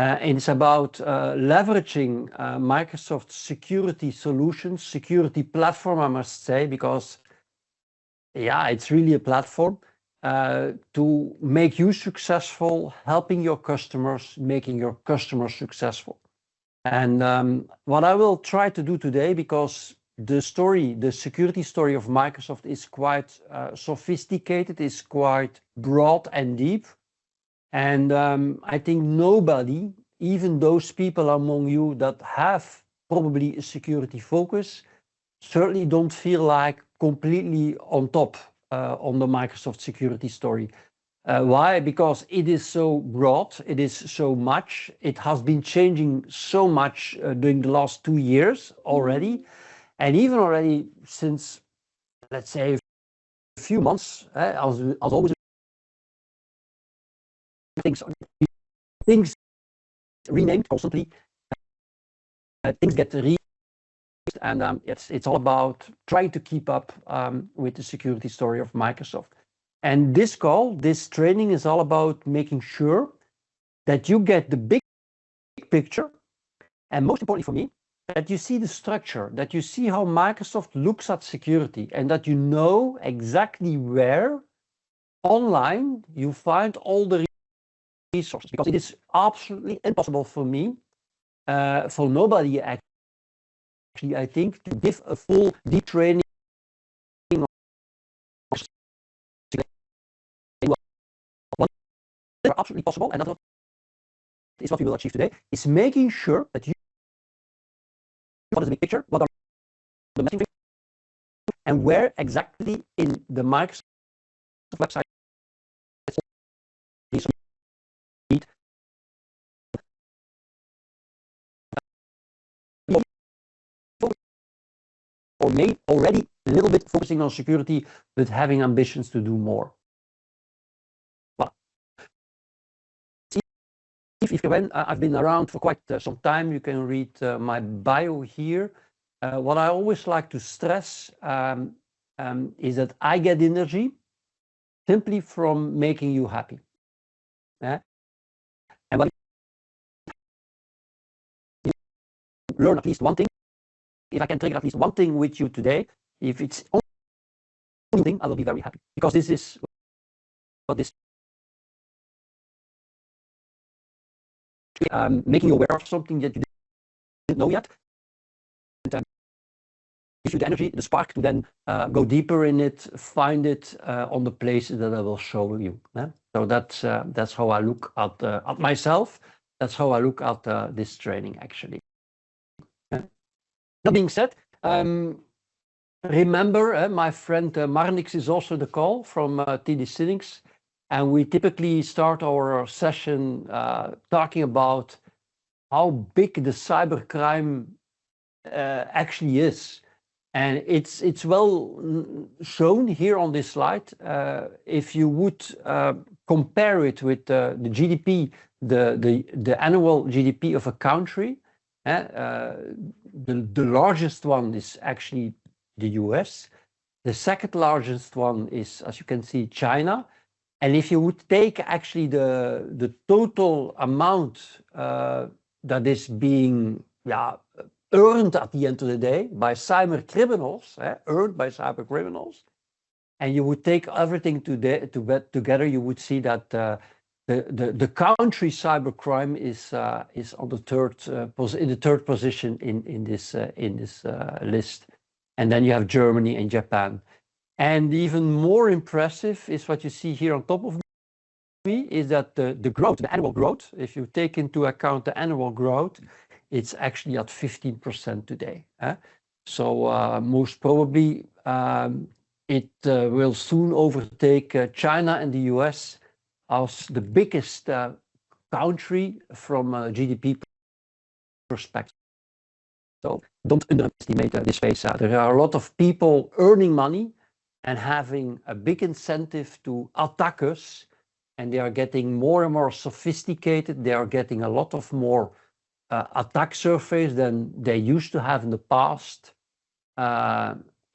And it's about leveraging Microsoft security solutions, security platform, I must say, because yeah, it's really a platform to make you successful, helping your customers, making your customers successful. And what I will try to do today, because the story, the security story of Microsoft is quite sophisticated, is quite broad and deep. And I think nobody, even those people among you that have probably a security focus, certainly don't feel like completely on top on the Microsoft security story. Why? Because it is so broad, it is so much, it has been changing so much during the last 2 years already, and even already since, let's say, a few months, as always, things renamed constantly, things get and it's all about trying to keep up with the security story of Microsoft. And this call, this training is all about making sure that you get the big picture, and most importantly for me, that you see the structure, that you see how Microsoft looks at security, and that you know exactly where online you find all the resources, because it is absolutely impossible for me, for nobody actually, I think, to give a full deep training on what absolutely possible, and that's what is what we will achieve today, is making sure that you what is the big picture, what are the messaging, and where exactly in the Microsoft website or may already a little bit focusing on security, but having ambitions to do more. Well, if you went, I've been around for quite some time. You can read my bio here. What I always like to stress is that I get energy simply from making you happy. And when you learn at least one thing, if I can trigger at least one thing with you today, if it's only thing, I will be very happy, because this is what this making you aware of something that you didn't know yet, and give you the energy, the spark to then go deeper in it, find it on the places that I will show you. So that's how I look at myself. That's how I look at this training, actually. That being said, remember, my friend Marnix is also the call from TD SYNNEX, and we typically start our session talking about how big the cybercrime actually is. And it's well shown here on this slide. If you would compare it with the GDP, the annual GDP of a country, the largest one is actually the US. The second largest one is, as you can see, China. And if you would take actually the total amount that is being earned at the end of the day by cyber criminals, earned by cyber criminals, and you would take everything together, you would see that the country cybercrime is on the third position in this list, and then you have Germany and Japan. And even more impressive is what you see here on top of me, is that the growth, the annual growth, if you take into account the annual growth, it's actually at 15% today. So most probably it will soon overtake China and the US as the biggest country from a GDP perspective. So don't underestimate this space. There are a lot of people earning money and having a big incentive to attack us, and they are getting more and more sophisticated. They are getting a lot of more attack surface than they used to have in the past.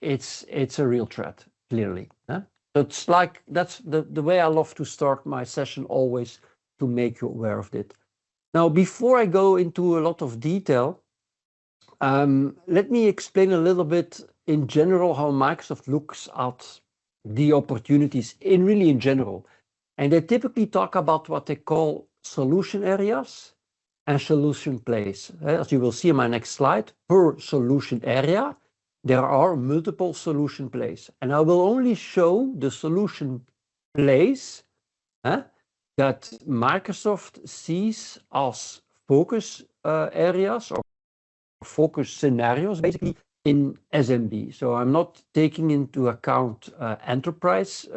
It's a real threat, clearly. It's like, that's the way I love to start my session always, to make you aware of it. Now, before I go into a lot of detail, let me explain a little bit in general how Microsoft looks at the opportunities really in general. And they typically talk about what they call solution areas and solution plays. As you will see in my next slide, per solution area, there are multiple solution plays. And I will only show the solution plays that Microsoft sees as focus areas or focus scenarios, basically in SMB. So I'm not taking into account enterprise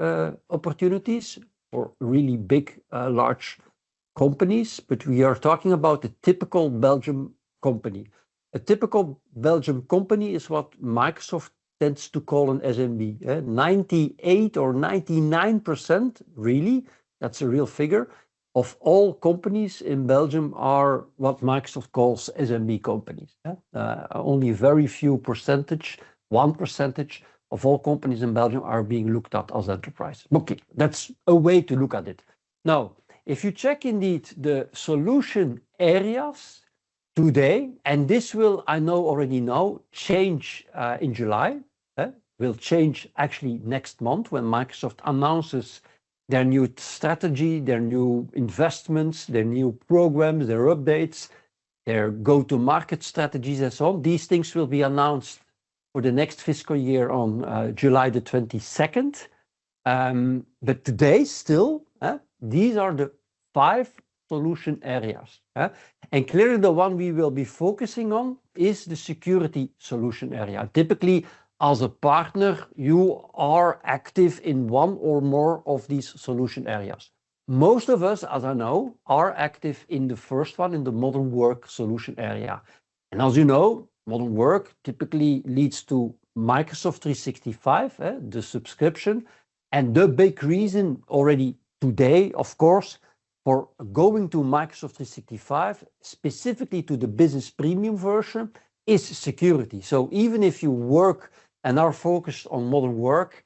opportunities for really big, large companies, but we are talking about a typical Belgium company. A typical Belgium company is what Microsoft tends to call an SMB. 98 or 99%, really, that's a real figure, of all companies in Belgium are what Microsoft calls SMB companies. Only very few percentage, 1% of all companies in Belgium are being looked at as enterprise. Okay, that's a way to look at it. Now, if you check indeed the solution areas today, and this will, I know already now, change in July, will change actually next month when Microsoft announces their new strategy, their new investments, their new programs, their updates, their go-to-market strategies and so on. These things will be announced for the next fiscal year on July the 22nd. But today still, these are the 5 solution areas. And clearly the one we will be focusing on is the security solution area. Typically, as a partner, you are active in one or more of these solution areas. Most of us, as I know, are active in the first one, in the modern work solution area. And as you know, modern work typically leads to Microsoft 365, the subscription. And the big reason already today, of course, for going to Microsoft 365, specifically to the business premium version, is security. So even if you work and are focused on modern work,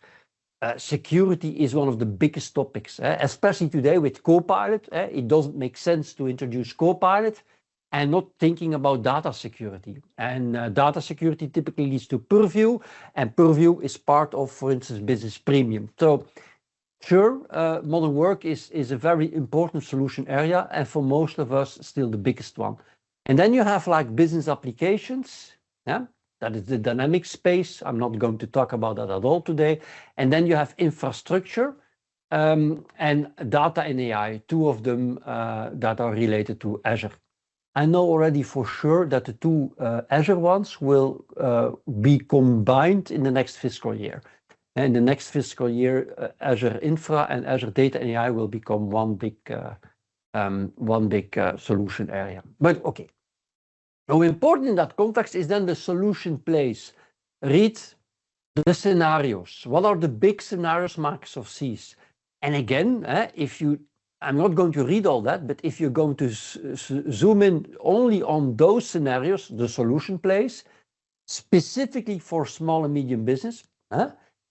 security is one of the biggest topics, especially today with Copilot. It doesn't make sense to introduce Copilot and not thinking about data security. And data security typically leads to Purview, and Purview is part of, for instance, Business Premium. So sure, modern work is a very important solution area, and for most of us, still the biggest one. And then you have like business applications, that is the dynamic space. I'm not going to talk about that at all today. And then you have infrastructure and data and AI, 2 of them that are related to Azure. I know already for sure that the 2 Azure ones will be combined in the next fiscal year. And in the next fiscal year, Azure Infra and Azure Data and AI will become one big solution area. But okay. Now, important in that context is then the solution plays. Read the scenarios. What are the big scenarios Microsoft sees? And again, I'm not going to read all that, but if you're going to zoom in only on those scenarios, the solution plays, specifically for small and medium business,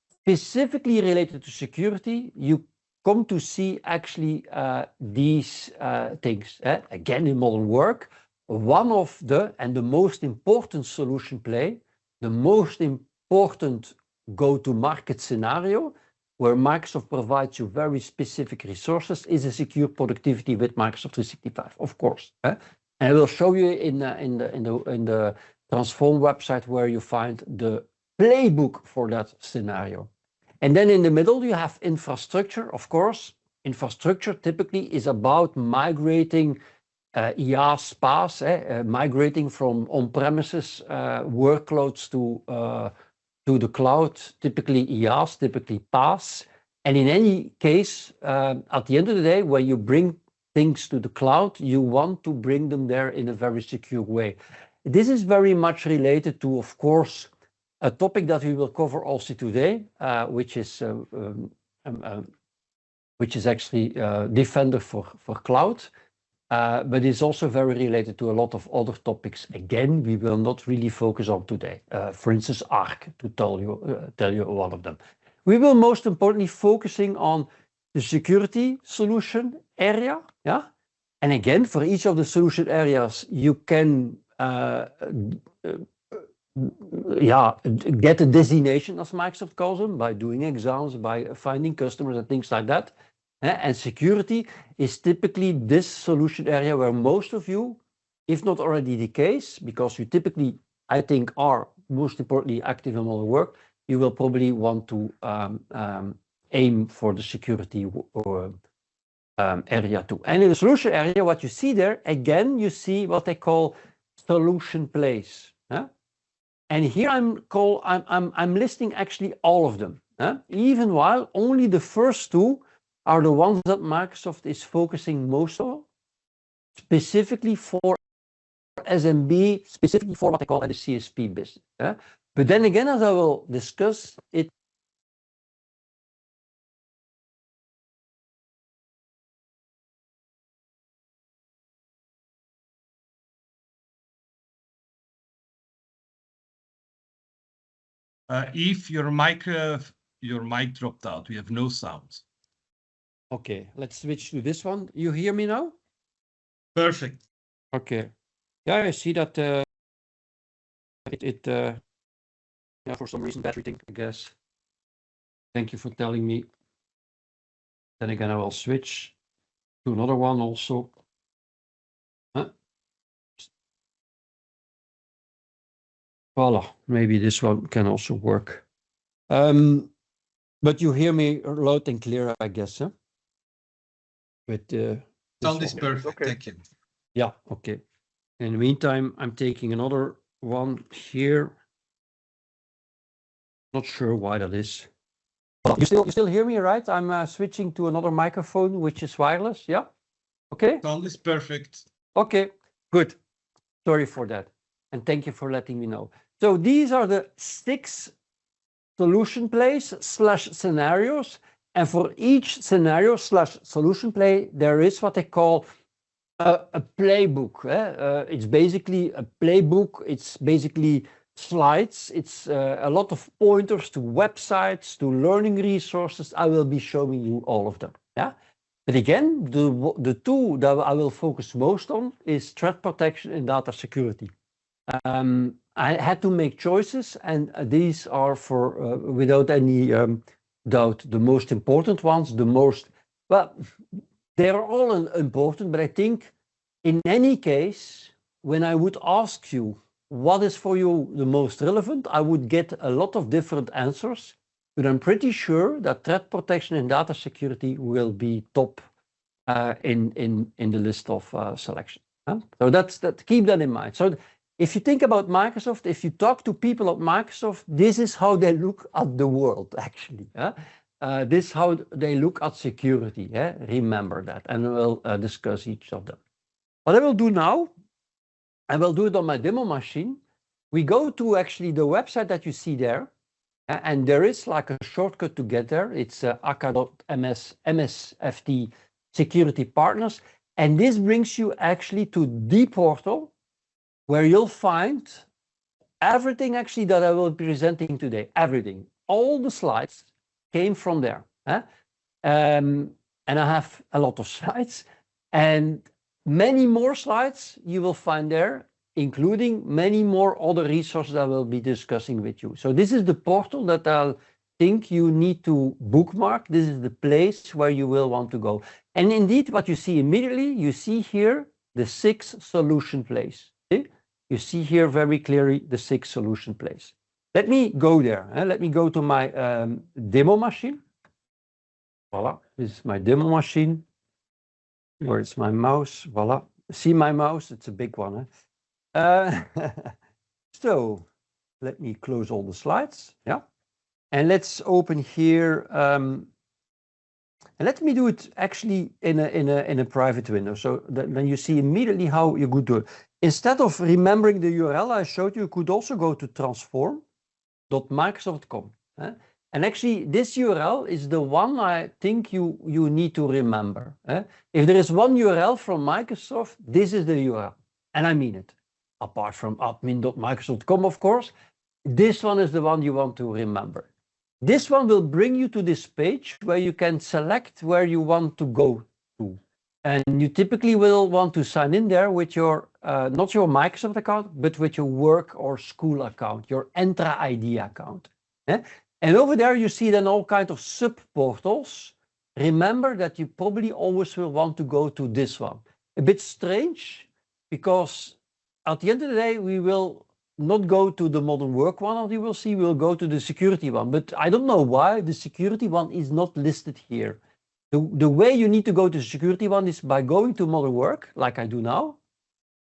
specifically related to security, you come to see actually these things. Again, in modern work, one of the most important solution play, the most important go-to-market scenario, where Microsoft provides you very specific resources, is a secure productivity with Microsoft 365, of course. And I will show you in the Transform website where you find the playbook for that scenario. And then in the middle, you have infrastructure, of course. Infrastructure typically is about migrating IaaS, PaaS, migrating from on-premises workloads to the cloud, typically IaaS, typically PaaS. And in any case, at the end of the day, when you bring things to the cloud, you want to bring them there in a very secure way. This is very much related to, of course, a topic that we will cover also today, which is actually Defender for cloud. But it's also very related to a lot of other topics. Again, we will not really focus on today. For instance, Arc, to tell you one of them. We will most importantly focusing on the security solution area, And again, for each of the solution areas, you can get a designation, as Microsoft calls them, by doing exams, by finding customers and things like that. And security is typically this solution area where most of you, if not already the case, because you typically, I think, are most importantly active in modern work, you will probably want to aim for the security area too. And in the solution area, what you see there, again, you see what they call solution plays. And here I'm listing actually all of them, even while only the first two are the ones that Microsoft is focusing most on, specifically for SMB, specifically for what they call the CSP business. But then again, as I will discuss it, Yves, your mic dropped out. We have no sound. Okay, let's switch to this one. You hear me now? Perfect. Okay. Yeah, I see that yeah, for some reason battery thing, I guess. Thank you for telling me. Then again, I will switch to another one also. Voila, maybe this one can also work. But you hear me loud and clear, I guess, huh? Sound is perfect. Okay. Thank you. Yeah, okay. In the meantime, I'm taking another one here. Not sure why that is. You still hear me, right? I'm switching to another microphone, which is wireless. Yeah. Okay. Sound is perfect. Okay. Good. Sorry for that, and thank you for letting me know. So these are the 6 solution plays / scenarios, and for each scenario / solution play, there is what they call a playbook. It's basically a playbook. It's basically slides. It's a lot of pointers to websites, to learning resources. I will be showing you all of them. Yeah. But again, the two that I will focus most on is threat protection and data security. I had to make choices, and these are for without any doubt the most important ones. Well, they are all important, but I think in any case, when I would ask you what is for you the most relevant, I would get a lot of different answers, but I'm pretty sure that threat protection and data security will be top in the list of selection. So keep that in mind. So if you think about Microsoft, if you talk to people at Microsoft, this is how they look at the world, actually. This is how they look at security. Remember that, and we'll discuss each of them. What I will do now, I will do it on my demo machine. We go to actually the website that you see there, and there is like a shortcut to get there. It's aka.ms/MSFT Security Partners, and this brings you actually to the portal, where you'll find everything actually that I will be presenting today. Everything, all the slides came from there. And I have a lot of slides, and many more slides you will find there, including many more other resources I will be discussing with you. So this is the portal that I think you need to bookmark. This is the place where you will want to go. And indeed, what you see immediately, you see here the 6 solution plays. See? You see here very clearly the 6 solution plays. Let me go there. Let me go to my demo machine. Voila, this is my demo machine. Where is my mouse? Voila. See my mouse? It's a big one. So let me close all the slides. Yeah. And let's open here. And let me do it actually in a private window. So then you see immediately how you could do it. Instead of remembering the URL I showed you, you could also go to transform.microsoft.com. And actually, this URL is the one I think you need to remember. If there is one URL from Microsoft, this is the URL. And I mean it. Apart from admin.microsoft.com, of course, this one is the one you want to remember. This one will bring you to this page where you can select where you want to go to. And you typically will want to sign in there with your, not your Microsoft account, but with your work or school account, your Entra ID account. And over there, you see then all kinds of sub-portals. Remember that you probably always will want to go to this one. A bit strange, because at the end of the day, we will not go to the modern work one, as you will see, we'll go to the security one. But I don't know why the security one is not listed here. The way you need to go to the security one is by going to modern work, like I do now.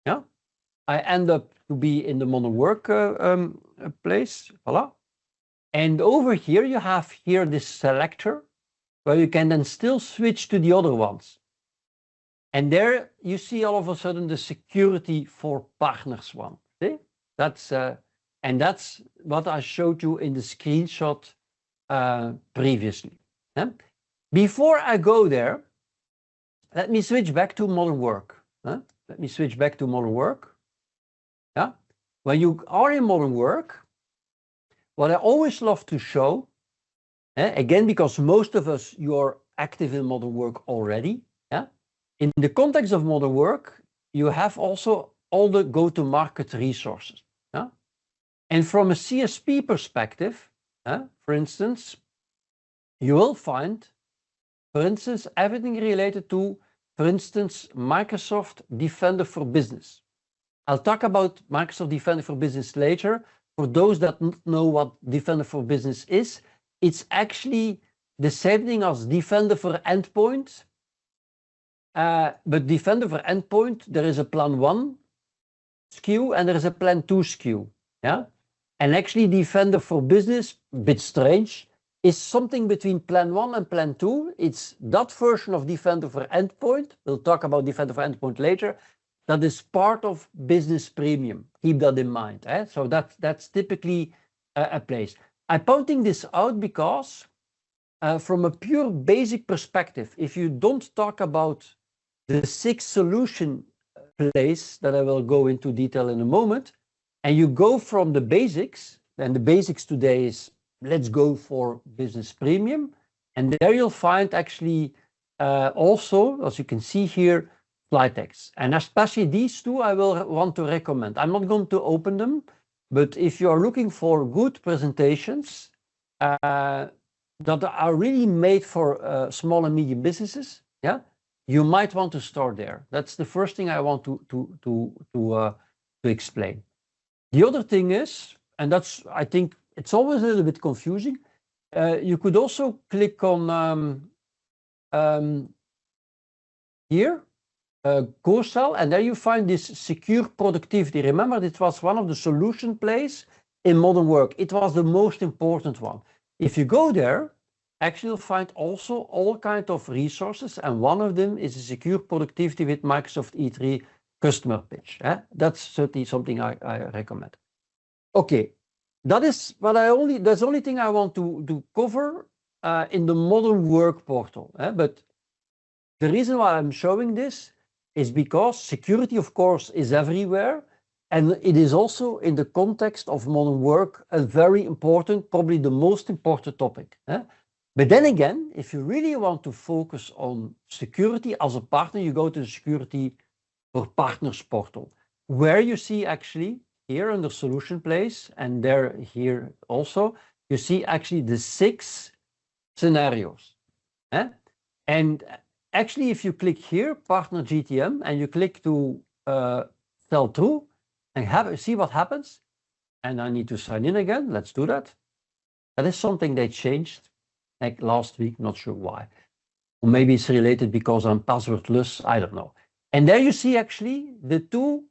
Yeah, I end up to be in the modern work place. Voila. And over here, you have here this selector where you can then still switch to the other ones. And there you see all of a sudden the security for partners one. See? That's what I showed you in the screenshot previously. Before I go there, let me switch back to modern work. Let me switch back to modern work. Yeah. When you are in modern work, what I always love to show, again, because most of us, you're active in modern work already. Yeah. In the context of modern work, you have also all the go-to-market resources. Yeah. And from a CSP perspective, for instance, you will find, for instance, everything related to, for instance, Microsoft Defender for Business. I'll talk about Microsoft Defender for Business later. For those that don't know what Defender for Business is, it's actually the same thing as Defender for Endpoint. But Defender for Endpoint, there is a Plan 1 SKU and there is a Plan 2 SKU. Yeah? And actually Defender for Business, a bit strange, is something between Plan 1 and Plan 2. It's that version of Defender for Endpoint. We'll talk about Defender for Endpoint later. That is part of Business Premium. Keep that in mind. So that's typically a place. I'm pointing this out because from a pure basic perspective, if you don't talk about the 6 solution place that I will go into detail in a moment, and you go from the basics, and the basics today is let's go for Business Premium. And there you'll find actually also, as you can see here, Flytex. And especially these two I will want to recommend. I'm not going to open them, but if you are looking for good presentations that are really made for small and medium businesses, yeah, you might want to start there. That's the first thing I want to explain. The other thing is, and that's, I think, it's always a little bit confusing. You could also click on here, CoSal, and there you find this secure productivity. Remember, this was one of the solution plays in modern work. It was the most important one. If you go there, actually you'll find also all kinds of resources, and one of them is a secure productivity with Microsoft E3 customer pitch. That's certainly something I recommend. Okay. That is what that's the only thing I want to cover in the modern work portal. But the reason why I'm showing this is because security, of course, is everywhere. And it is also in the context of modern work, a very important, probably the most important topic. But then again, if you really want to focus on security as a partner, you go to the Security for Partners portal, where you see actually here under solution place, and there here also, you see actually the 6 scenarios. And actually, if you click here, Partner GTM, and you click to sell through, and see what happens, and I need to sign in again, let's do that. That is something they changed like last week, not sure why. Or maybe it's related because I'm passwordless, I don't know. And there you see actually the 2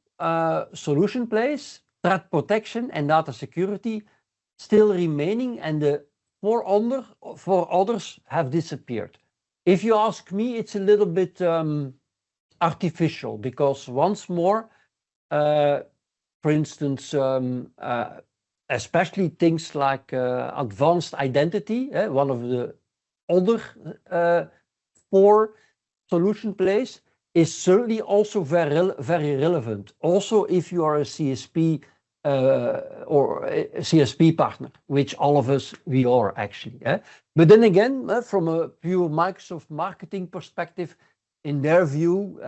solution plays, threat protection and data security, still remaining, and the 4 others have disappeared. If you ask me, it's a little bit artificial, because once more, for instance, especially things like advanced identity, one of the other 4 solution plays, is certainly also very relevant. Also, if you are a CSP or a CSP partner, which all of us, we are actually. But then again, from a pure Microsoft marketing perspective, in their view,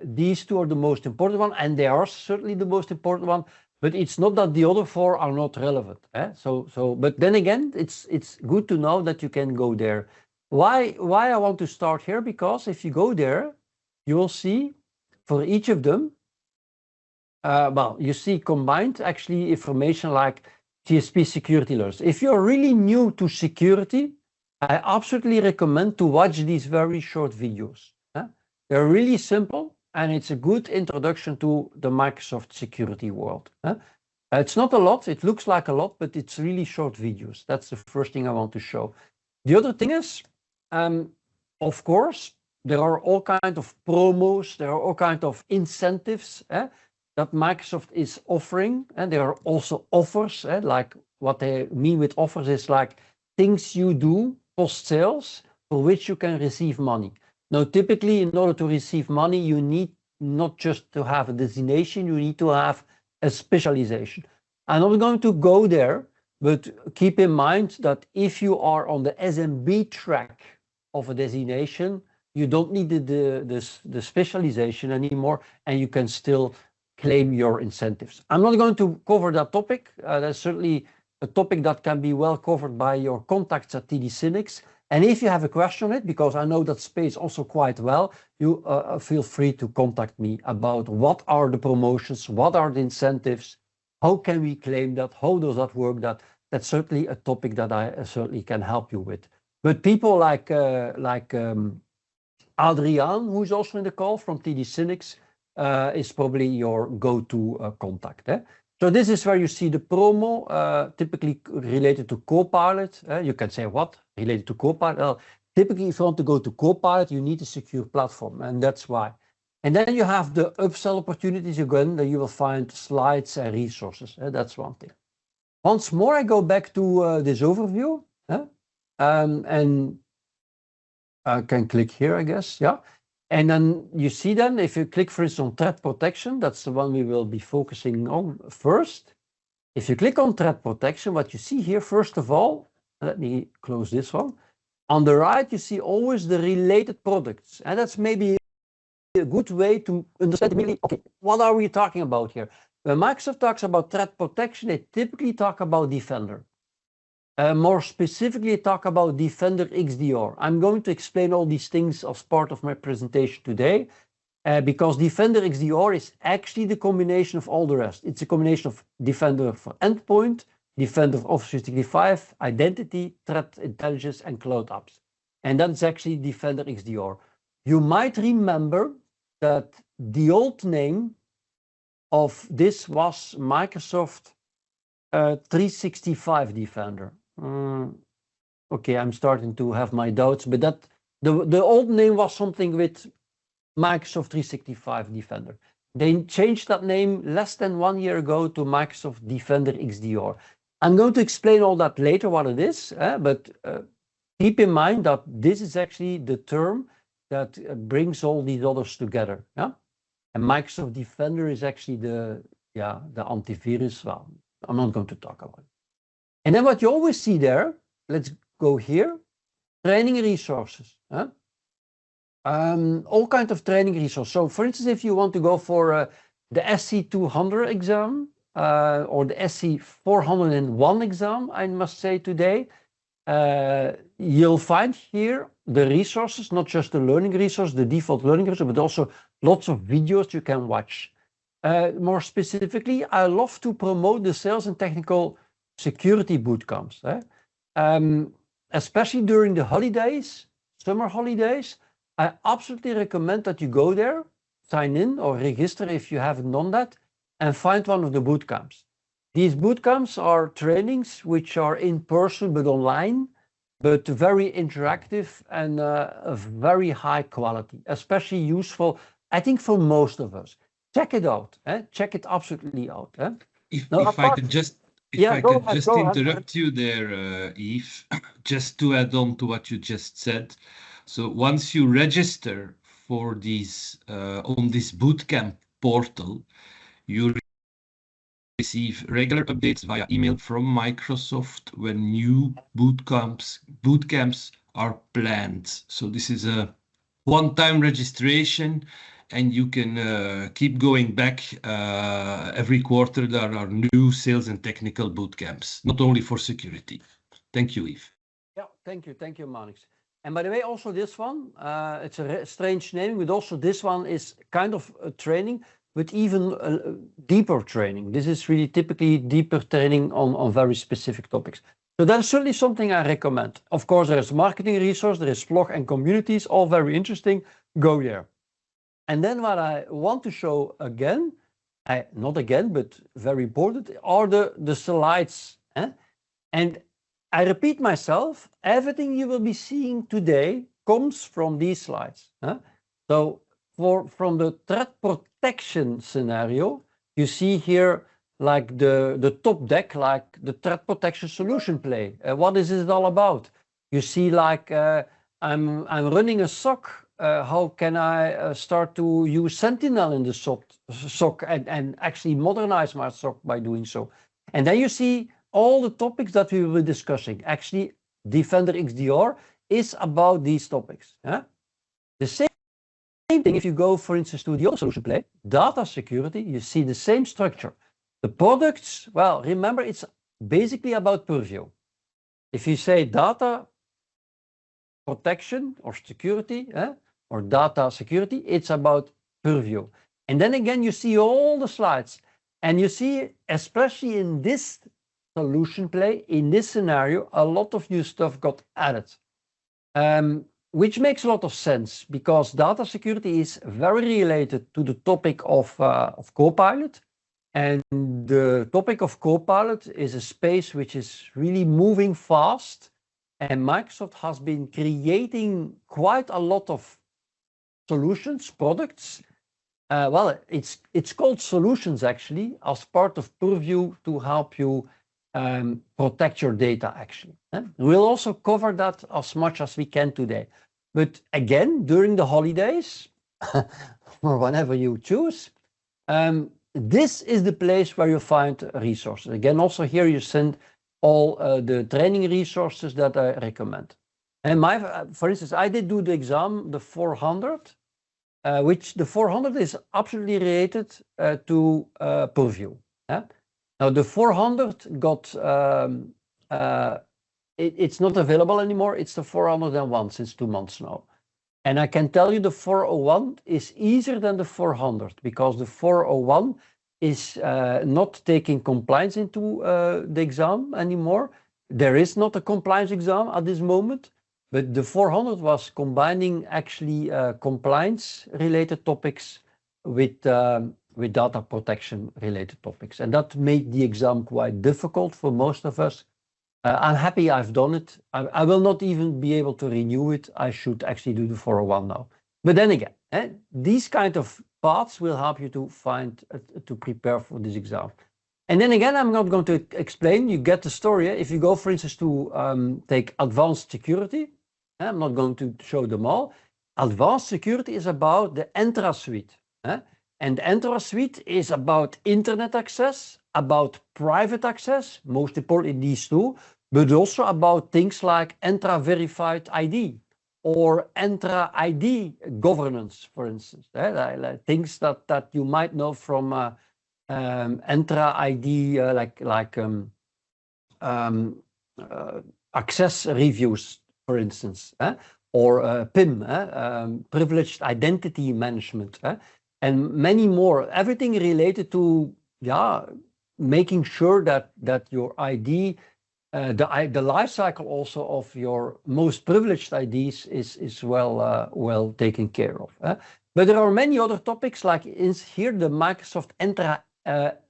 these two are the most important one, and they are certainly the most important one. But it's not that the other four are not relevant. But then again, it's good to know that you can go there. Why I want to start here? Because if you go there, you will see for each of them, well, you see combined actually information like TSP security alerts. If you're really new to security, I absolutely recommend to watch these very short videos. They're really simple, and it's a good introduction to the Microsoft security world. It's not a lot, it looks like a lot, but it's really short videos. That's the first thing I want to show. The other thing is, of course, there are all kinds of promos, there are all kinds of incentives that Microsoft is offering, and there are also offers, like what they mean with offers is like things you do post-sales for which you can receive money. Now, typically, in order to receive money, you need not just to have a designation, you need to have a specialization. I'm not going to go there, but keep in mind that if you are on the SMB track of a designation, you don't need the specialization anymore, and you can still claim your incentives. I'm not going to cover that topic. That's certainly a topic that can be well covered by your contacts at TD SYNNEX. And if you have a question on it, because I know that space also quite well, you feel free to contact me about what are the promotions, what are the incentives, how can we claim that, how does that work? That's certainly a topic that I certainly can help you with. But people like Adriaan, who's also in the call from TD SYNNEX, is probably your go-to contact. So this is where you see the promo, typically related to Copilot. You can say what? Related to Copilot? Well, typically, if you want to go to Copilot, you need a secure platform, and that's why. And then you have the upsell opportunities again, that you will find slides and resources. That's one thing. Once more, I go back to this overview, and I can click here, I guess, yeah. And then you see then, if you click, for instance, on threat protection, that's the one we will be focusing on first. If you click on threat protection, what you see here, first of all, let me close this one. On the right, you see always the related products. And that's maybe a good way to understand immediately, okay, what are we talking about here? When Microsoft talks about threat protection, they typically talk about Defender. More specifically, talk about Defender XDR. I'm going to explain all these things as part of my presentation today, because Defender XDR is actually the combination of all the rest. It's a combination of Defender for endpoint, Defender for Office 365, identity, threat intelligence, and cloud apps. And that's actually Defender XDR. You might remember that the old name of this was Microsoft 365 Defender. Okay, I'm starting to have my doubts, but that the old name was something with Microsoft 365 Defender. They changed that name less than 1 year ago to Microsoft Defender XDR. I'm going to explain all that later what it is, but keep in mind that this is actually the term that brings all these others together. Yeah? And Microsoft Defender is actually the antivirus. Well, I'm not going to talk about it. And then what you always see there, let's go here, training resources. All kinds of training resources. So for instance, if you want to go for the SC200 exam or the SC401 exam, I must say today, you'll find here the resources, not just the learning resource, the default learning resource, but also lots of videos you can watch. More specifically, I love to promote the sales and technical security bootcamps, especially during the holidays, summer holidays. I absolutely recommend that you go there, sign in or register if you haven't done that, and find one of the bootcamps. These bootcamps are trainings which are in person but online, but very interactive and of very high quality, especially useful, I think, for most of us. Check it out. Check it absolutely out. If I could just interrupt you there, Yves, just to add on to what you just said. So once you register for these on this bootcamp portal, you receive regular updates via email from Microsoft when new bootcamps are planned. So this is a one-time registration, and you can keep going back every quarter. There are new sales and technical boot camps, not only for security. Thank you, Yves. Yeah, thank you, Marnix. And by the way, also this one, it's a strange name, but also this one is kind of a training, but even a deeper training. This is really typically deeper training on very specific topics. So that's certainly something I recommend. Of course, there is marketing resource, there is blog and communities, all very interesting. Go there. And then what I want to show again, not again, but very important, are the slides. And I repeat myself, everything you will be seeing today comes from these slides. So from the threat protection scenario, you see here like the top deck, like the threat protection solution play. What is it all about? You see like I'm running a SOC. How can I start to use Sentinel in the SOC and actually modernize my SOC by doing so? And then you see all the topics that we will be discussing. Actually, Defender XDR is about these topics. The same thing if you go, for instance, to the other solution play, data security, you see the same structure. The products, well, remember, it's basically about Purview. If you say data protection or security, or data security, it's about Purview. And then again, you see all the slides, and you see, especially in this solution play, in this scenario, a lot of new stuff got added, which makes a lot of sense because data security is very related to the topic of Copilot. And the topic of Copilot is a space which is really moving fast. And Microsoft has been creating quite a lot of solutions, products. Well, it's called solutions actually, as part of Purview to help you protect your data actually. We'll also cover that as much as we can today. But again, during the holidays, or whenever you choose, this is the place where you find resources. Again, also here you send all the training resources that I recommend. And for instance, I did do the exam, the 400, which the 400 is absolutely related to Purview. Now the 400 got, it's not available anymore. It's the 401 since 2 months now. And I can tell you the 401 is easier than the 400 because the 401 is not taking compliance into the exam anymore. There is not a compliance exam at this moment, but the 400 was combining actually compliance related topics with data protection related topics. And that made the exam quite difficult for most of us. I'm happy I've done it. I will not even be able to renew it. I should actually do the 401 now. But then again, these kind of paths will help you to find, to prepare for this exam. And then again, I'm not going to explain, you get the story. If you go, for instance, to take advanced security, I'm not going to show them all. Advanced security is about the Entra suite. And the Entra suite is about internet access, about private access, most importantly these two, but also about things like Entra Verified ID or Entra ID governance, for instance. Like things that you might know from Entra ID, access reviews, for instance, or PIM, privileged identity management, and many more. Everything related to making sure that your ID, the life cycle also of your most privileged IDs is well taken care of. But there are many other topics like here the Microsoft Entra,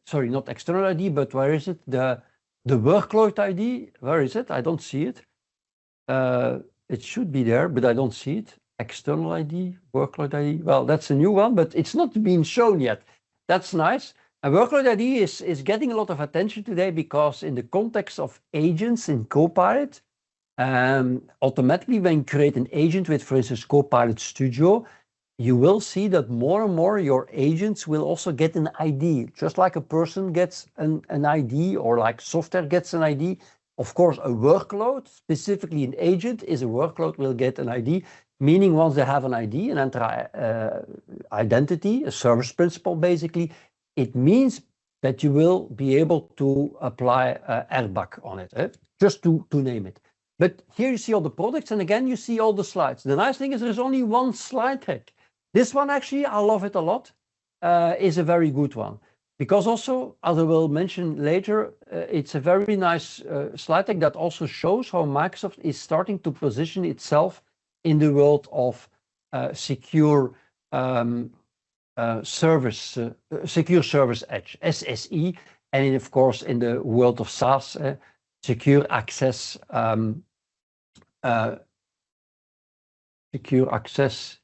sorry, not external ID, but where is it? The workload ID, where is it? I don't see it. It should be there, but I don't see it. External ID, workload ID. Well, that's a new one, but it's not been shown yet. That's nice. And workload ID is getting a lot of attention today because in the context of agents in Copilot, automatically when you create an agent with, for instance, Copilot Studio, you will see that more and more your agents will also get an ID. Just like a person gets an ID or like software gets an ID. Of course, a workload, specifically an agent, is a workload will get an ID. meaning once they have an ID, an enter identity, a service principal basically, it means that you will be able to apply airbag on it, just to name it. But here you see all the products, and again, you see all the slides. The nice thing is there's only one slide deck. This one, actually, I love it a lot, is a very good one. Because also, as I will mention later, it's a very nice slide deck that also shows how Microsoft is starting to position itself in the world of secure service, secure service edge, SSE, and of course, in the world of SaaS, secure access, secure access.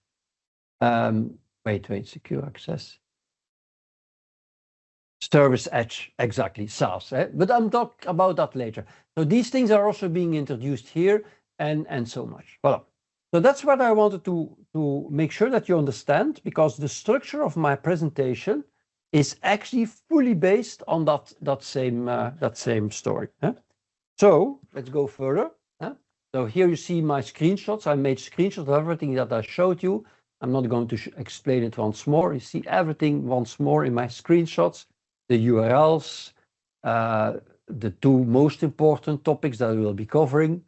Secure access. Service edge, exactly, SaaS. But I'm talking about that later. So these things are also being introduced here and so much. Voilà. So that's what I wanted to make sure that you understand, because the structure of my presentation is actually fully based on that same story. So let's go further. So here you see my screenshots. I made screenshots of everything that I showed you. I'm not going to explain it once more. You see everything once more in my screenshots, the URLs, the two most important topics that we will be covering.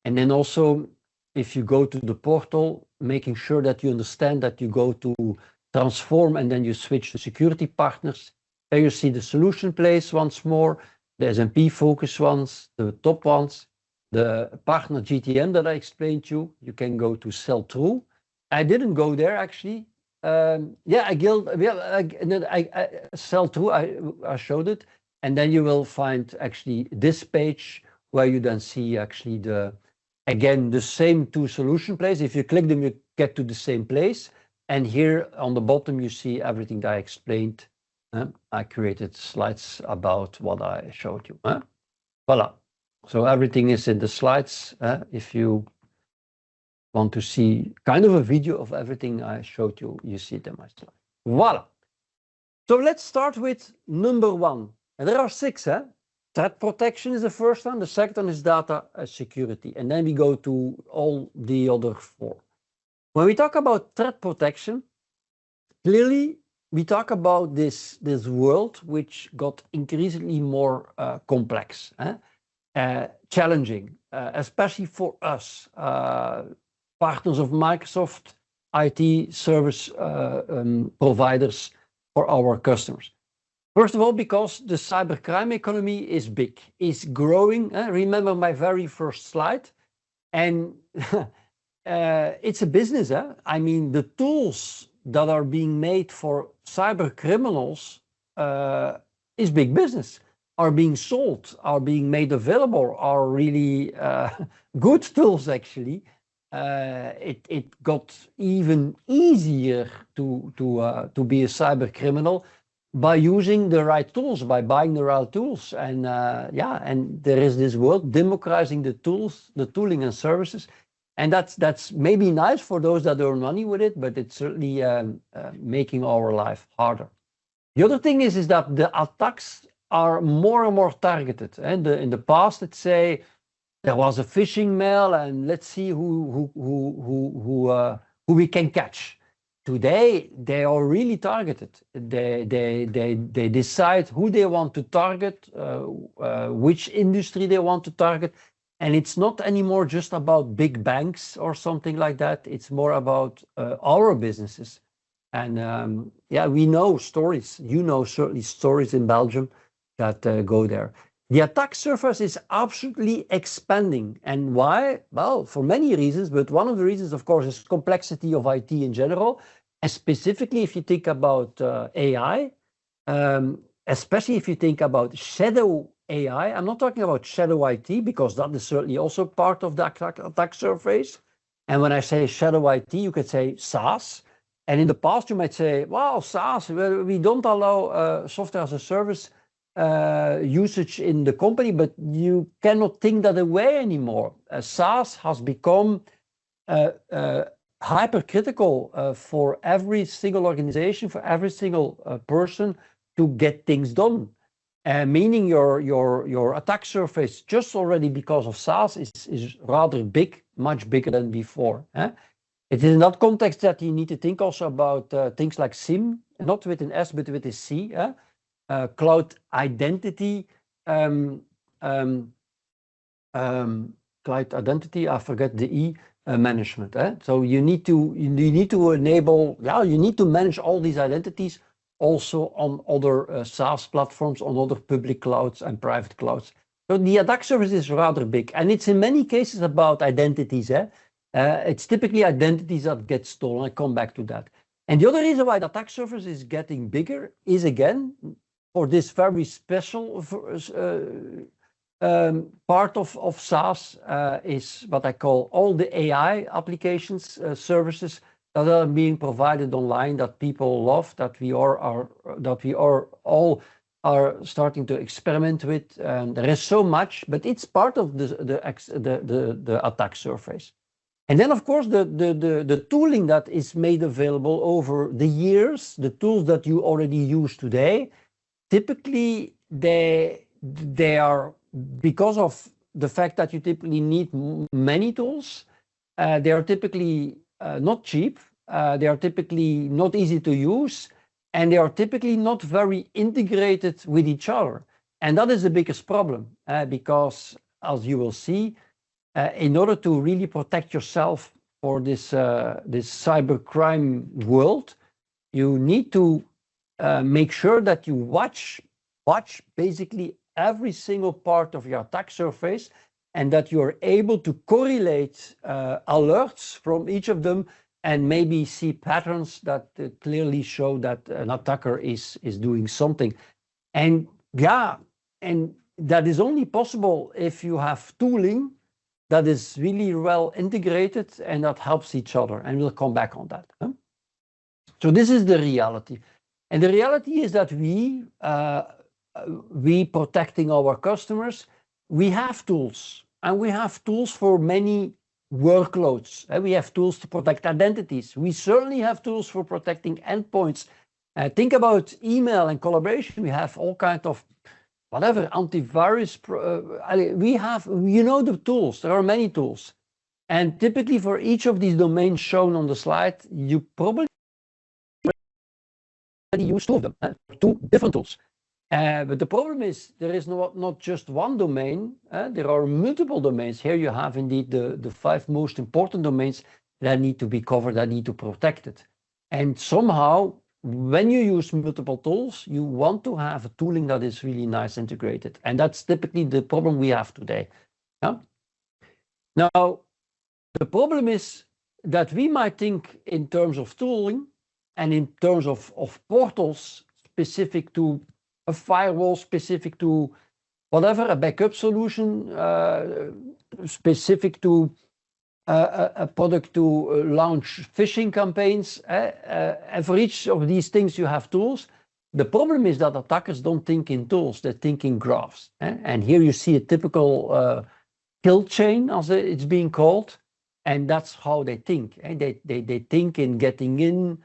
And then also, if you go to the portal, making sure that you understand that you go to transform and then you switch to security partners. There you see the solution place once more, the SMP focus ones, the top ones, the partner GTM that I explained to you. You can go to sell through. I didn't go there actually. I sell through, I showed it. And then you will find actually this page where you then see actually the same two solution places. If you click them, you get to the same place. And here on the bottom, you see everything that I explained. I created slides about what I showed you. Voila. So everything is in the slides. If you want to see kind of a video of everything I showed you, you see it in my slide. Voila. So let's start with number one. And there are 6. Threat protection is the first one. The second one is data security. And then we go to all the other 4. When we talk about threat protection, clearly we talk about this world which got increasingly more complex, challenging, especially for us, partners of Microsoft, IT service providers for our customers. First of all, because the cybercrime economy is big, is growing. Remember my very first slide, and it's a business. I mean, the tools that are being made for cyber criminals is big business, are being sold, are being made available, are really good tools actually. It got even easier to be a cyber criminal by using the right tools, by buying the right tools. And and there is this world democratizing the tools, the tooling and services. And that's maybe nice for those that earn money with it, but it's certainly making our life harder. The other thing is that the attacks are more and more targeted. And in the past, let's say there was a phishing mail, and let's see who we can catch. Today, they are really targeted. They decide who they want to target, which industry they want to target. And it's not anymore just about big banks or something like that. It's more about our businesses. And we know stories. You know certainly stories in Belgium that go there. The attack surface is absolutely expanding. And why? Well, for many reasons, but one of the reasons, of course, is complexity of IT in general. And specifically, if you think about AI, especially if you think about shadow AI, I'm not talking about shadow IT, because that is certainly also part of the attack surface. And when I say shadow IT, you could say SaaS. And in the past, you might say, well, SaaS, we don't allow software as a service usage in the company, but you cannot think that away anymore. SaaS has become hypercritical for every single organization, for every single person to get things done. Meaning your attack surface just already because of SaaS is rather big, much bigger than before. It is in that context that you need to think also about things like SIM, not with an S, but with a C, cloud identity, cloud identity, I forget the E, management. So you need to enable, you need to manage all these identities also on other SaaS platforms, on other public clouds and private clouds. So the attack surface is rather big, and it's in many cases about identities. It's typically identities that get stolen. I come back to that. And the other reason why the attack surface is getting bigger is, again, for this very special part of SaaS is what I call all the AI applications, services that are being provided online that people love, that we all are starting to experiment with. There is so much, but it's part of the attack surface. And then, of course, the tooling that is made available over the years, the tools that you already use today, typically they are, because of the fact that you typically need many tools, they are typically not cheap, they are typically not easy to use, and they are typically not very integrated with each other. And that is the biggest problem, because, as you will see, in order to really protect yourself for this cybercrime world, you need to make sure that you watch basically every single part of your attack surface, and that you are able to correlate alerts from each of them and maybe see patterns that clearly show that an attacker is doing something. And and that is only possible if you have tooling that is really well integrated and that helps each other. And we'll come back on that. So this is the reality. And the reality is that we protecting our customers, we have tools, and we have tools for many workloads. We have tools to protect identities. We certainly have tools for protecting endpoints. Think about email and collaboration. We have all kinds of whatever, antivirus. We have, the tools. There are many tools. And typically for each of these domains shown on the slide, you probably use two of them, two different tools. But the problem is there is not just one domain. There are multiple domains. Here you have indeed the 5 most important domains that need to be covered, that need to be protected. And somehow, when you use multiple tools, you want to have a tooling that is really nice integrated. And that's typically the problem we have today. Now, the problem is that we might think in terms of tooling and in terms of portals specific to a firewall, specific to whatever, a backup solution, specific to a product to launch phishing campaigns. And for each of these things, you have tools. The problem is that attackers don't think in tools, they think in graphs. And here you see a typical kill chain, as it's being called. And that's how they think. They think in getting in,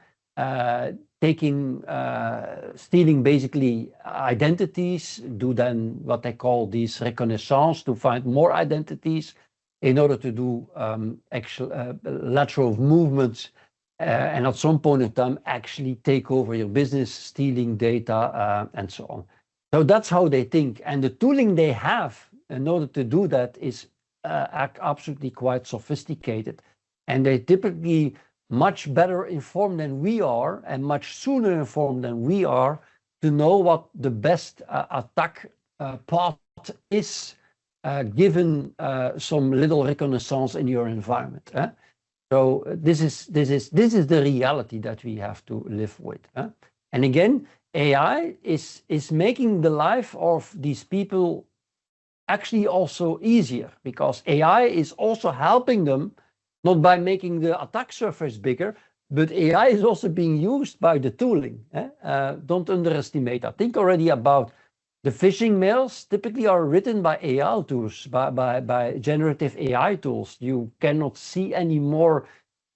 stealing basically identities, do then what they call these reconnaissance to find more identities in order to do actual lateral movements, and at some point in time actually take over your business, stealing data, and so on. So that's how they think. And the tooling they have in order to do that is absolutely quite sophisticated. And they typically much better informed than we are, and much sooner informed than we are, to know what the best attack path is, given some little reconnaissance in your environment. So this is the reality that we have to live with. And again, AI is making the life of these people actually also easier, because AI is also helping them, not by making the attack surface bigger, but AI is also being used by the tooling. Don't underestimate that. Think already about the phishing mails typically are written by AI tools, by generative AI tools. You cannot see anymore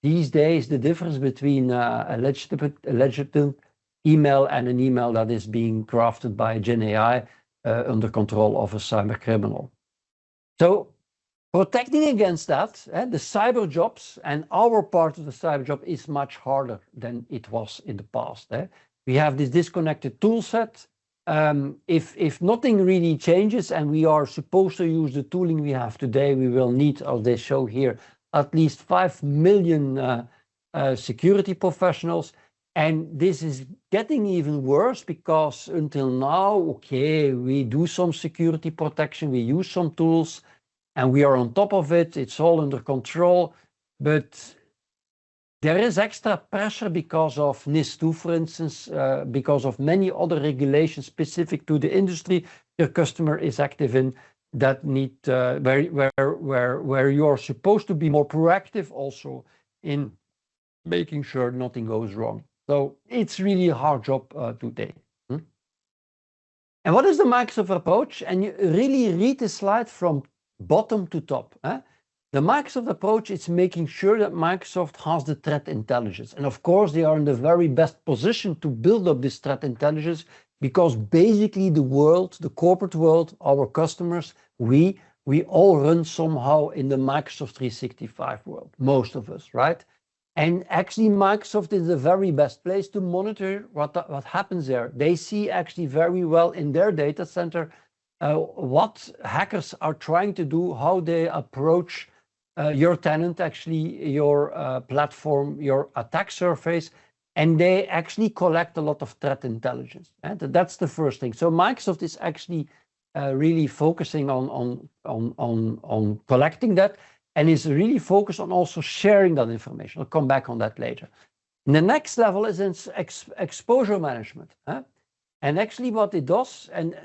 these days the difference between a legitimate email and an email that is being crafted by Gen AI under control of a cyber criminal. So Protecting against that, the cyber jobs and our part of the cyber job is much harder than it was in the past. We have this disconnected tool set. If nothing really changes and we are supposed to use the tooling we have today, we will need, as they show here, at least 5 million security professionals. And this is getting even worse because until now, okay, we do some security protection, we use some tools, and we are on top of it, it's all under control, but there is extra pressure because of NIS2, for instance, because of many other regulations specific to the industry your customer is active in, that need where you're supposed to be more proactive also in making sure nothing goes wrong. So it's really a hard job today. And what is the Microsoft approach? And you really read the slide from bottom to top. The Microsoft approach is making sure that Microsoft has the threat intelligence. And of course, they are in the very best position to build up this threat intelligence because basically the world, the corporate world, our customers, we all run somehow in the Microsoft 365 world, most of us, right? And actually Microsoft is the very best place to monitor what happens there. They see actually very well in their data center what hackers are trying to do, how they approach your tenant, actually your platform, your attack surface, and they actually collect a lot of threat intelligence. And that's the first thing. So Microsoft is actually really focusing on collecting that, and is really focused on also sharing that information. I'll come back on that later. And the next level is in exposure management. And actually what it does, and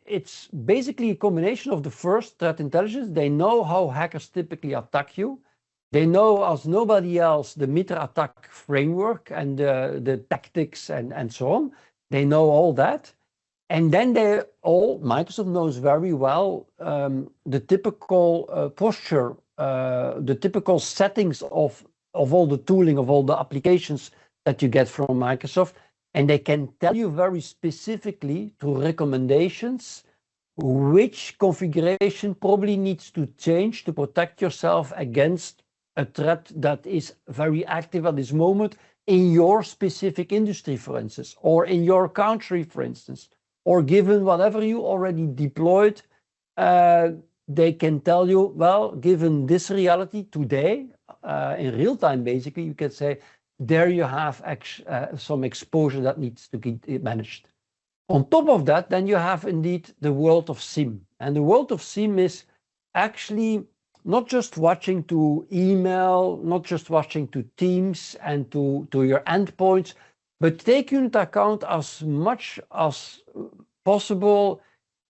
it's basically a combination of the first, threat intelligence. They know how hackers typically attack you. They know as nobody else the MITRE ATT&CK framework and the tactics and so on. They know all that. And then Microsoft knows very well the typical posture, the typical settings of all the tooling, of all the applications that you get from Microsoft. And they can tell you very specifically through recommendations which configuration probably needs to change to protect yourself against a threat that is very active at this moment in your specific industry, for instance, or in your country, for instance, or given whatever you already deployed. They can tell you, well, given this reality today, in real time, basically, you can say, there you have some exposure that needs to be managed. On top of that, then you have indeed the world of SIEM. And the world of SIEM is actually not just watching to email, not just watching to Teams and to your endpoints, but take into account as much as possible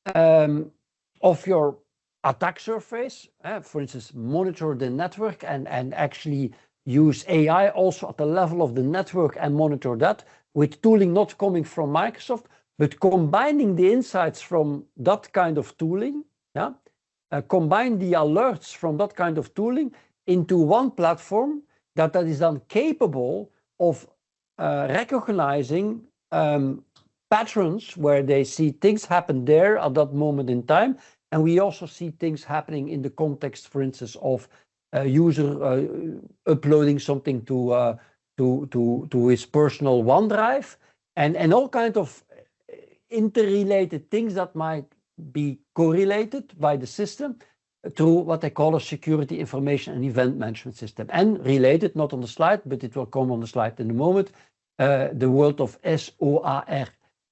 of your attack surface. For instance, monitor the network and actually use AI also at the level of the network and monitor that with tooling not coming from Microsoft, but combining the insights from that kind of tooling, combine the alerts from that kind of tooling into one platform that is then capable of recognizing patterns where they see things happen there at that moment in time. And we also see things happening in the context, for instance, of a user uploading something to his personal OneDrive, and all kinds of interrelated things that might be correlated by the system through what they call a security information and event management system. And related, not on the slide, but it will come on the slide in a moment, the world of SOAR.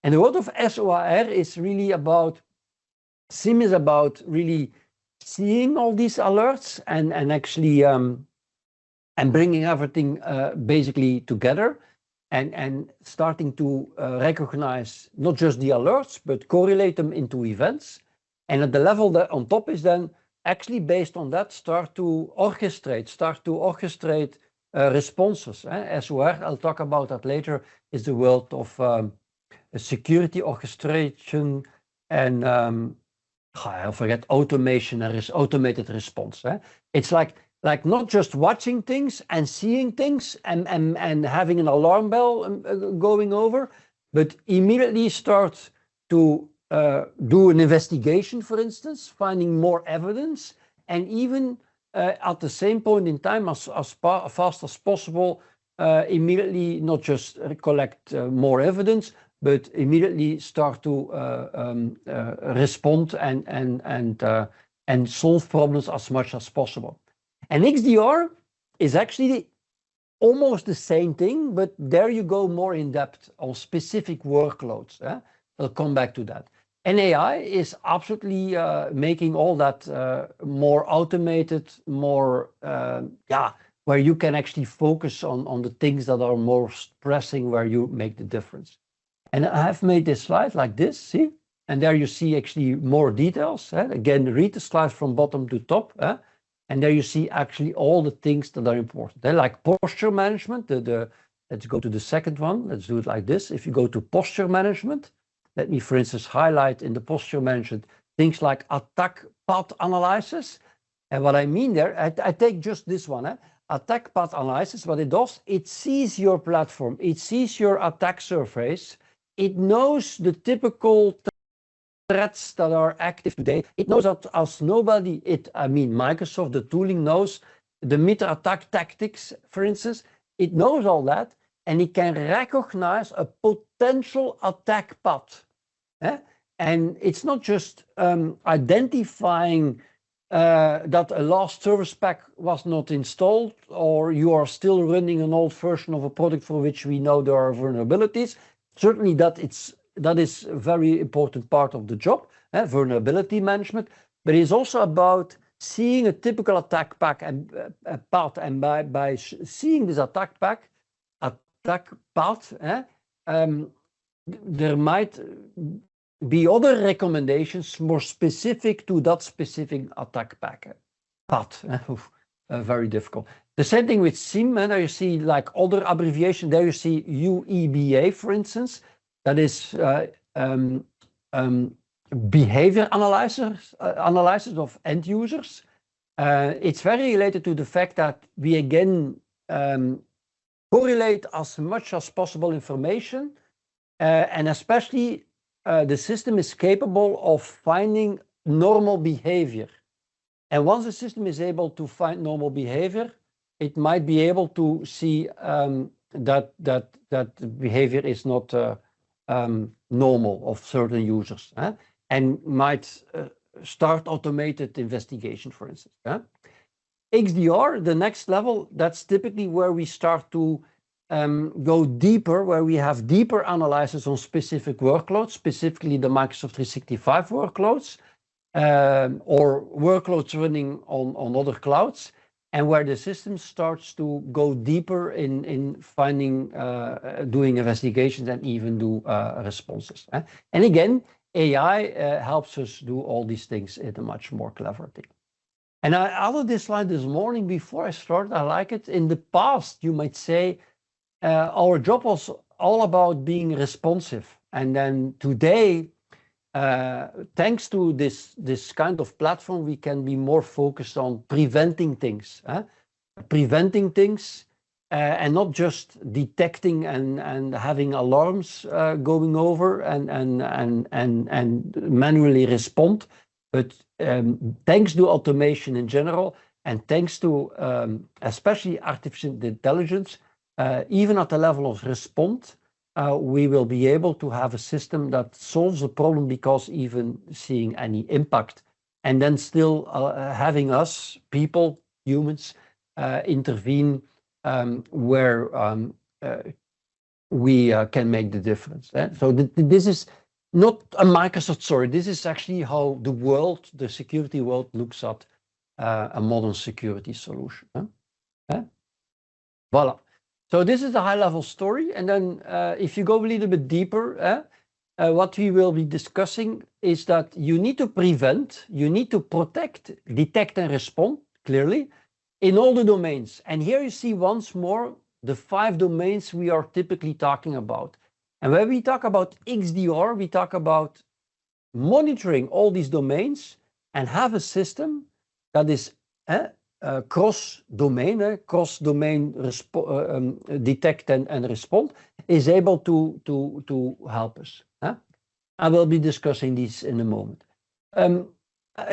And the world of SOAR is really about, SIEM is about really seeing all these alerts and actually and bringing everything basically together and starting to recognize not just the alerts, but correlate them into events. And at the level that on top is then actually based on that start to orchestrate responses. SOR, I'll talk about that later, is the world of security orchestration and I forget automation and automated response. It's like not just watching things and seeing things and having an alarm bell going over, but immediately start to do an investigation, for instance, finding more evidence, and even at the same point in time, as fast as possible, immediately not just collect more evidence, but immediately start to respond and solve problems as much as possible. And XDR is actually almost the same thing, but there you go more in depth on specific workloads. I'll come back to that. And AI is absolutely making all that more automated, more, where you can actually focus on the things that are most pressing, where you make the difference. And I have made this slide like this, see? And there you see actually more details. Again, read the slide from bottom to top. And there you see actually all the things that are important. Like posture management. Let's go to the second one. Let's do it like this. If you go to posture management, let me, for instance, highlight in the posture management things like attack path analysis. And what I mean there, I take just this one. Attack path analysis, what it does, it sees your platform, it sees your attack surface, it knows the typical threats that are active today. It knows that as nobody, Microsoft, the tooling knows the MITRE attack tactics, for instance. It knows all that, and it can recognize a potential attack path. And it's not just identifying that a last service pack was not installed, or you are still running an old version of a product for which we know there are vulnerabilities. Certainly that is a very important part of the job, vulnerability management, but it's also about seeing a typical attack path, and by seeing this attack path, there might be other recommendations more specific to that specific attack path. Very difficult. The same thing with SIEM, there you see like other abbreviation. There you see UEBA, for instance. That is behavior analysis of end users. It's very related to the fact that we again correlate as much as possible information, and especially the system is capable of finding normal behavior. And once the system is able to find normal behavior, it might be able to see that behavior is not normal of certain users, and might start automated investigation, for instance. XDR, the next level, that's typically where we start to go deeper, where we have deeper analysis on specific workloads, specifically the Microsoft 365 workloads, or workloads running on other clouds, and where the system starts to go deeper in finding, doing investigations, and even do responses. And again, AI helps us do all these things in a much more clever thing. And I added this slide this morning before I started. I like it. In the past, you might say, our job was all about being responsive. And then today, thanks to this kind of platform, we can be more focused on preventing things. Preventing things, and not just detecting and having alarms going over and manually respond. But thanks to automation in general, and thanks to especially artificial intelligence, even at the level of response, we will be able to have a system that solves a problem because even seeing any impact, and then still having us, people, humans, intervene where we can make the difference. So this is not a Microsoft story. This is actually how the world, the security world, looks at a modern security solution. Voila. So this is a high-level story, and then if you go a little bit deeper, what we will be discussing is that you need to prevent, you need to protect, detect, and respond clearly in all the domains. And here you see once more the 5 domains we are typically talking about. And when we talk about XDR, we talk about monitoring all these domains and have a system that is cross-domain detect and respond, is able to help us. I will be discussing these in a moment.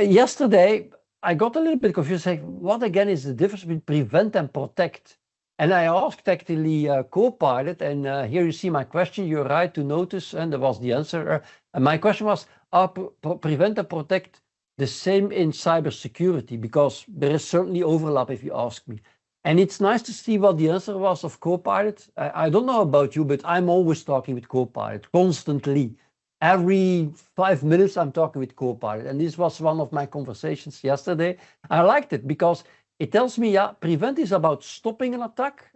Yesterday, I got a little bit confused, like, what again is the difference between prevent and protect? And I asked actually Copilot, and here you see my question. You're right to notice, and there was the answer. And my question was, are prevent and protect the same in cybersecurity? Because there is certainly overlap if you ask me. And it's nice to see what the answer was of Copilot. I don't know about you, but I'm always talking with Copilot, constantly. Every 5 minutes, I'm talking with Copilot. And this was one of my conversations yesterday. I liked it because it tells me, yeah, prevent is about stopping an attack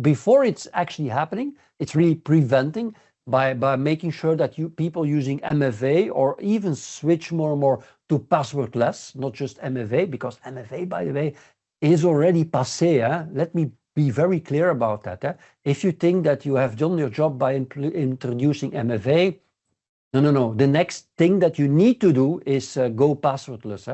before it's actually happening. It's really preventing by making sure that people using MFA or even switch more and more to passwordless, not just MFA, because MFA, by the way, is already passé. Let me be very clear about that. If you think that you have done your job by introducing MFA, no. The next thing that you need to do is go passwordless.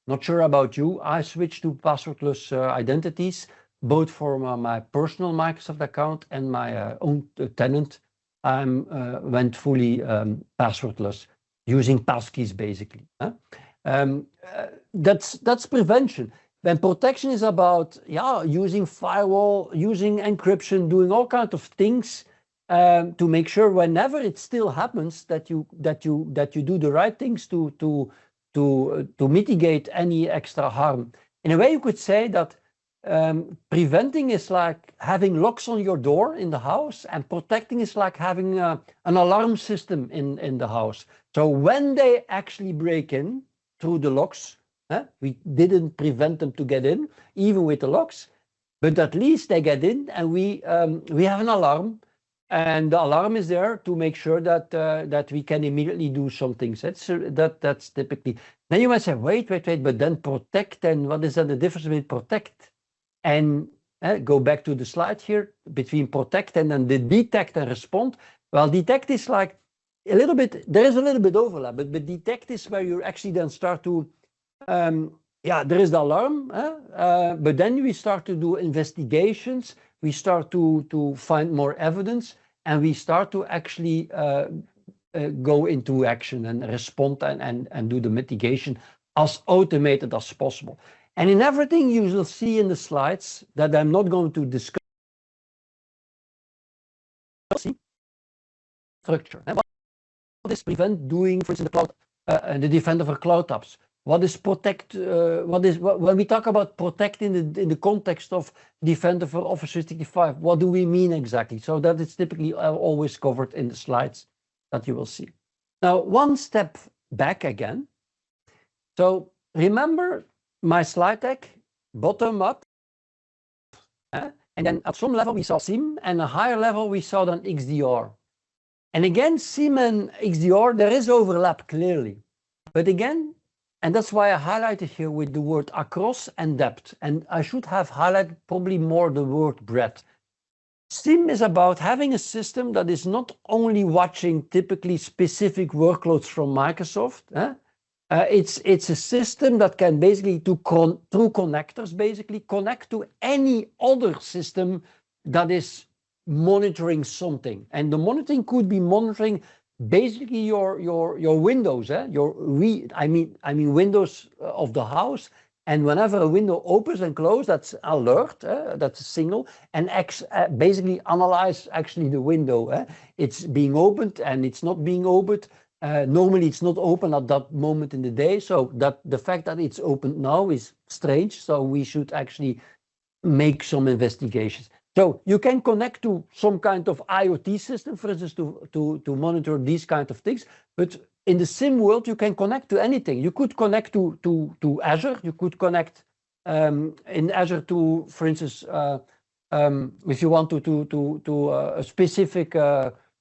Not sure about you. I switched to passwordless identities, both for my personal Microsoft account and my own tenant. I went fully passwordless, using passkeys basically. That's prevention. Then protection is about using firewall, using encryption, doing all kinds of things to make sure whenever it still happens that you do the right things to mitigate any extra harm. In a way, you could say that preventing is like having locks on your door in the house, and protecting is like having an alarm system in the house. So when they actually break in through the locks, we didn't prevent them to get in, even with the locks, but at least they get in, and we have an alarm. And the alarm is there to make sure that we can immediately do some things. That's typically. Then you might say, wait, but then protect, and what is then the difference between protect and go back to the slide here, between protect and then the detect and respond? Well, detect is like a little bit, there is a little bit overlap, but detect is where you actually then start to, there is the alarm, but then we start to do investigations, we start to find more evidence, and we start to actually go into action and respond and do the mitigation as automated as possible. And in everything you will see in the slides that I'm not going to discuss structure. And what is prevent doing, for instance, the cloud, the Defender for Cloud Apps? What is protect? When we talk about protect in the context of Defender for Office 365, what do we mean exactly? So that is typically always covered in the slides that you will see. Now, one step back again. So remember my slide deck, bottom up, and then at some level we saw SIEM, and a higher level we saw then XDR. And again, SIEM and XDR, there is overlap clearly, but again, and that's why I highlighted here with the word across and depth. And I should have highlighted probably more the word breadth. SIEM is about having a system that is not only watching typically specific workloads from Microsoft. It's a system that can basically, through connectors, basically connect to any other system that is monitoring something. And the monitoring could be monitoring basically your windows, I mean windows of the house, and whenever a window opens and closes, that's alert, that's a signal, and basically analyze actually the window. It's being opened and it's not being opened. Normally it's not open at that moment in the day, so that the fact that it's opened now is strange. So we should actually make some investigations. So you can connect to some kind of IoT system, for instance, to monitor these kind of things. But in the SIEM world, you can connect to anything. You could connect to Azure. You could connect in Azure to, for instance, if you want to a specific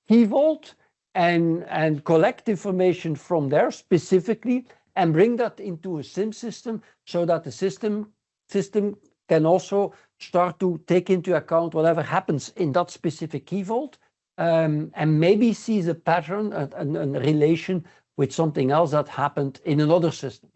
key vault and collect information from there specifically and bring that into a SIEM system, so that the system can also start to take into account whatever happens in that specific key vault, and maybe sees a pattern, a relation with something else that happened in another system.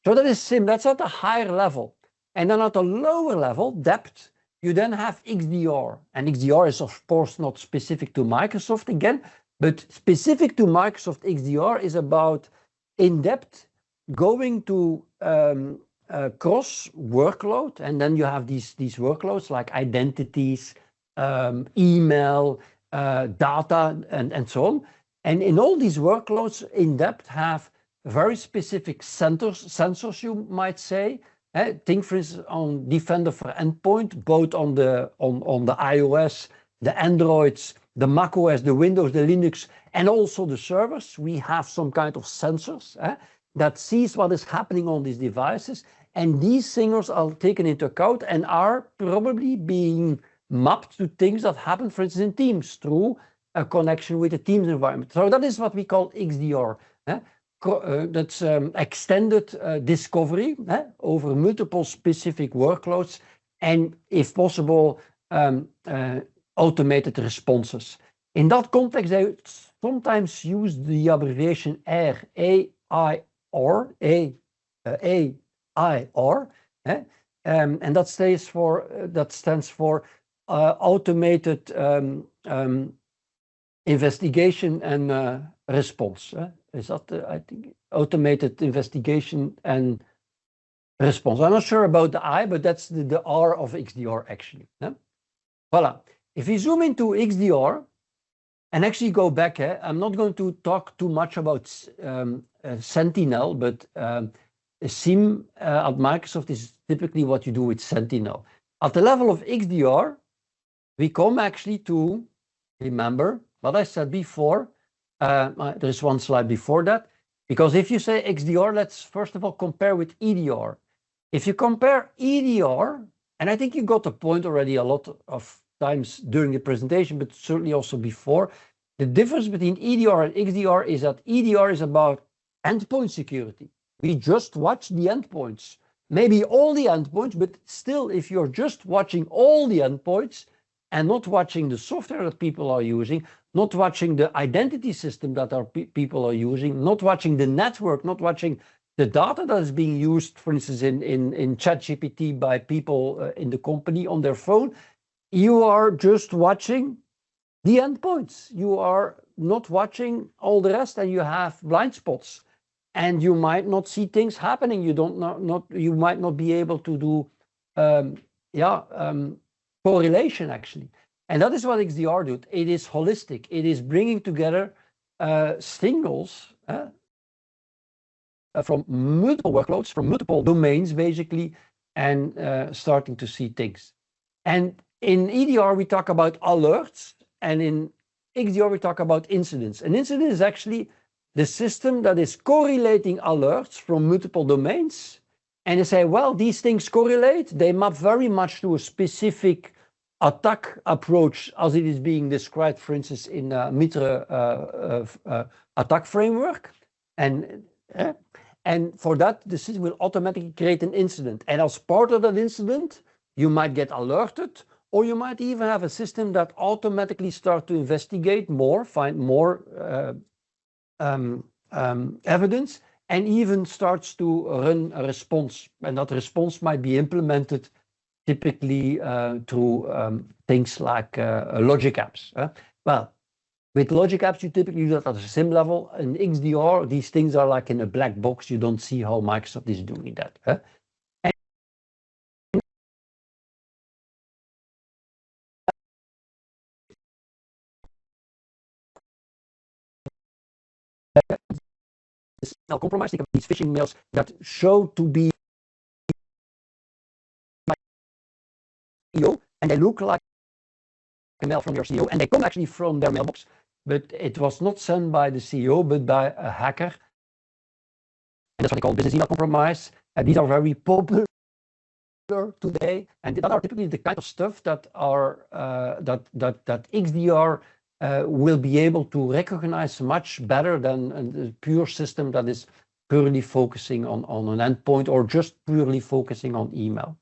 So that is SIEM, that's at a higher level. And then at a lower level, depth, you then have XDR. And XDR is of course not specific to Microsoft again, but specific to Microsoft, XDR is about in-depth going to cross workload, and then you have these workloads like identities, email, data, and so on. And in all these workloads, in depth have very specific sensors, you might say. Think, for instance, on Defender for Endpoint, both on the iOS, the Androids, the macOS, the Windows, the Linux, and also the servers. We have some kind of sensors that sees what is happening on these devices, and these signals are taken into account and are probably being mapped to things that happen, for instance, in Teams through a connection with the Teams environment. So that is what we call XDR. That's extended discovery over multiple specific workloads, and if possible, automated responses. In that context, they sometimes use the abbreviation AIR, A-I-R, A-I-R, and that stands for automated investigation and response. Is that, I think, automated investigation and response. I'm not sure about the I, but that's the R of XDR, actually. Voila. If you zoom into XDR, and actually go back, I'm not going to talk too much about Sentinel, but SIEM at Microsoft is typically what you do with Sentinel. At the level of XDR, we come actually to remember what I said before. There's one slide before that, because if you say XDR, let's first of all compare with EDR. If you compare EDR, and I think you got the point already a lot of times during the presentation, but certainly also before, the difference between EDR and XDR is that EDR is about endpoint security. We just watch the endpoints, maybe all the endpoints, but still, if you're just watching all the endpoints and not watching the software that people are using, not watching the identity system that people are using, not watching the network, not watching the data that is being used, for instance, in ChatGPT by people in the company on their phone, you are just watching the endpoints. You are not watching all the rest, and you have blind spots, and you might not see things happening. You you might not be able to do correlation, actually. And that is what XDR does. It is holistic. It is bringing together signals from multiple workloads, from multiple domains, basically, and starting to see things. And in EDR, we talk about alerts, and in XDR, we talk about incidents. An incident is actually the system that is correlating alerts from multiple domains, and they say, well, these things correlate. They map very much to a specific attack approach as it is being described, for instance, in MITRE attack framework. And for that, the system will automatically create an incident. And as part of that incident, you might get alerted, or you might even have a system that automatically starts to investigate more, find more evidence, and even starts to run a response. And that response might be implemented typically through things like logic apps. Well, with logic apps, you typically do that at a SIEM level. In XDR, these things are like in a black box. You don't see how Microsoft is doing that. Now, compromise, think of these phishing mails that show to be CEO, and they look like a mail from your CEO, and they come actually from their mailbox, but it was not sent by the CEO, but by a hacker. And that's what they call business email compromise. And these are very popular today, and that are typically the kind of stuff that are that XDR will be able to recognize much better than a pure system that is purely focusing on an endpoint or just purely focusing on email.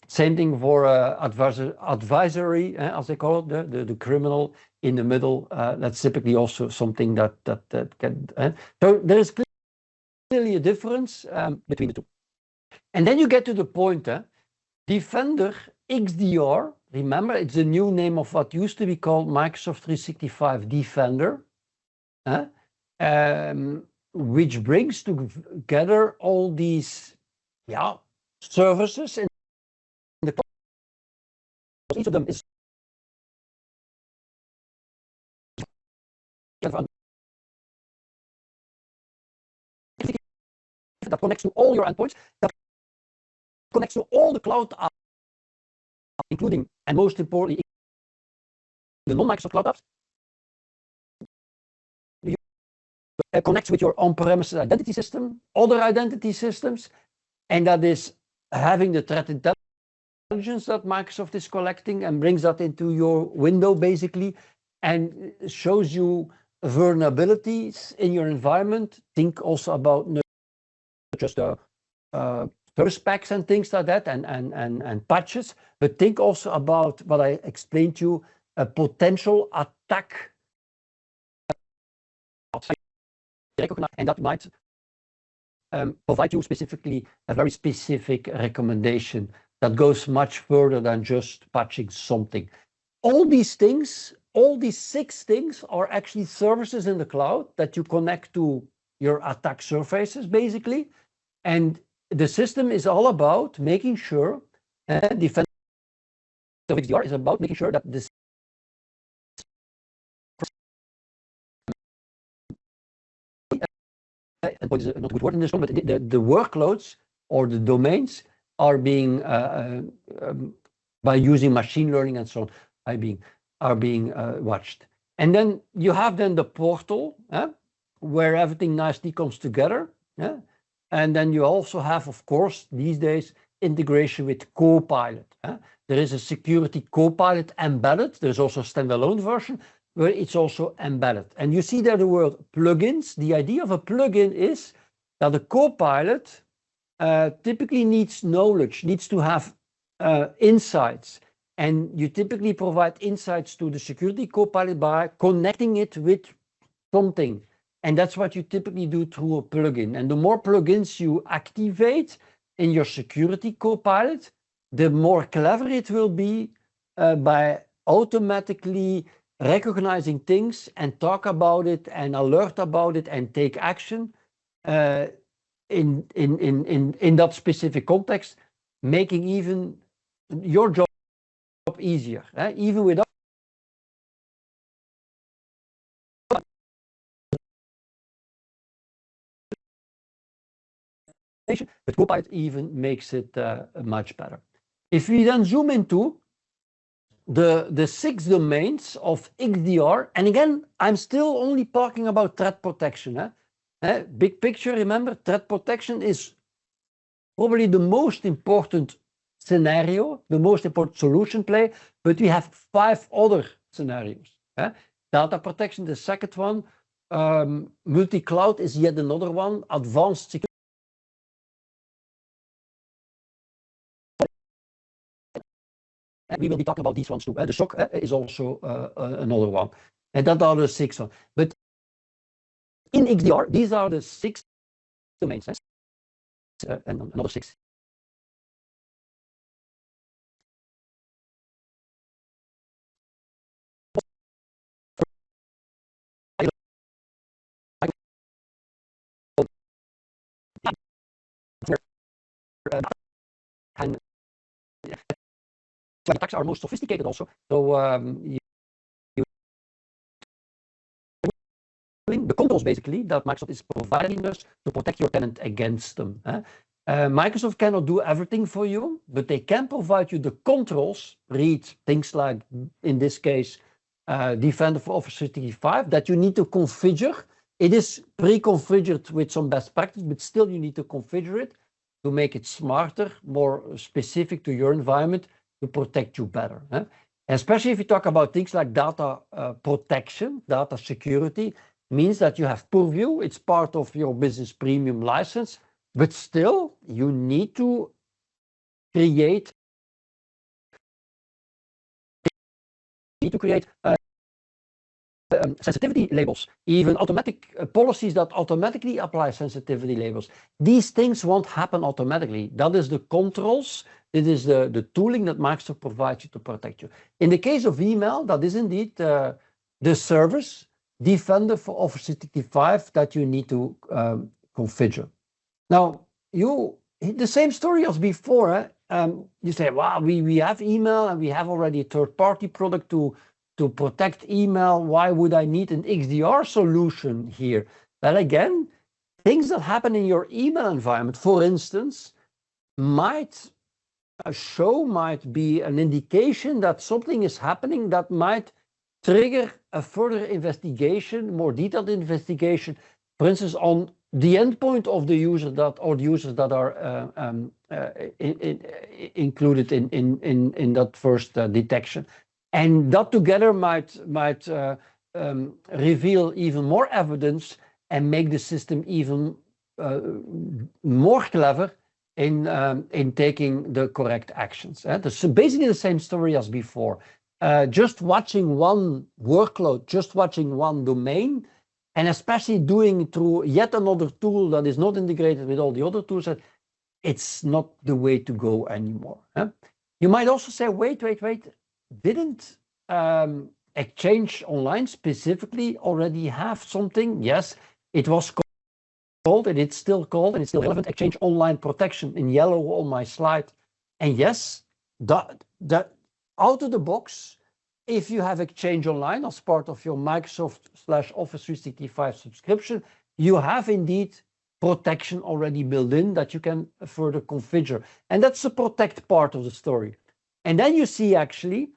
Same thing for advisory, as they call it, the criminal in the middle. That's typically also something that can. So there is clearly a difference between the two. And then you get to the point, Defender XDR. Remember, it's the new name of what used to be called Microsoft 365 Defender. which brings together all these services in the cloud. Each of them is that connects to all your endpoints, that connects to all the cloud apps, including, and most importantly, the non-Microsoft cloud apps. Connects with your on-premises identity system, other identity systems, and that is having the threat intelligence that Microsoft is collecting and brings that into your window basically, and shows you vulnerabilities in your environment. Think also about not just service packs and things like that and patches, but think also about what I explained to you, a potential attack. And that might provide you specifically a very specific recommendation that goes much further than just patching something. All these things, all these 6 things are actually services in the cloud that you connect to your attack surfaces basically. And the system is all about making sure, defense of XDR is about making sure that this endpoint is not a good word in this one, but the workloads or the domains are being by using machine learning and so on are being watched. And then you have the portal where everything nicely comes together. And then you also have, of course, these days integration with Copilot. There is a security Copilot embedded. There's also a standalone version where it's also embedded. And you see there the word plugins. The idea of a plugin is that the Copilot typically needs knowledge, needs to have insights. And you typically provide insights to the security Copilot by connecting it with something. And that's what you typically do through a plugin. And the more plugins you activate in your security Copilot, the more clever it will be by automatically recognizing things and talk about it and alert about it and take action in that specific context, making even your job easier, even without but Copilot even makes it much better. If we then zoom into the 6 domains of XDR, and again, I'm still only talking about threat protection. Big picture, remember, threat protection is probably the most important scenario, the most important solution play, but we have 5 other scenarios. Data protection, the second one, multi-cloud is yet another one, advanced security. We will be talking about these ones too. The SOC is also another one. And that are the 6 ones. But in XDR, these are the 6 domains. And another 6. And attacks are most sophisticated also. So the controls basically that Microsoft is providing us to protect your tenant against them. Microsoft cannot do everything for you, but they can provide you the controls, read things like, in this case, Defender for Office 365, that you need to configure. It is pre-configured with some best practice, but still you need to configure it to make it smarter, more specific to your environment, to protect you better. Especially if you talk about things like data protection, data security, means that you have Purview, it's part of your business premium license, but still you need to create sensitivity labels, even automatic policies that automatically apply sensitivity labels. These things won't happen automatically. That is the controls. It is the tooling that Microsoft provides you to protect you. In the case of email, that is indeed the service Defender for Office 365 that you need to configure. Now, the same story as before. You say, wow, we have email and we have already a third-party product to protect email. Why would I need an XDR solution here? Well, again, things that happen in your email environment, for instance, might be an indication that something is happening that might trigger a further investigation, more detailed investigation, for instance, on the endpoint of the user or the users that are included in that first detection. And that together might reveal even more evidence and make the system even more clever in taking the correct actions. So basically the same story as before. Just watching one workload, just watching one domain, and especially doing it through yet another tool that is not integrated with all the other tools, it's not the way to go anymore. You might also say, wait, didn't Exchange Online specifically already have something? Yes, it was called, and it's still called, and it's still relevant, Exchange Online Protection in yellow on my slide. And yes, that out of the box, if you have Exchange Online as part of your Microsoft/Office 365 subscription, you have indeed protection already built in that you can further configure. And that's the protect part of the story. And then you see actually,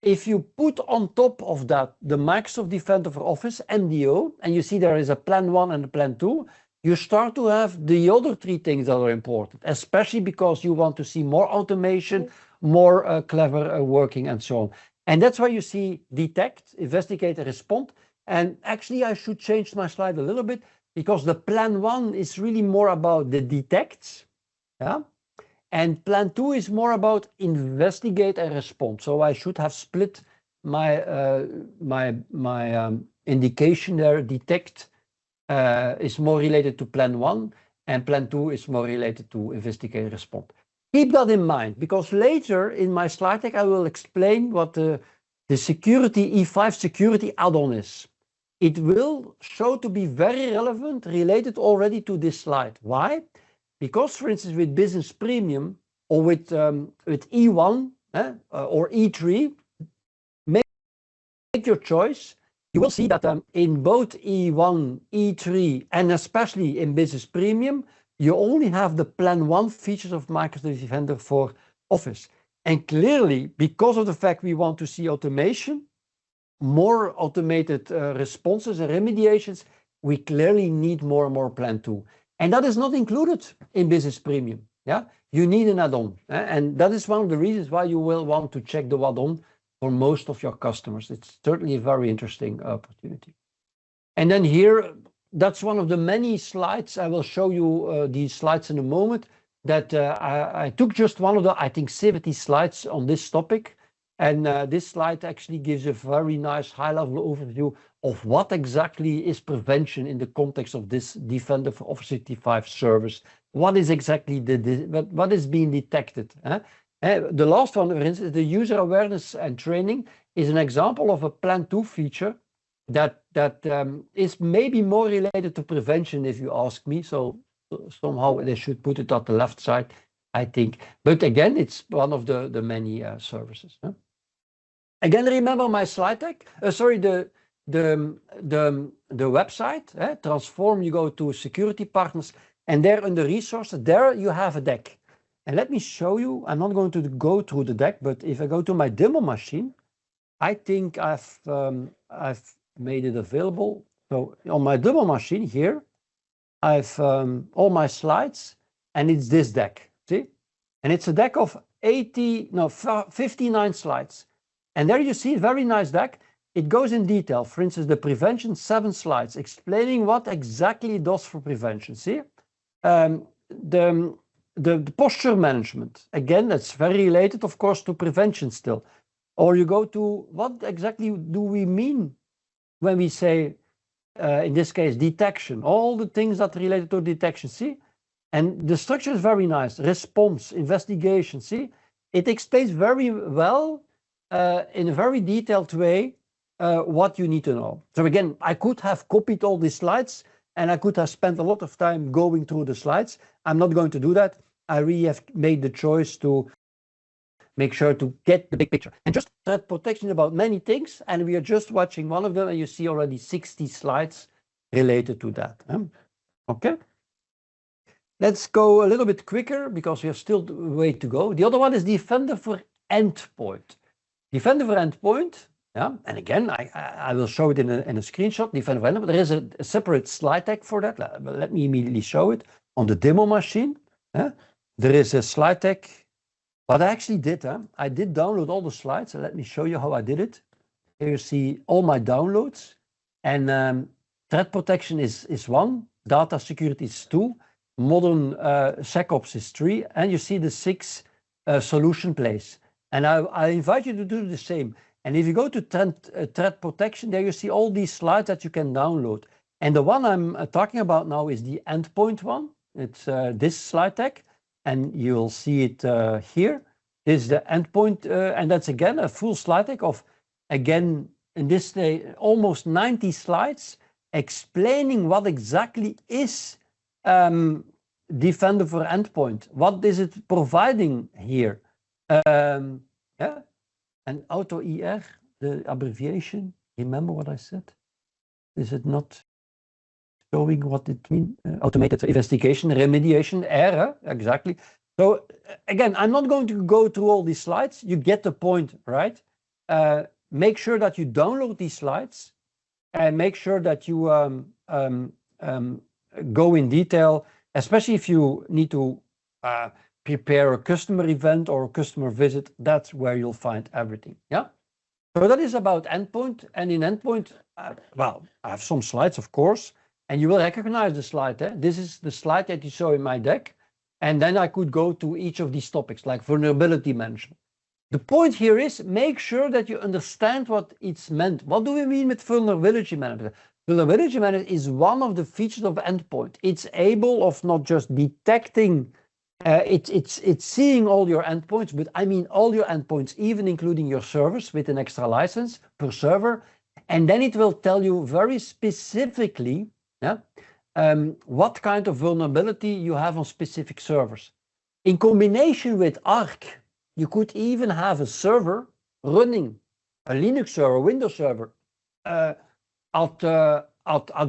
if you put on top of that the Microsoft Defender for Office, MDO, and you see there is a plan 1 and a plan 2, you start to have the other 3 things that are important, especially because you want to see more automation, more clever working and so on. And that's why you see detect, investigate, and respond. And actually, I should change my slide a little bit because the plan 1 is really more about the detect, and plan 2 is more about investigate and respond. So I should have split my indication there. Detect is more related to plan 1, and plan 2 is more related to investigate and respond. Keep that in mind, because later in my slide deck, I will explain what the security E5 security add-on is. It will show to be very relevant, related already to this slide. Why? Because, for instance, with Business Premium or with E1 or E3, make your choice. You will see that in both E1, E3, and especially in Business Premium, you only have the plan 1 features of Microsoft Defender for Office. And clearly, because of the fact we want to see automation, more automated responses and remediations, we clearly need more and more plan 2. And that is not included in Business Premium. You need an add-on. And that is one of the reasons why you will want to check the add-on for most of your customers. It's certainly a very interesting opportunity. And then here, that's one of the many slides. I will show you these slides in a moment. That I took just one of the, I think, 70 slides on this topic. And this slide actually gives a very nice high-level overview of what exactly is prevention in the context of this Defender for Office 365 service. What is exactly what is being detected? The last one, for instance, the user awareness and training is an example of a plan 2 feature that is maybe more related to prevention, if you ask me. So somehow they should put it at the left side, I think. But again, it's one of the many services. Again, remember my slide deck. Sorry, the website, Transform. You go to Security Partners, and there in the resources, there you have a deck. And let me show you. I'm not going to go through the deck, but if I go to my demo machine, I think I've made it available. So on my demo machine here, I've all my slides, and it's this deck. See, and it's a deck of 59 slides. And there you see a very nice deck. It goes in detail. For instance, the prevention, 7 slides explaining what exactly it does for prevention. See, the posture management, again, that's very related, of course, to prevention still. Or you go to what exactly do we mean when we say, in this case, detection, all the things that are related to detection. See, and the structure is very nice. Response, investigation. See, it explains very well in a very detailed way what you need to know. So again, I could have copied all these slides and I could have spent a lot of time going through the slides. I'm not going to do that. I really have made the choice to make sure to get the big picture. And just threat protection about many things, and we are just watching one of them, and you see already 60 slides related to that. Okay. Let's go a little bit quicker because we have still a way to go. The other one is Defender for Endpoint. Defender for Endpoint, yeah, and again, I will show it in a screenshot. Defender for Endpoint. There is a separate slide deck for that. Let me immediately show it on the demo machine. There is a slide deck. What I actually did, I did download all the slides, and let me show you how I did it. Here you see all my downloads, and threat protection is 1, data security is 2, modern SecOps is 3, and you see the 6 solution plays. And I invite you to do the same. And if you go to threat protection, there you see all these slides that you can download. And the one I'm talking about now is the endpoint one. It's this slide deck. And you'll see it here. This is the endpoint, and that's again a full slide deck of, again, in this day, almost 90 slides explaining what exactly is Defender for Endpoint. What is it providing here? Yeah, and AutoIR, the abbreviation. Remember what I said? Is it not showing what it means? Automated investigation, remediation, error, exactly. So again, I'm not going to go through all these slides. You get the point, right? Make sure that you download these slides and make sure that you go in detail, especially if you need to prepare a customer event or a customer visit. That's where you'll find everything. Yeah. So that is about endpoint. And in endpoint, well, I have some slides, of course. And you will recognize the slide. This is the slide that you saw in my deck. And then I could go to each of these topics, like vulnerability management. The point here is make sure that you understand what it's meant. What do we mean with vulnerability management? Vulnerability management is one of the features of endpoint. It's able of not just detecting, it's seeing all your endpoints, but I mean all your endpoints, even including your servers with an extra license per server. And then it will tell you very specifically, what kind of vulnerability you have on specific servers. In combination with Arc, you could even have a server running, a Linux server, Windows server, at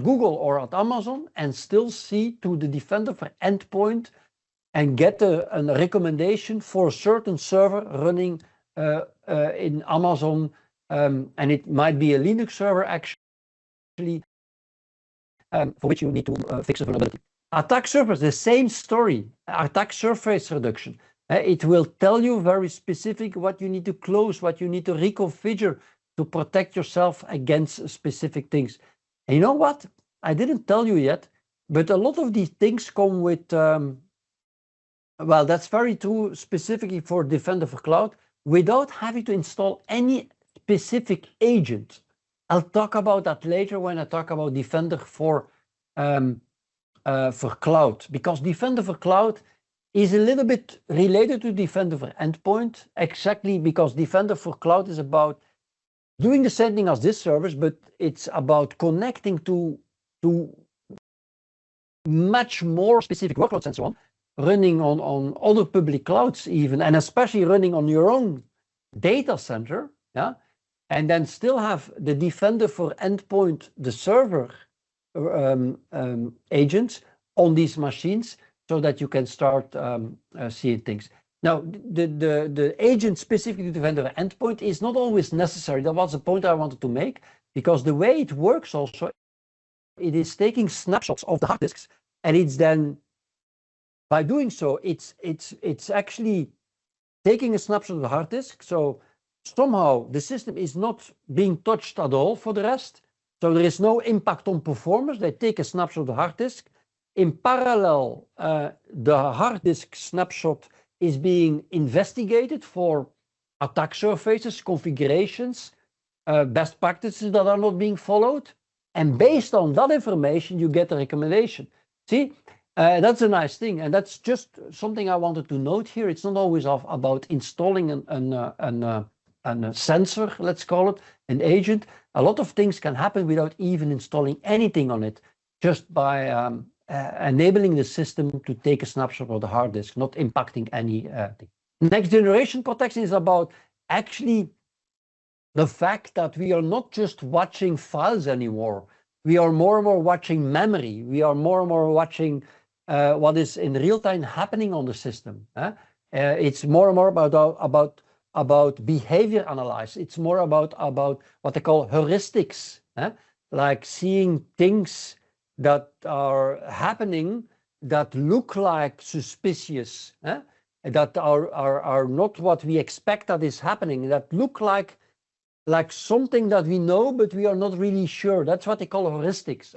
Google or at Amazon, and still see to the Defender for Endpoint and get a recommendation for a certain server running in Amazon, and it might be a Linux server actually, for which you need to fix a vulnerability. Attack surface, the same story. Attack surface reduction. It will tell you very specific what you need to close, what you need to reconfigure to protect yourself against specific things. And you know what? I didn't tell you yet, but a lot of these things come with, well, that's very true specifically for Defender for Cloud, without having to install any specific agent. I'll talk about that later when I talk about Defender for Cloud, because Defender for Cloud is a little bit related to Defender for Endpoint, exactly because Defender for Cloud is about doing the same thing as this service, but it's about connecting to much more specific workloads and so on, running on other public clouds even, and especially running on your own data center, yeah, and then still have the Defender for Endpoint, the server agents on these machines, so that you can start seeing things. Now, the agent specifically to Defender for Endpoint is not always necessary. That was the point I wanted to make, because the way it works also, it is taking snapshots of the hard disks, and it's then, by doing so, it's actually taking a snapshot of the hard disk. So somehow the system is not being touched at all for the rest. So there is no impact on performance. They take a snapshot of the hard disk. In parallel, the hard disk snapshot is being investigated for attack surfaces, configurations, best practices that are not being followed. And based on that information, you get a recommendation. See, that's a nice thing. And that's just something I wanted to note here. It's not always about installing a sensor, let's call it, an agent, a lot of things can happen without even installing anything on it, just by enabling the system to take a snapshot of the hard disk, not impacting anything. Next generation protection is about actually the fact that we are not just watching files anymore. We are more and more watching memory. We are more and more watching what is in real time happening on the system. It's more and more about behavior analysis. It's more about what they call heuristics, like seeing things that are happening that look like suspicious, that are not what we expect that is happening, that look like something that we know, but we are not really sure. That's what they call heuristics.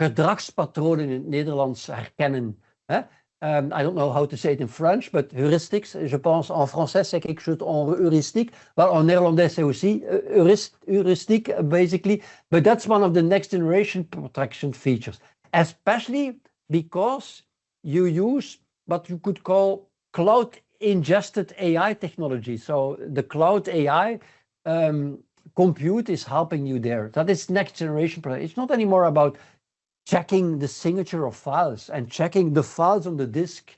Gedragspatronen in het Nederlands herkennen. I don't know how to say it in French, but heuristics, je pense en français, c'est quelque chose en heuristique. Well, en néerlandais, c'est aussi heuristique, basically. But that's one of the next generation protection features, especially because you use what you could call cloud ingested AI technology. So the cloud AI compute is helping you there. That is next generation protection. It's not anymore about checking the signature of files and checking the files on the disk.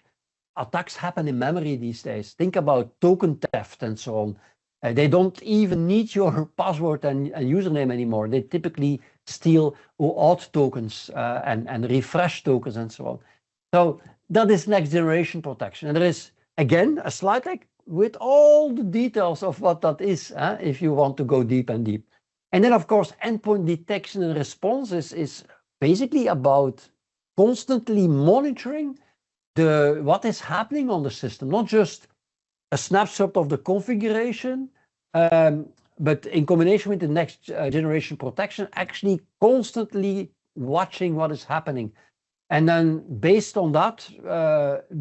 Attacks happen in memory these days. Think about token theft and so on. They don't even need your password and username anymore. They typically steal OAuth tokens and refresh tokens and so on. So that is next generation protection. And there is, again, a slide deck with all the details of what that is, if you want to go deep and deep. And then, of course, endpoint detection and response is basically about constantly monitoring what is happening on the system, not just a snapshot of the configuration, but in combination with the next generation protection, actually constantly watching what is happening. And then based on that,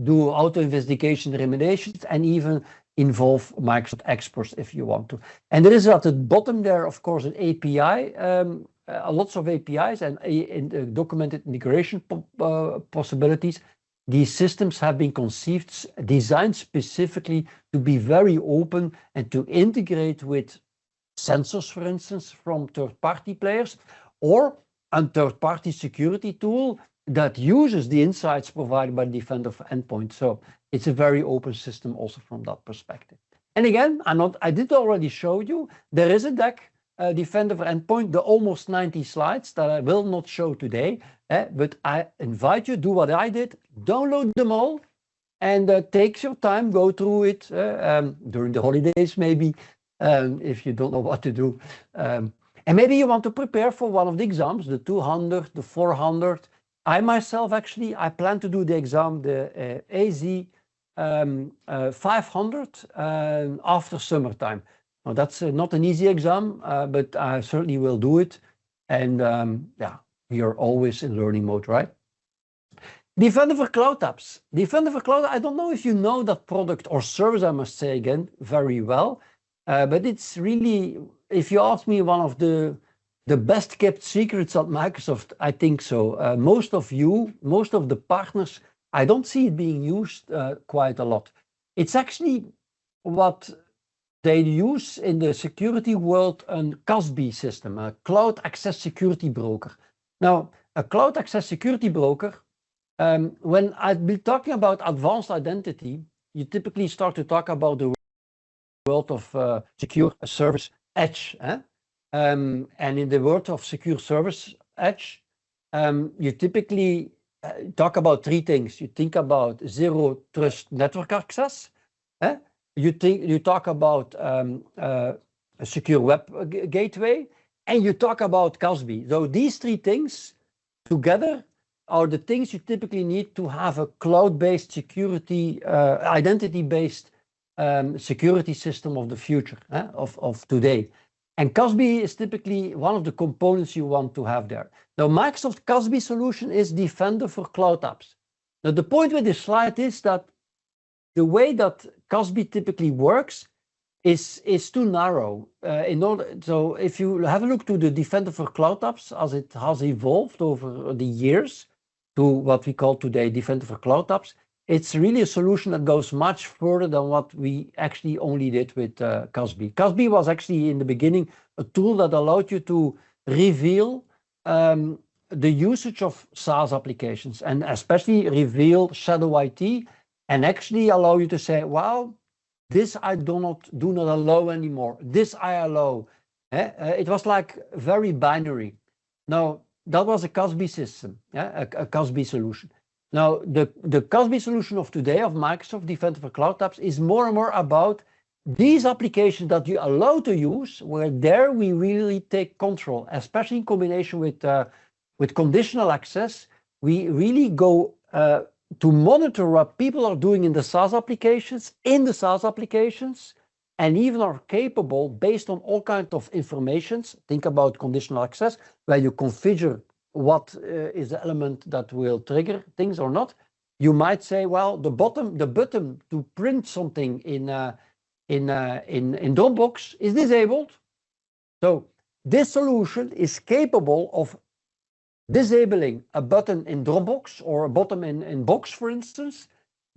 do auto investigation remediations and even involve Microsoft experts if you want to. And there is at the bottom there, of course, an API, lots of APIs and documented integration possibilities. These systems have been conceived, designed specifically to be very open and to integrate with sensors, for instance, from third-party players, or a third-party security tool that uses the insights provided by Defender for Endpoint. So it's a very open system also from that perspective. And again, I did already show you, there is a deck, Defender for Endpoint, the almost 90 slides that I will not show today, but I invite you, do what I did, download them all, and take your time, go through it during the holidays maybe, if you don't know what to do. And maybe you want to prepare for one of the exams, the 200, the 400. I myself, actually, I plan to do the exam, the AZ 500 after summertime. Now, that's not an easy exam, but I certainly will do it. And yeah, we are always in learning mode, right? Defender for Cloud Apps. Defender for Cloud, I don't know if you know that product or service, I must say again, very well. But it's really, if you ask me, one of the best kept secrets at Microsoft, I think so. Most of the partners, I don't see it being used quite a lot. It's actually what they use in the security world, a CASB system, a Cloud Access Security Broker. Now, a Cloud Access Security Broker, when I've been talking about advanced identity, you typically start to talk about the world of secure service edge. And in the world of secure service edge, you typically talk about three things. You think about zero trust network access. You talk about a secure web gateway, and you talk about CASB. So these three things together are the things you typically need to have a cloud-based security, identity-based security system of the future, of today. And CASB is typically one of the components you want to have there. Now, Microsoft CASB solution is Defender for Cloud Apps. Now, the point with this slide is that the way that CASB typically works is too narrow. So if you have a look to the Defender for Cloud Apps, as it has evolved over the years to what we call today Defender for Cloud Apps, it's really a solution that goes much further than what we actually only did with CASB. CASB was actually in the beginning a tool that allowed you to reveal the usage of SaaS applications, and especially reveal shadow IT, and actually allow you to say, well, this I do not allow anymore. This I allow. It was like very binary. Now, that was a CASB system, a CASB solution. Now, the CASB solution of today of Microsoft Defender for Cloud Apps is more and more about these applications that you allow to use, where there we really take control, especially in combination with conditional access. We really go to monitor what people are doing in the SaaS applications, and even are capable, based on all kinds of informations. Think about conditional access, where you configure what is the element that will trigger things or not. You might say, well, the button to print something in Dropbox is disabled. So this solution is capable of disabling a button in Dropbox or a button in Box, for instance,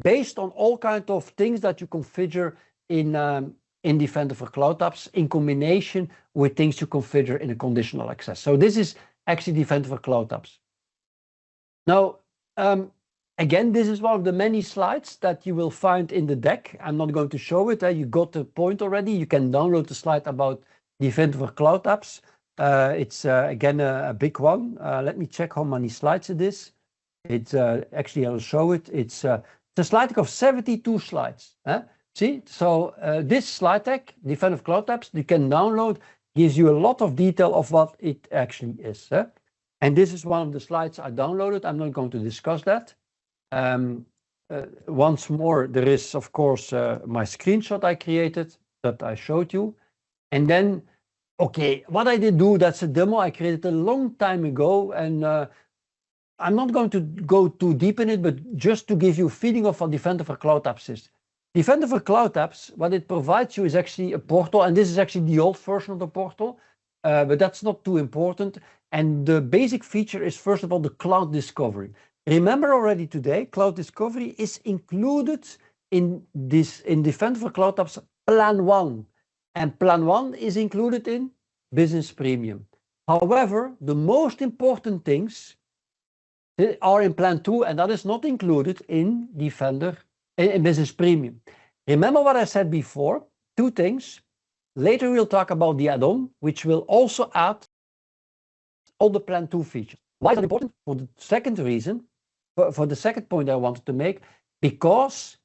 based on all kinds of things that you configure in Defender for Cloud Apps, in combination with things you configure in a conditional access. So this is actually Defender for Cloud Apps. Now, again, this is one of the many slides that you will find in the deck. I'm not going to show it. You got the point already. You can download the slide about Defender for Cloud Apps. It's again a big one. Let me check how many slides it is. It's actually, I'll show it. It's a slide deck of 72 slides. See, so this slide deck, Defender for Cloud Apps, you can download, gives you a lot of detail of what it actually is. And this is one of the slides I downloaded. I'm not going to discuss that. Once more, there is, of course, my screenshot I created that I showed you. And then, okay, what I did do, that's a demo I created a long time ago. And I'm not going to go too deep in it, but just to give you a feeling of what Defender for Cloud Apps is. Defender for Cloud Apps, what it provides you is actually a portal, and this is actually the old version of the portal, but that's not too important. And the basic feature is, first of all, the cloud discovery. Remember already today, cloud discovery is included in Defender for Cloud Apps Plan 1, and Plan 1 is included in Business Premium. However, the most important things are in Plan 2, and that is not included in Defender in Business Premium. Remember what I said before, two things. Later we'll talk about the add-on, which will also add all the Plan 2 features. Why is that important? For the second reason, for the second point I wanted to make, because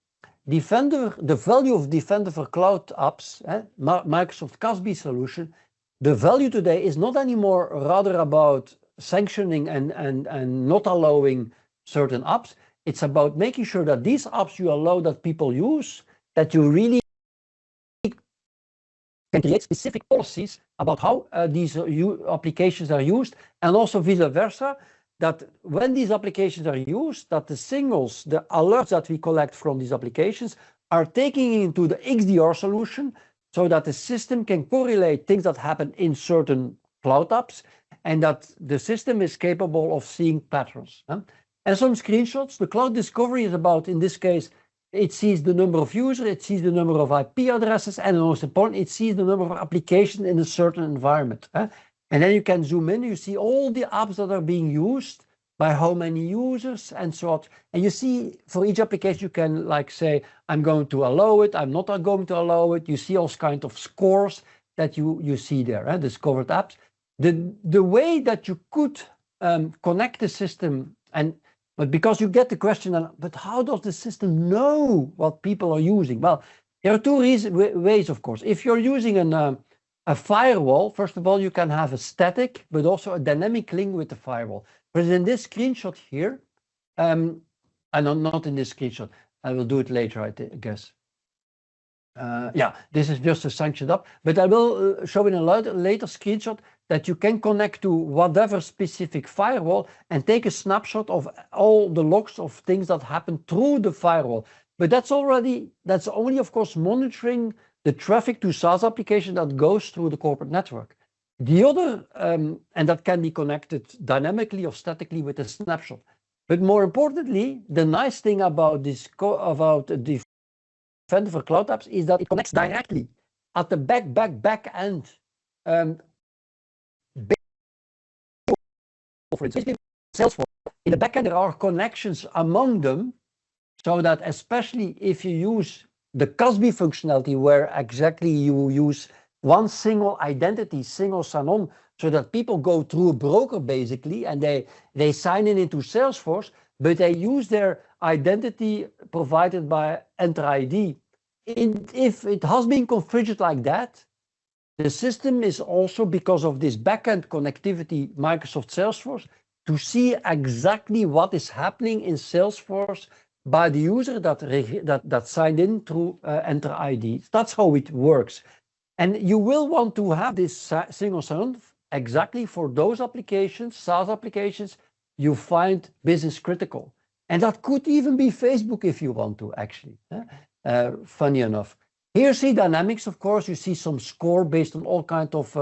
Defender, the value of Defender for Cloud Apps, Microsoft CASB solution, the value today is not anymore rather about sanctioning and not allowing certain apps. It's about making sure that these apps you allow that people use, that you really can create specific policies about how these applications are used, and also vice versa, that when these applications are used, that the signals, the alerts that we collect from these applications are taking into the XDR solution, so that the system can correlate things that happen in certain cloud apps, and that the system is capable of seeing patterns. And some screenshots. The cloud discovery is about, in this case, it sees the number of users, it sees the number of IP addresses, and most important, it sees the number of applications in a certain environment. And then you can zoom in, you see all the apps that are being used, by how many users, and so on. And you see, for each application, you can like say, I'm going to allow it, I'm not going to allow it. You see all kinds of scores that you see there, discovered apps. The way that you could connect the system, but because you get the question, but how does the system know what people are using? Well, there are two ways, of course. If you're using a firewall, first of all, you can have a static, but also a dynamic link with the firewall. But in this screenshot here, and not in this screenshot, I will do it later, I guess. Yeah, this is just a sanctioned app, but I will show in a later screenshot that you can connect to whatever specific firewall and take a snapshot of all the logs of things that happen through the firewall. But that's only, of course, monitoring the traffic to SaaS application that goes through the corporate network. The other, and that can be connected dynamically or statically with a snapshot. But more importantly, the nice thing about about the Defender for Cloud Apps is that it connects directly at the back end. For instance, Salesforce, in the backend there are connections among them, so that especially if you use the CASB functionality, where exactly you use one single identity, single sign-on, so that people go through a broker basically, and they sign in into Salesforce, but they use their identity provided by Entra ID. If it has been configured like that, the system is also, because of this backend connectivity, Microsoft Salesforce, to see exactly what is happening in Salesforce by the user that signed in through Entra ID. That's how it works. And you will want to have this single sign-on exactly for those applications, SaaS applications, you find business critical. And that could even be Facebook if you want to, actually. Funny enough. Here you see dynamics, of course. You see some score based on all kinds of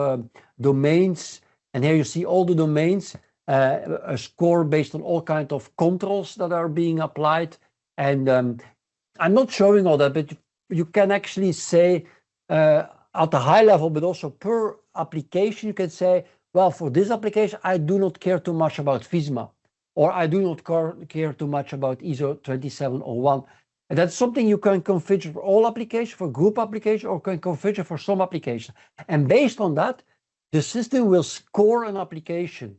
domains. And here you see all the domains, a score based on all kinds of controls that are being applied. And I'm not showing all that, but you can actually say at a high level, but also per application, you can say, well, for this application, I do not care too much about Visma, or I do not care too much about ISO 27001. And that's something you can configure for all applications, for group applications, or can configure for some applications. And based on that, the system will score an application,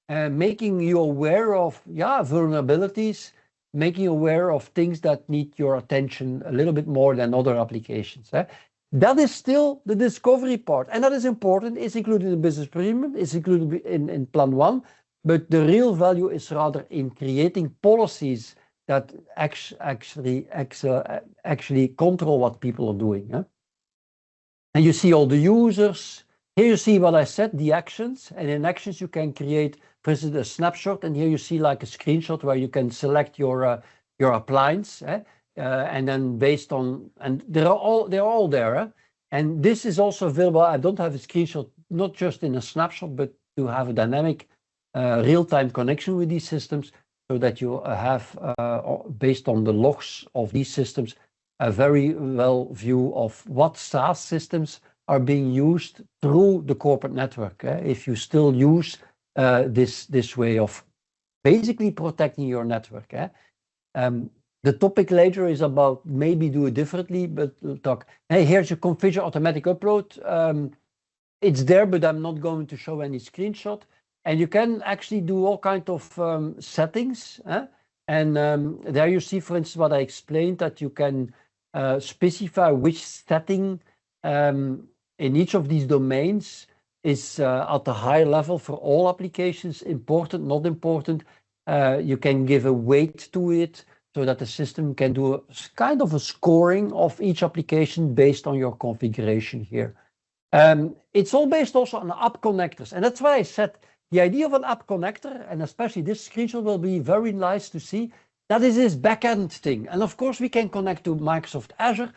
making you aware of vulnerabilities, making you aware of things that need your attention a little bit more than other applications. That is still the discovery part, and that is important. It's included in Business Premium, it's included in Plan 1, but the real value is rather in creating policies that actually control what people are doing. And you see all the users. Here you see what I said, the actions, and in actions you can create, for instance, a snapshot, and here you see like a screenshot where you can select your appliance, and then based on, and they're all there. And this is also available. I don't have a screenshot, not just in a snapshot, but to have a dynamic real-time connection with these systems, so that you have, based on the logs of these systems, a very well view of what SaaS systems are being used through the corporate network. If you still use this way of basically protecting your network. The topic later is about maybe do it differently, but we'll talk. Hey, here's your configure automatic upload. It's there, but I'm not going to show any screenshot. And you can actually do all kinds of settings. And there you see, for instance, what I explained, that you can specify which setting in each of these domains is at a high level for all applications, important, not important. You can give a weight to it so that the system can do a kind of a scoring of each application based on your configuration here. It's all based also on app connectors. And that's why I said, the idea of an app connector, and especially this screenshot will be very nice to see, that is this backend thing. And of course, we can connect to Microsoft Azure,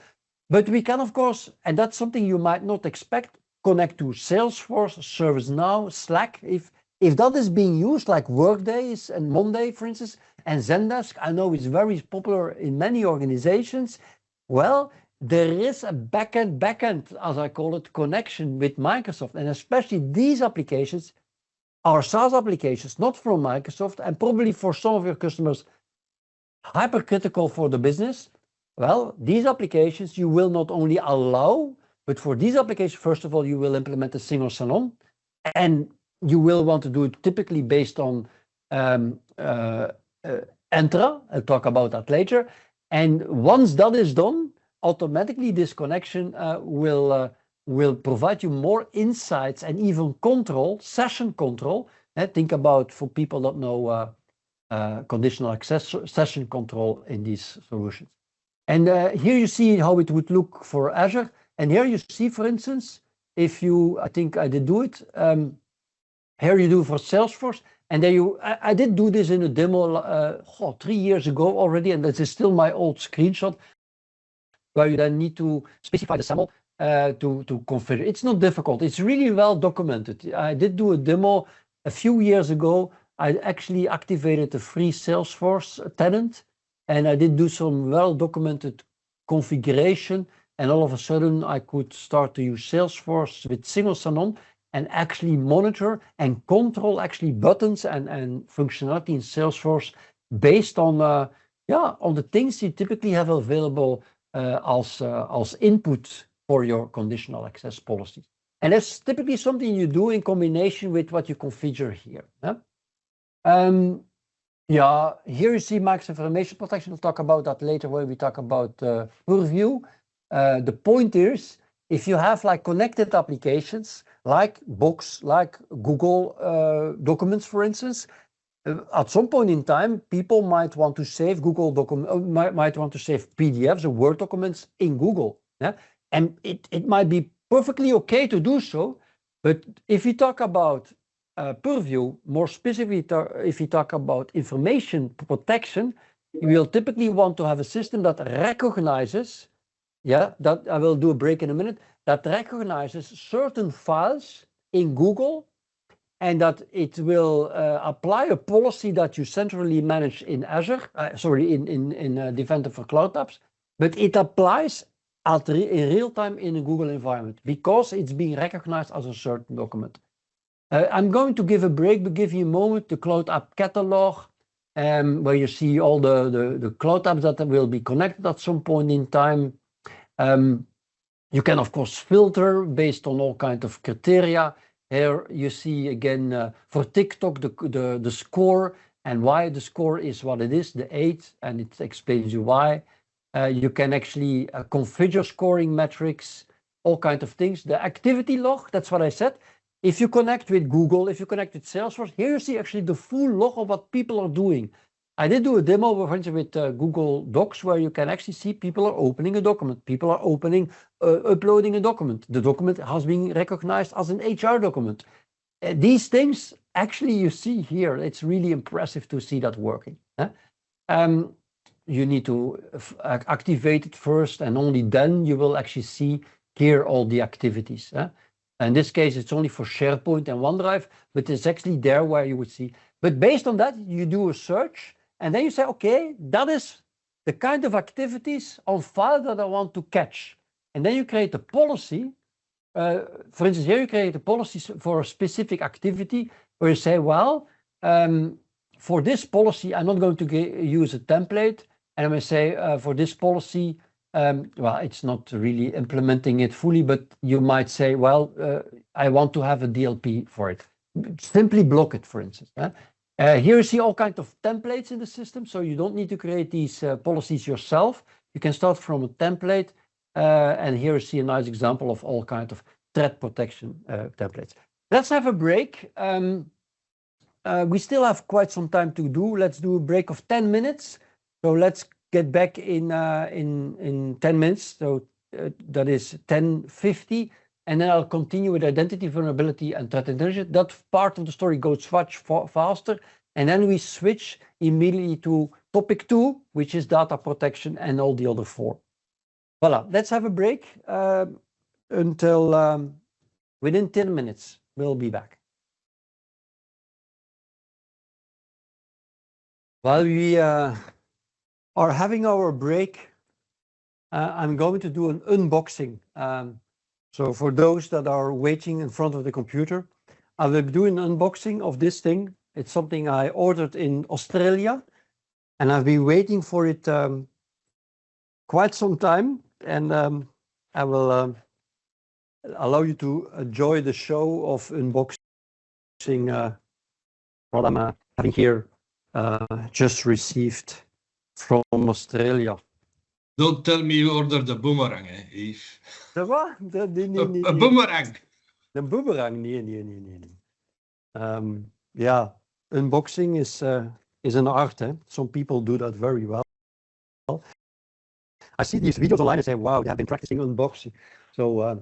but we can, of course, and that's something you might not expect, connect to Salesforce, ServiceNow, Slack. If that is being used, like Workday and Monday, for instance, and Zendesk, I know it's very popular in many organizations. Well, there is a backend, as I call it, connection with Microsoft, and especially these applications are SaaS applications, not from Microsoft, and probably for some of your customers, hypercritical for the business. Well, these applications you will not only allow, but for these applications, first of all, you will implement a single sign-on, and you will want to do it typically based on Entra. I'll talk about that later. And once that is done, automatically this connection will provide you more insights and even control, session control. Think about, for people that know conditional access, session control in these solutions. And here you see how it would look for Azure. And here you see, for instance, if you, I think I did do it, here you do for Salesforce. And there I did do this in a demo 3 years ago already, and this is still my old screenshot, where you then need to specify the SAML to configure. It's not difficult. It's really well documented. I did do a demo a few years ago I actually activated a free Salesforce tenant, and I did do some well-documented configuration, and all of a sudden I could start to use Salesforce with single sign-on and actually monitor and control actually buttons and functionality in Salesforce based on on the things you typically have available as input for your conditional access policies. And that's typically something you do in combination with what you configure here. Here you see Microsoft Information Protection. We'll talk about that later when we talk about Purview. The point is, if you have like connected applications, like Box, like Google Documents, for instance, at some point in time, people might want to save Google documents, might want to save PDFs or Word documents in Google. And it might be perfectly okay to do so. But if you talk about Purview, more specifically, if you talk about information protection, you will typically want to have a system that recognizes, that I will do a break in a minute, that recognizes certain files in Google, and that it will apply a policy that you centrally manage in Azure, in Defender for Cloud Apps, but it applies in real time in a Google environment because it's being recognized as a certain document. I'm going to give a break, but give you a moment, the Cloud App Catalog, where you see all the Cloud Apps that will be connected at some point in time. You can, of course, filter based on all kinds of criteria. Here you see again for TikTok the score and why the score is what it is, the 8, and it explains you why. You can actually configure scoring metrics, all kinds of things. The activity log, that's what I said. If you connect with Google, if you connect with Salesforce, here you see actually the full log of what people are doing. I did do a demo, for instance, with Google Docs, where you can actually see people are opening a document. People are uploading a document. The document has been recognized as an HR document. These things, actually, you see here. It's really impressive to see that working. You need to activate it first, and only then you will actually see here all the activities. In this case, it's only for SharePoint and OneDrive, but it's actually there where you would see. But based on that, you do a search, and then you say, okay, that is the kind of activities on file that I want to catch. And then you create a policy. For instance, here you create a policy for a specific activity where you say, well, for this policy, I'm not going to use a template. And I'm going to say for this policy, well, it's not really implementing it fully, but you might say, well, I want to have a DLP for it. Simply block it, for instance. Here you see all kinds of templates in the system, so you don't need to create these policies yourself. You can start from a template, and here you see a nice example of all kinds of threat protection templates. Let's have a break. We still have quite some time to do. Let's do a break of 10 minutes. So let's get back in 10 minutes. So that is 10:50. And then I'll continue with identity vulnerability and threat intelligence. That part of the story goes much faster. And then we switch immediately to topic 2, which is data protection and all the other 4. Voilà, let's have a break until within 10 minutes. We'll be back. While we are having our break, I'm going to do an unboxing. So for those that are waiting in front of the computer, I will do an unboxing of this thing. It's something I ordered in Australia, and I've been waiting for it quite some time. And I will allow you to enjoy the show of unboxing what I'm having here just received from Australia. Don't tell me you ordered a boomerang, Yves. The what? Nee. A boomerang. The boomerang? Nee. Yeah, unboxing is an art. Some people do that very well. I see these videos online and say, wow, they have been practicing unboxing. So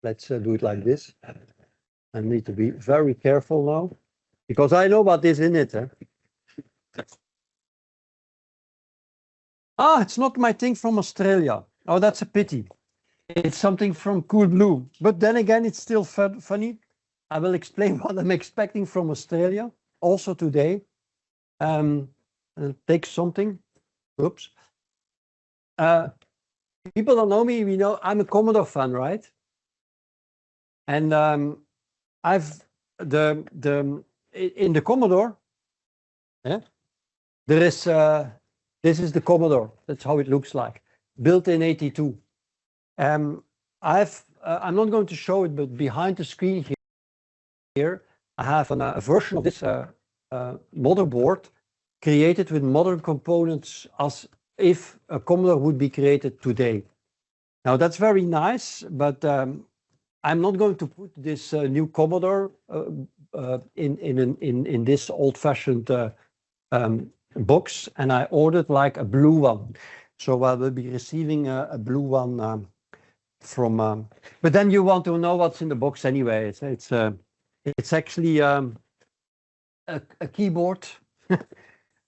let's do it like this. I need to be very careful now, because I know what is in it. Ah, it's not my thing from Australia. Oh, that's a pity. It's something from Coolblue. But then again, it's still funny. I will explain what I'm expecting from Australia. also today. Take something. Oops. People don't know me. We know I'm a Commodore fan, right? And I've in the Commodore. Yeah, there is. This is the Commodore. That's how it looks like. Built in '82. I'm not going to show it, but behind the screen here, I have a version of this motherboard created with modern components as if a Commodore would be created today. Now that's very nice, but I'm not going to put this new Commodore in this old-fashioned box, and I ordered like a blue one. So I will be receiving a blue one from. But then you want to know what's in the box anyway. It's actually a keyboard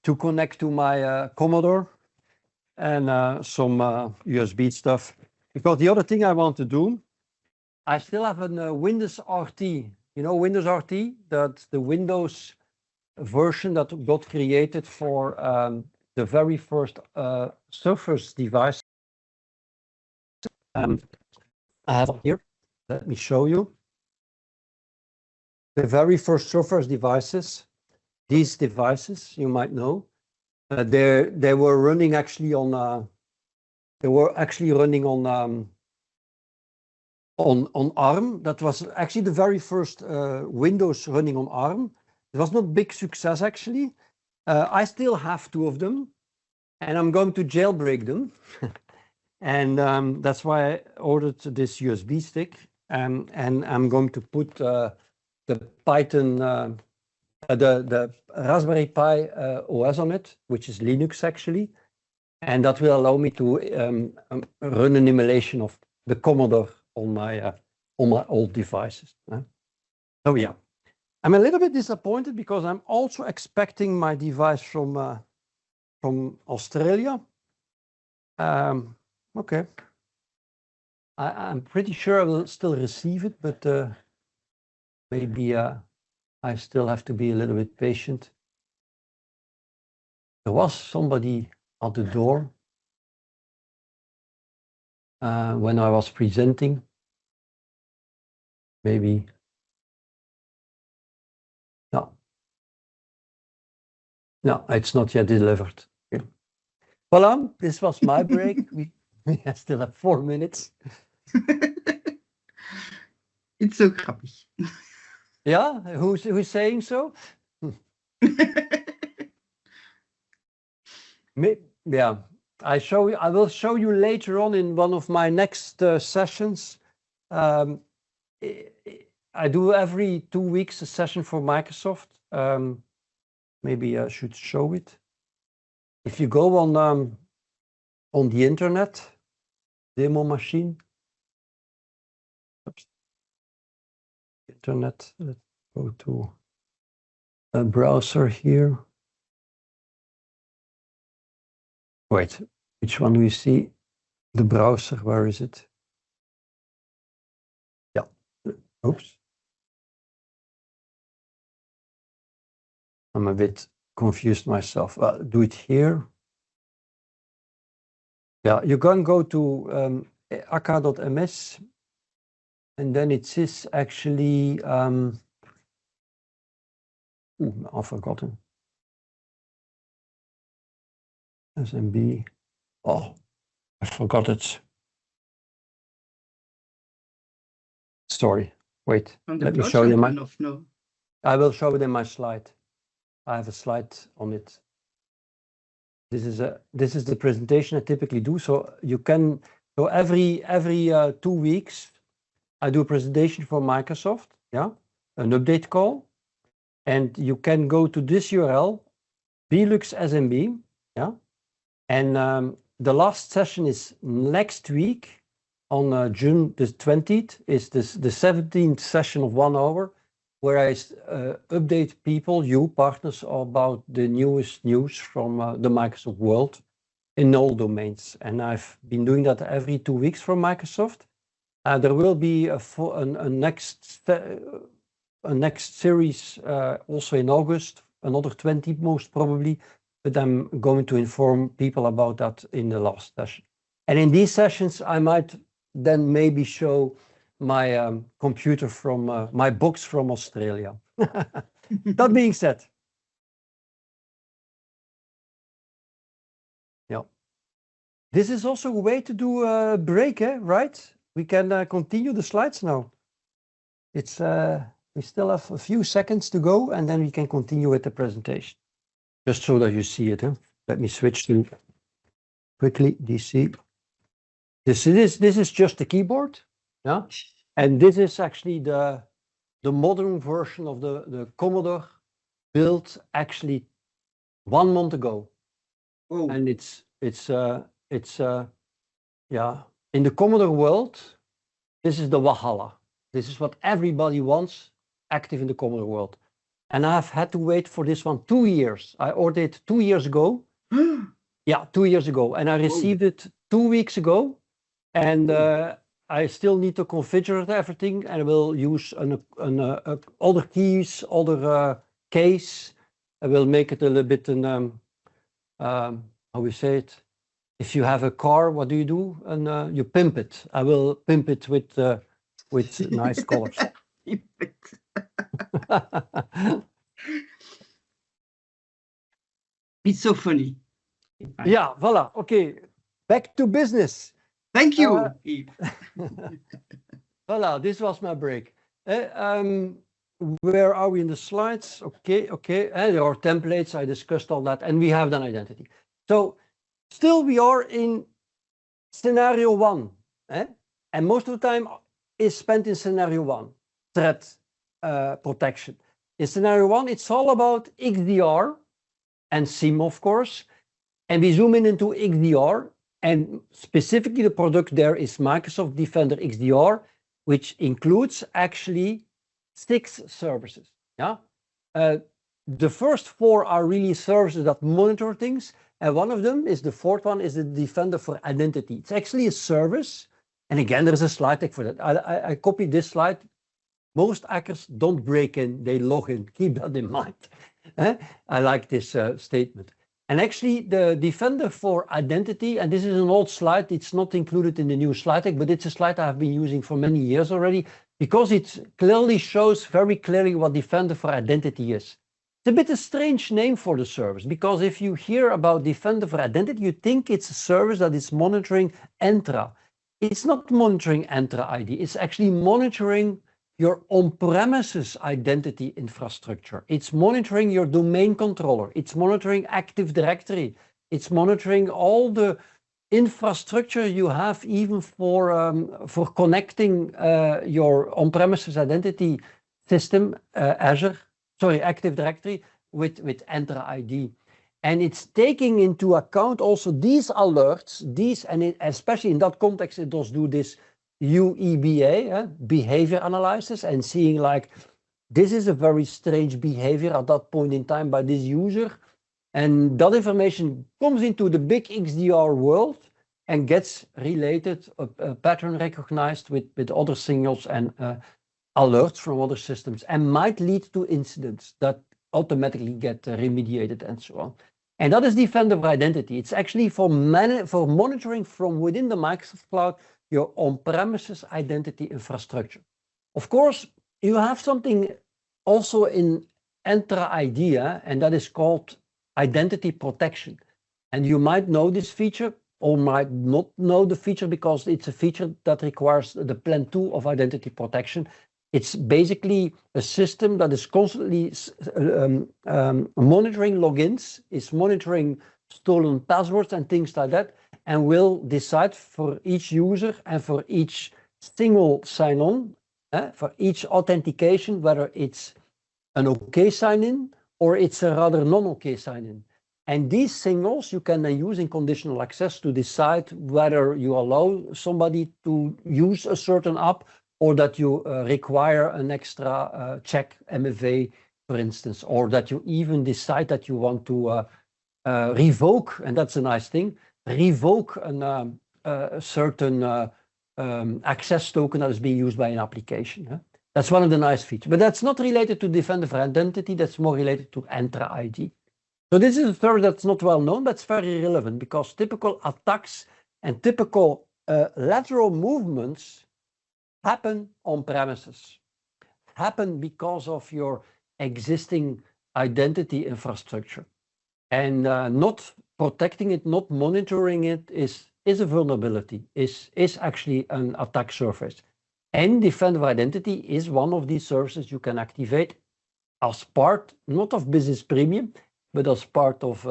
to connect to my Commodore and some USB stuff. Because the other thing I want to do, I still have a Windows RT. You know Windows RT? That's the Windows version that got created for the very first Surface device. I have it here. Let me show you. The very first Surface devices, these devices, you might know, they were running actually on. They were actually running on ARM. That was actually the very first Windows running on ARM. It was not big success actually. I still have 2 of them, and I'm going to jailbreak them. And that's why I ordered this USB stick. And I'm going to put the Python, the Raspberry Pi OS on it, which is Linux actually. And that will allow me to run an emulation of the Commodore on my old devices. So yeah, I'm a little bit disappointed because I'm also expecting my device from Australia. Okay, I'm pretty sure I will still receive it, but maybe I still have to be a little bit patient. There was somebody at the door when I was presenting. Maybe. No, it's not yet delivered. Okay. Voilà, this was my break. we still have 4 minutes. It's so grappig. Yeah, who's saying so? Yeah, I will show you later on in one of my next sessions. I do every 2 weeks a session for Microsoft. Maybe I should show it. If you go on the internet, demo machine. Oops. Internet. Let's go to a browser here. Wait, which one do you see? The browser, where is it? Yeah, oops. I'm a bit confused myself. Do it here. Yeah, you can go to aka.ms, and then it says actually, I've forgotten. SMB. Oh, I forgot it. Sorry, wait. Let me show you No. I will show it in my slide. I have a slide on it. This is the presentation I typically do. So you can every 2 weeks I do a presentation for Microsoft. Yeah, an update call, and you can go to this URL, Belux SMB. Yeah. And the last session is next week on June the 20th, is the 17th session of 1 hour, where I update people, you partners, about the newest news from the Microsoft world in all domains. And I've been doing that every 2 weeks from Microsoft. There will be a next series also in August another 20 most probably, but I'm going to inform people about that in the last session. And in these sessions, I might then maybe show my computer from my box from Australia. That being said, yeah, this is also a way to do a break, right? We can continue the slides now. It's we still have a few seconds to go, and then we can continue with the presentation. Just so that you see it. Let me switch to quickly DC. This is just the keyboard, yeah, and this is actually the modern version of the Commodore built actually 1 month ago. Oh. And it's yeah, in the Commodore world, this is the Valhalla. This is what everybody wants active in the Commodore world. And I've had to wait for this one 2 years. I ordered it 2 years ago. Yeah, 2 years ago. And I received it 2 weeks ago. And I still need to configure everything. And I will use other keys, other case. I will make it a little bit how we say it. If you have a car, what do? And you pimp it. I will pimp it with nice colors. It's so funny. Yeah, voila. Okay, back to business. Thank you. Voila, this was my break. Where are we in the slides? Okay. There are templates. I discussed all that, and we have an identity. So still we are in scenario 1, and most of the time is spent in scenario 1, threat protection. In scenario 1, it's all about XDR and SIEM, of course, and we zoom in into XDR, and specifically the product there is Microsoft Defender XDR, which includes actually 6 services. Yeah, the first 4 are really services that monitor things, and one of them is the 4th one is the Defender for Identity. It's actually a service, and again there's a slide deck for that. I copied this slide. Most hackers don't break in; they log in. Keep that in mind. I like this statement. And actually, the Defender for Identity, and this is an old slide. It's not included in the new slide deck, but it's a slide I've been using for many years already, because it clearly shows very clearly what Defender for Identity is. It's a bit a strange name for the service, because if you hear about Defender for Identity, you think it's a service that is monitoring Entra. It's not monitoring Entra ID. It's actually monitoring your on-premises identity infrastructure. It's monitoring your domain controller. It's monitoring Active Directory. It's monitoring all the infrastructure you have, even for connecting your on-premises identity system, Active Directory, with Entra ID. And it's taking into account also these alerts, especially in that context, it does do this UEBA, behavior analysis, and seeing like, this is a very strange behavior at that point in time by this user. And that information comes into the big XDR world and gets related, pattern recognized with other signals and alerts from other systems, and might lead to incidents that automatically get remediated and so on. And that is Defender for Identity. It's actually for monitoring from within the Microsoft Cloud your on-premises identity infrastructure. Of course, you have something also in Entra ID, and that is called identity protection. And you might know this feature or might not know the feature, because it's a feature that requires the Plan 2 of identity protection. It's basically a system that is constantly monitoring logins, is monitoring stolen passwords and things like that, and will decide for each user and for each single sign-on, for each authentication, whether it's an OK sign-in or it's a rather non-OK sign-in. And these signals you can then use in conditional access to decide whether you allow somebody to use a certain app, or that you require an extra check MFA, for instance, or that you even decide that you want to revoke, and that's a nice thing, revoke a certain access token that is being used by an application. That's one of the nice features. But that's not related to Defender for Identity. That's more related to Entra ID. So this is a service that's not well known, but it's very relevant because typical attacks and typical lateral movements happen on premises, happen because of your existing identity infrastructure. And not protecting it, not monitoring it is a vulnerability, is actually an attack surface. And Defender for Identity is one of these services you can activate as part, not of Business Premium, but as part of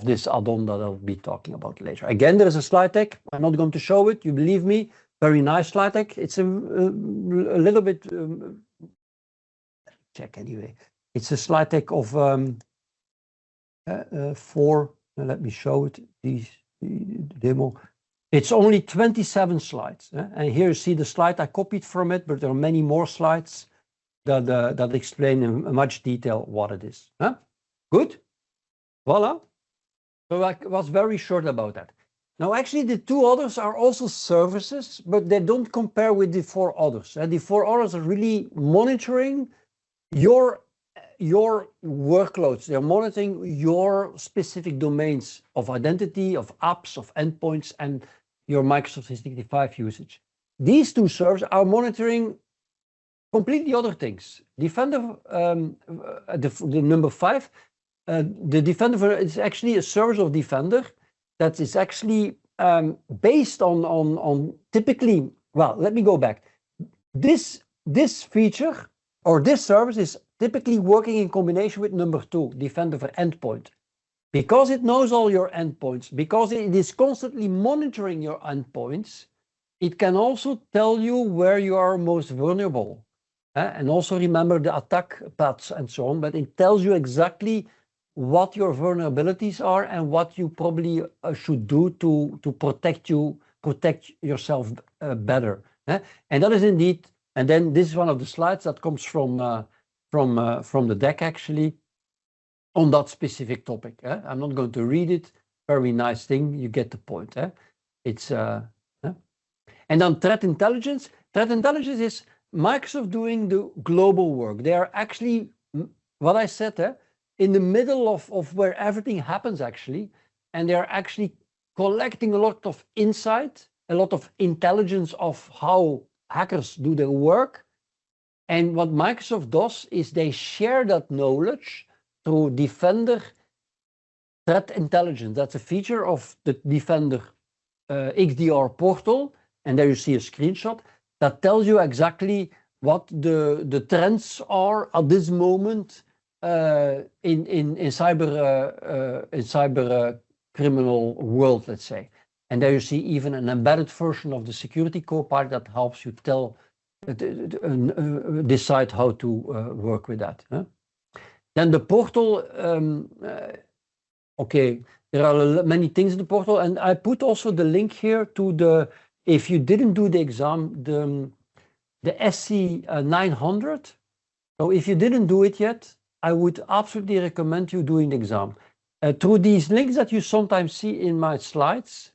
this add-on that I'll be talking about later. Again, there is a slide deck. I'm not going to show it. You believe me. Very nice slide deck. It's a little bit check anyway. It's a slide deck of let me show it. The demo. It's only 27 slides, and here you see the slide I copied from it, but there are many more slides that explain in much detail what it is. Good. Voila. So I was very short about that. Now, actually, the two others are also services, but they don't compare with the four others. And the four others are really monitoring your workloads. They're monitoring your specific domains of identity, of apps, of endpoints, and your Microsoft 365 usage. These two services are monitoring completely other things. Defender, the number 5, the Defender is actually a service of Defender that is actually based on typically, well, let me go back. This feature or this service is typically working in combination with number 2, Defender for Endpoint. Because it knows all your endpoints, because it is constantly monitoring your endpoints, it can also tell you where you are most vulnerable. And also remember the attack paths and so on, but it tells you exactly what your vulnerabilities are and what you probably should do to protect yourself better. And that is indeed, and then this is one of the slides that comes from the deck actually on that specific topic. I'm not going to read it. Very nice thing. You get the point. It's and then threat intelligence. Threat intelligence is Microsoft doing the global work. They are actually, what I said, in the middle of where everything happens actually, and they are actually collecting a lot of insight, a lot of intelligence of how hackers do their work. And what Microsoft does is they share that knowledge through Defender Threat Intelligence. That's a feature of the Defender XDR portal. And there you see a screenshot that tells you exactly what the trends are at this moment in cyber criminal world, let's say. And there you see even an embedded version of the security copilot that helps you decide how to work with that. Then the portal, okay, there are many things in the portal, and I put also the link here to the, if you didn't do the exam, the SC 900. So if you didn't do it yet, I would absolutely recommend you doing the exam. Through these links that you sometimes see in my slides,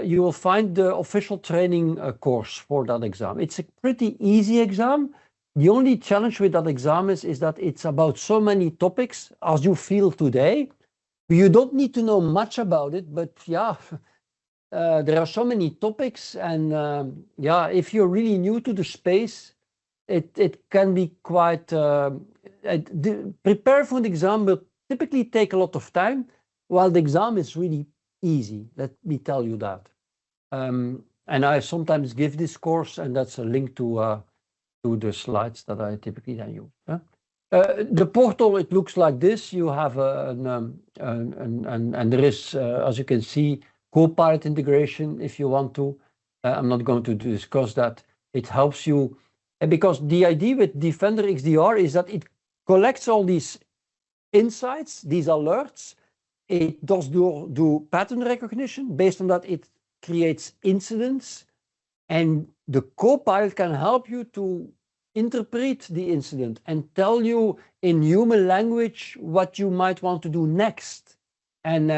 you will find the official training course for that exam. It's a pretty easy exam. The only challenge with that exam is that it's about so many topics as you feel today. You don't need to know much about it, but yeah, there are so many topics, and yeah, if you're really new to the space, it can be quite, prepare for the exam will typically take a lot of time, while the exam is really easy, let me tell you that. And I sometimes give this course, and that's a link to the slides that I typically then use. The portal, it looks like this. You have and there is, as you can see, Copilot integration if you want to. I'm not going to discuss that. It helps you, because the idea with Defender XDR is that it collects all these insights, these alerts. It does do pattern recognition. Based on that, it creates incidents, and the Copilot can help you to interpret the incident and tell you in human language what you might want to do next, and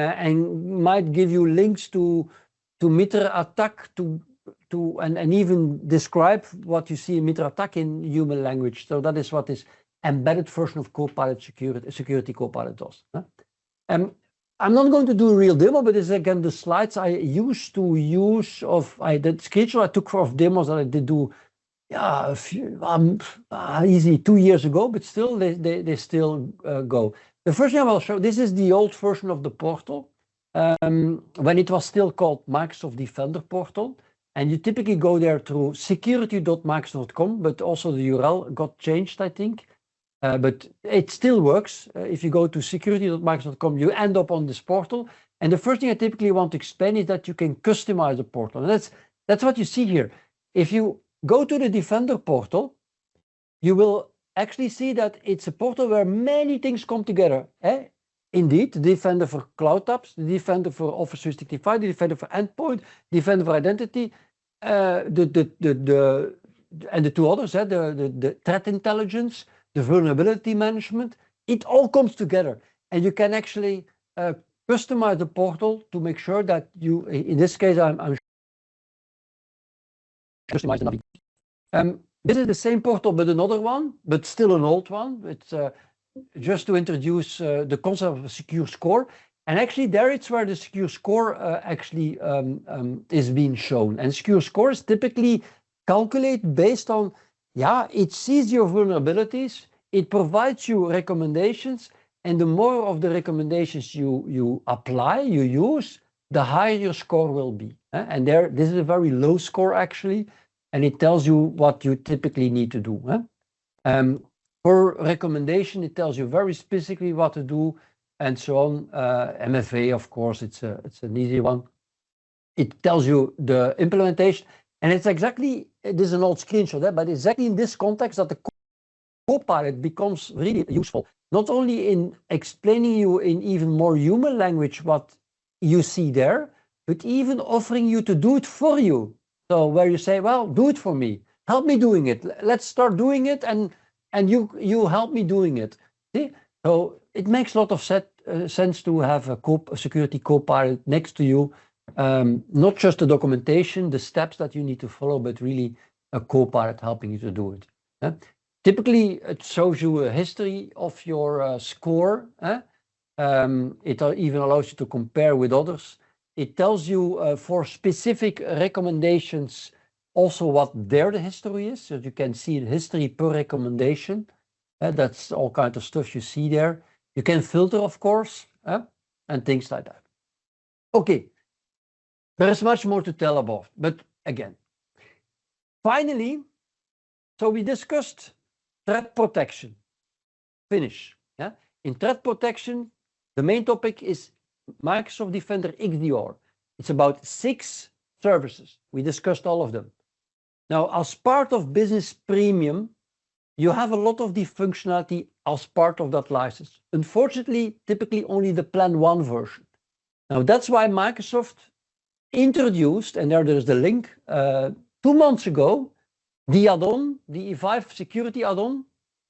might give you links to MITRE ATT&CK to and even describe what you see in MitraTAC in human language. So that is what this embedded version of Copilot Security Copilot does. I'm not going to do a real demo, but this is again the slides I used to use the screenshot I took of demos that I did do, a few, easy 2 years ago, but still they still go. The first thing I will show, this is the old version of the portal, when it was still called Microsoft Defender Portal, and you typically go there through security.microsoft.com, but also the URL got changed, I think. But it still works. If you go to security.microsoft.com, you end up on this portal. And the first thing I typically want to explain is that you can customize the portal. And that's what you see here. If you go to the Defender portal, you will actually see that it's a portal where many things come together. Indeed, the Defender for Cloud Apps, the Defender for Office 365, the Defender for Endpoint, Defender for Identity, and the two others, the threat intelligence, the vulnerability management, it all comes together. And you can actually customize the portal to make sure that you, in this case, I'm customize the navigation. This is the same portal, but another one, but still an old one. It's just to introduce the concept of a secure score. And actually there it's where the secure score actually is being shown. And secure score is typically calculated based on, it sees your vulnerabilities, it provides you recommendations, and the more of the recommendations you apply, you use, the higher your score will be. And this is a very low score actually, and it tells you what you typically need to do. For recommendation, it tells you very specifically what to do, and so on. MFA, of course, it's an easy one. It tells you the implementation, and it's exactly, this is an old screenshot, but exactly in this context that the Copilot becomes really useful, not only in explaining you in even more human language what you see there, but even offering you to do it for you. So where you say, well, do it for me, help me doing it. Let's start doing it, and you help me doing it. See? So it makes a lot of sense to have a security Copilot next to you. Not just the documentation, the steps that you need to follow, but really a Copilot helping you to do it. Typically, it shows you a history of your score. It even allows you to compare with others. It tells you for specific recommendations also what the history is, so you can see the history per recommendation. That's all kind of stuff you see there. You can filter, of course, and things like that. Okay, there is much more to tell about, but again, finally, so we discussed threat protection. Finish. In threat protection, the main topic is Microsoft Defender XDR. It's about 6 services. We discussed all of them. Now, as part of Business Premium, you have a lot of the functionality as part of that license. Unfortunately, typically only the Plan 1 version. Now, that's why Microsoft introduced, and there's the link, 2 months ago, the add-on, the E5 security add-on.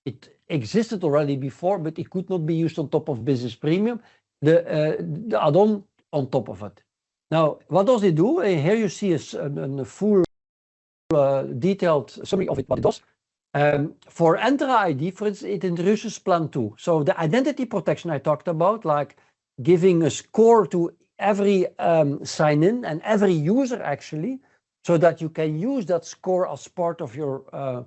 It existed already before, but it could not be used on top of Business Premium. The add-on on top of it. Now, what does it do? Here you see a full detailed summary of it, what it does. For Entra ID, for instance, it introduces Plan 2. So the identity protection I talked about, like giving a score to every sign-in and every user actually, so that you can use that score as part of your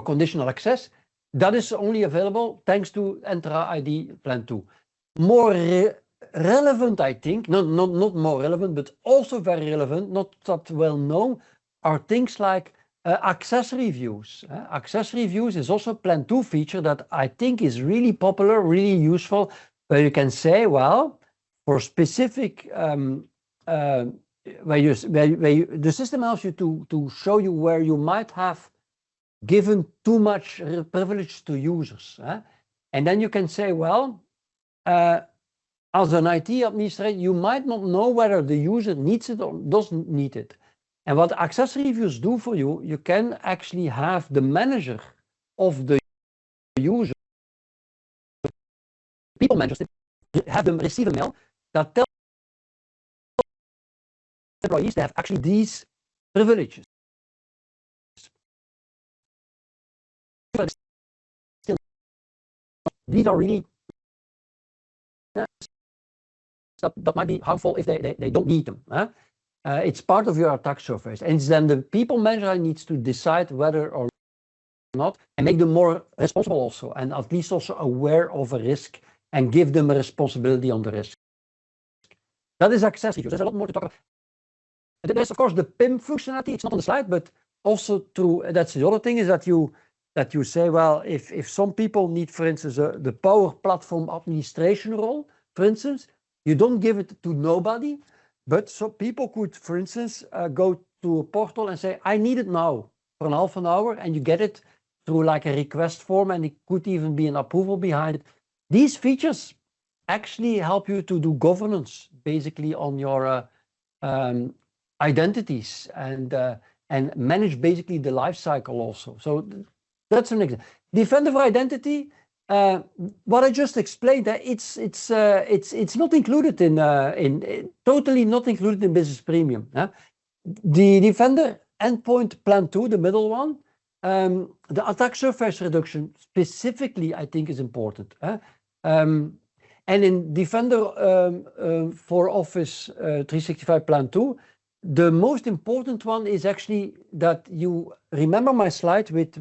conditional access. That is only available thanks to Entra ID Plan 2. More relevant, I think, not more relevant, but also very relevant, not that well known, are things like access reviews. Access reviews is also a Plan 2 feature that I think is really popular, really useful, where you can say, well, for specific, the system allows you to show you where you might have given too much privilege to users. And then you can say, well, as an IT administrator, you might not know whether the user needs it or doesn't need it. And what access reviews do for you, you can actually have the manager of the user, people managers, have them receive a mail that tells employees, they have actually these privileges. These are really that might be harmful if they don't need them. It's part of your attack surface, and then the people manager needs to decide whether or not, and make them more responsible also, and at least also aware of a risk, and give them a responsibility on the risk. That is access issues. There's a lot more to talk about. There's of course the PIM functionality. It's not on the slide, but also through that's the other thing is that you say, well, if some people need, for instance, the Power Platform administration role, for instance, you don't give it to nobody, but so people could, for instance, go to a portal and say, I need it now for half an hour, and you get it through like a request form, and it could even be an approval behind it. These features actually help you to do governance basically on your identities and manage basically the life cycle also. So that's an example. Defender for identity. What I just explained, it's not included in totally not included in Business Premium. The Defender Endpoint Plan 2, the middle one, the attack surface reduction specifically, I think, is important. And in Defender for Office 365 Plan 2, the most important one is actually that you remember my slide with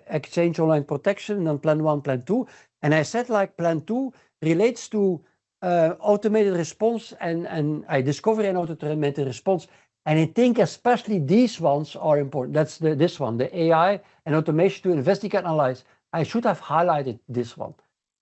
Exchange Online Protection and Plan 1, Plan 2. And I said like Plan 2 relates to automated response and discovery and automated response. And I think especially these ones are important. That's this one, the AI and automation to investigate and analyze. I should have highlighted this one.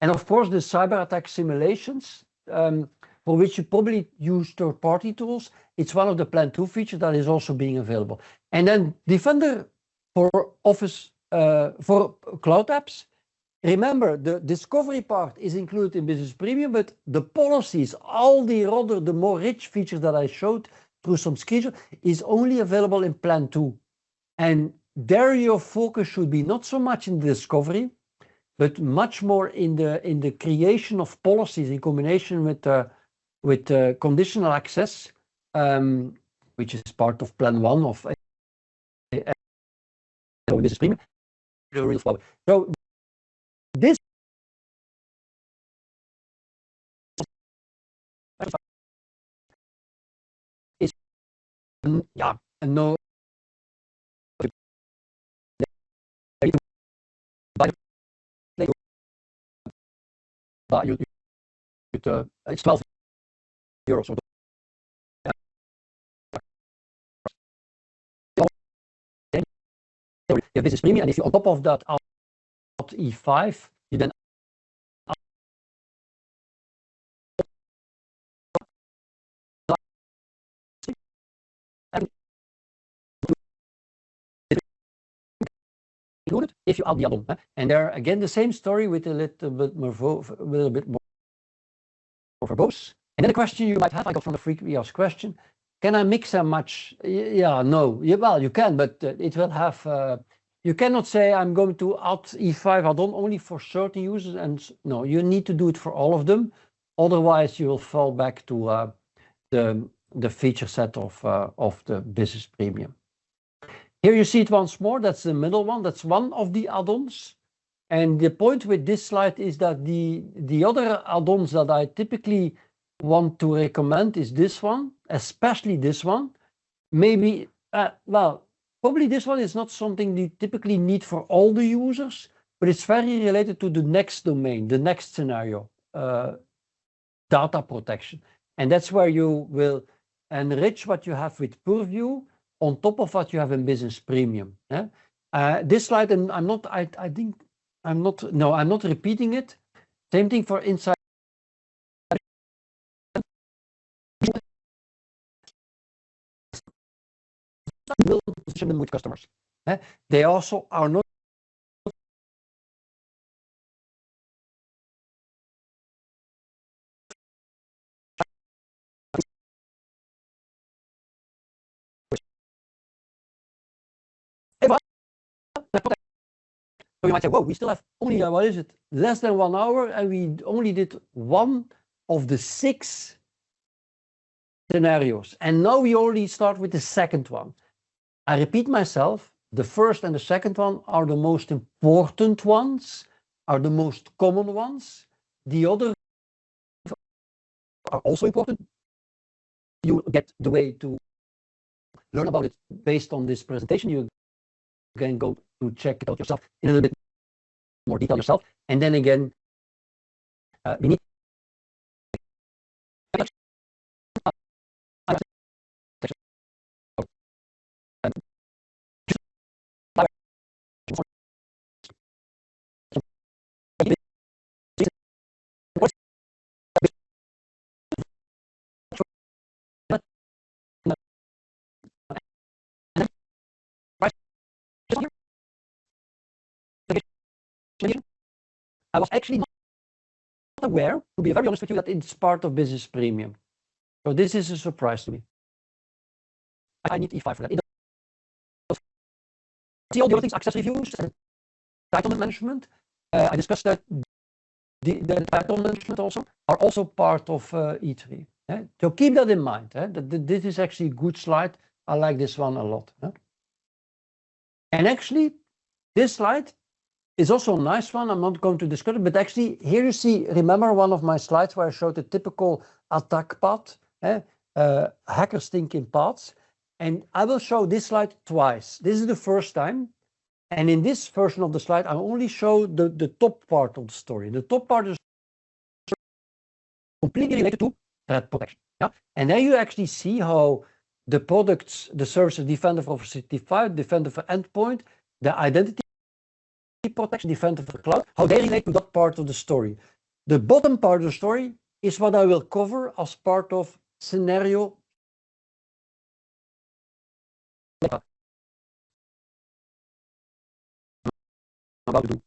And of course, the cyber attack simulations, for which you probably use third-party tools. It's one of the Plan 2 features that is also being available. And then Defender for Office, for Cloud Apps. Remember, the discovery part is included in Business Premium, but the policies, all the other, the more rich features that I showed through some screenshots is only available in Plan 2. And there your focus should be not so much in the discovery, but much more in the creation of policies in combination with conditional access, which is part of Plan 1 of Business Premium. So this is no. It's 12 euros. So your Business Premium, and if you on top of that add E5, you then included if you add the add-on. And there again the same story with a little bit more verbose. And then the question you might have, I got from the frequently asked question, can I mix and match? Yeah, no. Well, you can, but it will have. You cannot say I'm going to add E5 add-on only for certain users, and no, you need to do it for all of them. Otherwise, you will fall back to the feature set of the Business Premium. Here you see it once more. That's the middle one. That's one of the add-ons. And the point with this slide is that the other add-ons that I typically want to recommend is this one, especially this one. Maybe, well, probably this one is not something you typically need for all the users, but it's very related to the next domain, the next scenario, data protection. And that's where you will enrich what you have with Purview on top of what you have in Business Premium. This slide, and I'm not repeating it. Same thing for inside. Will position them with customers. They also are not so you might say, whoa, we still have only, what is it, less than 1 hour, and we only did one of the 6 scenarios. And now we already start with the second one. I repeat myself, the first and the second one are the most important ones, are the most common ones. The other are also important. You get the way to learn about it based on this presentation. You can go to check it out yourself in a little bit more detail yourself. And then again, we need I was actually not aware, to be very honest with you, that it's part of Business Premium. So this is a surprise to me. I need E5 for that. See all the other things, access reviews, and entitlement management. I discussed that the entitlement management also are also part of E3. So keep that in mind. This is actually a good slide. I like this one a lot. And actually, this slide is also a nice one. I'm not going to discuss it, but actually here you see, remember one of my slides where I showed the typical attack path, hackers thinking paths. And I will show this slide twice. This is the first time. And in this version of the slide, I only show the top part of the story. The top part is completely related to threat protection. And there you actually see how the products, the services, Defender for Certified, Defender for Endpoint, the identity protection, Defender for Cloud, how they relate to that part of the story. The bottom part of the story is what I will cover as part of scenario. About to do.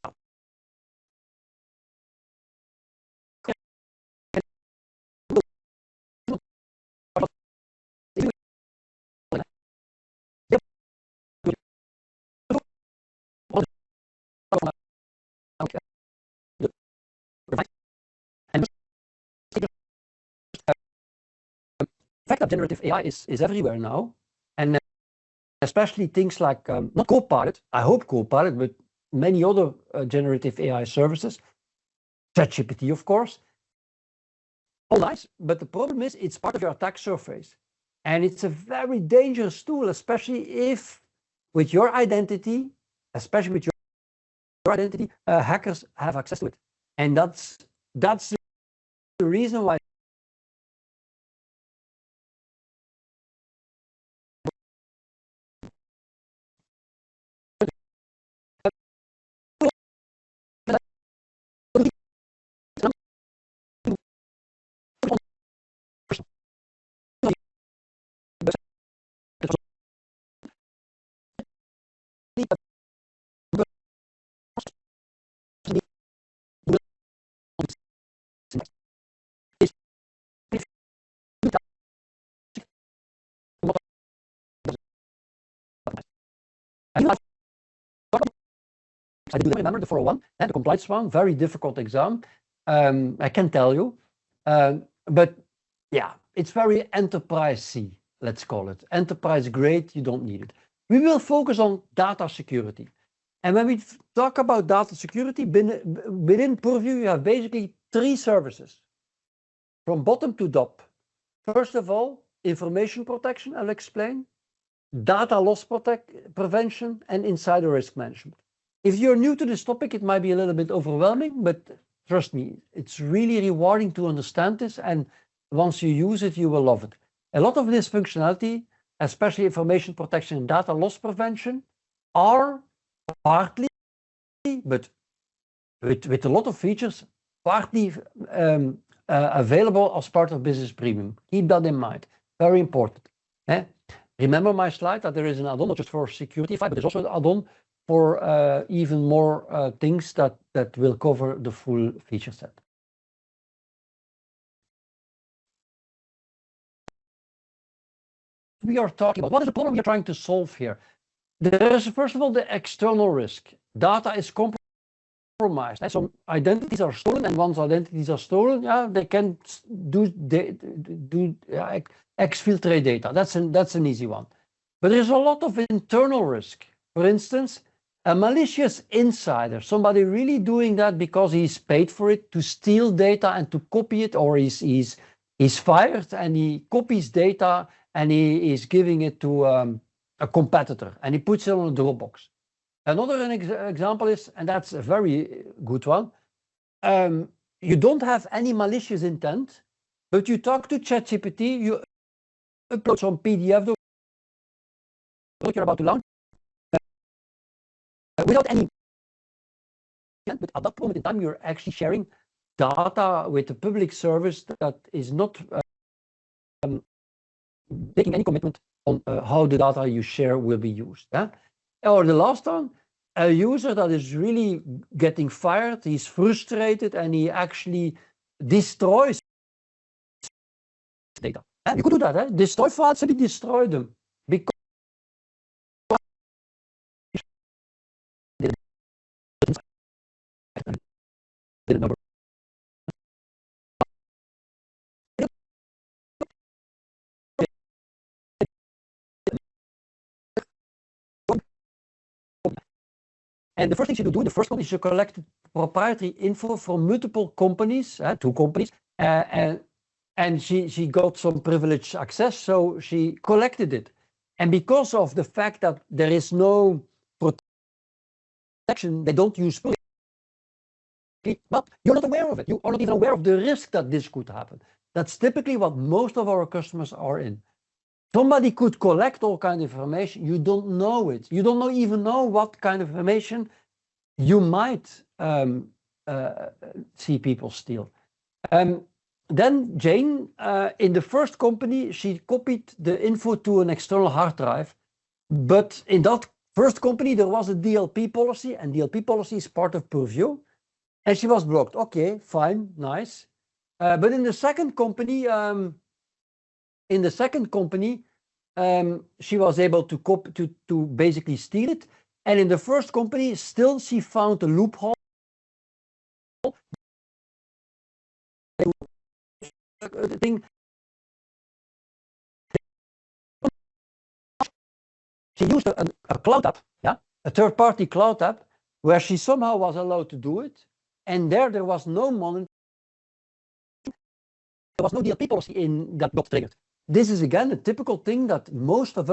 The fact that generative AI is everywhere now, and especially things like not Copilot, I hope Copilot, but many other generative AI services, ChatGPT, of course. All nice, but the problem is it's part of your attack surface. And it's a very dangerous tool, especially if with your identity, especially with your identity, hackers have access to it. And that's the reason why I do remember the 401 and the compliance one, very difficult exam. I can tell you, but yeah, it's very enterprise-y, let's call it. Enterprise grade, you don't need it. We will focus on data security. And when we talk about data security, within Purview, you have basically 3 services from bottom to top. First of all, information protection, I'll explain, data loss prevention, and insider risk management. If you're new to this topic, it might be a little bit overwhelming, but trust me, it's really rewarding to understand this. And once you use it, you will love it. A lot of this functionality, especially information protection and data loss prevention, are partly, but with a lot of features, partly available as part of Business Premium. Keep that in mind. Very important. Remember my slide that there is an add-on not just for security, but there's also an add-on for even more things that will cover the full feature set. We are talking about what is the problem we are trying to solve here. There is, first of all, the external risk. Data is compromised. Some identities are stolen, and once identities are stolen, yeah, they can exfiltrate data. That's an easy one. But there's a lot of internal risk. For instance, a malicious insider, somebody really doing that because he's paid for it to steal data and to copy it, or he's fired and he copies data and he is giving it to a competitor and he puts it on a Dropbox. Another example is, and that's a very good one, you don't have any malicious intent, but you talk to ChatGPT, you upload some PDF what you're about to launch without any intent, but at that moment in time, you're actually sharing data with a public service that is not taking any commitment on how the data you share will be used. Yeah? Or the last one, a user that is really getting fired, he's frustrated, and he actually destroys data. And you could do that, eh? Destroy files and destroy them. Because and the first thing she should do in the first one is to collect proprietary info from multiple companies, 2 companies, and she got some privileged access, so she collected it. And because of the fact that there is no protection, they don't use public, but you're not aware of it. You are not even aware of the risk that this could happen. That's typically what most of our customers are in. Somebody could collect all kind of information. You don't know it. You don't even know what kind of information you might see people steal. Then Jane, in the first company, she copied the info to an external hard drive. But in that first company, there was a DLP policy, and DLP policy is part of Purview. And she was blocked. Okay, fine, nice. But in the second company, she was able to basically steal it. And in the first company, still she found a loophole. She used a cloud app, yeah, a third-party cloud app, where she somehow was allowed to do it. And there was no monitoring. There was no DLP policy in that got triggered. This is again a typical thing that most of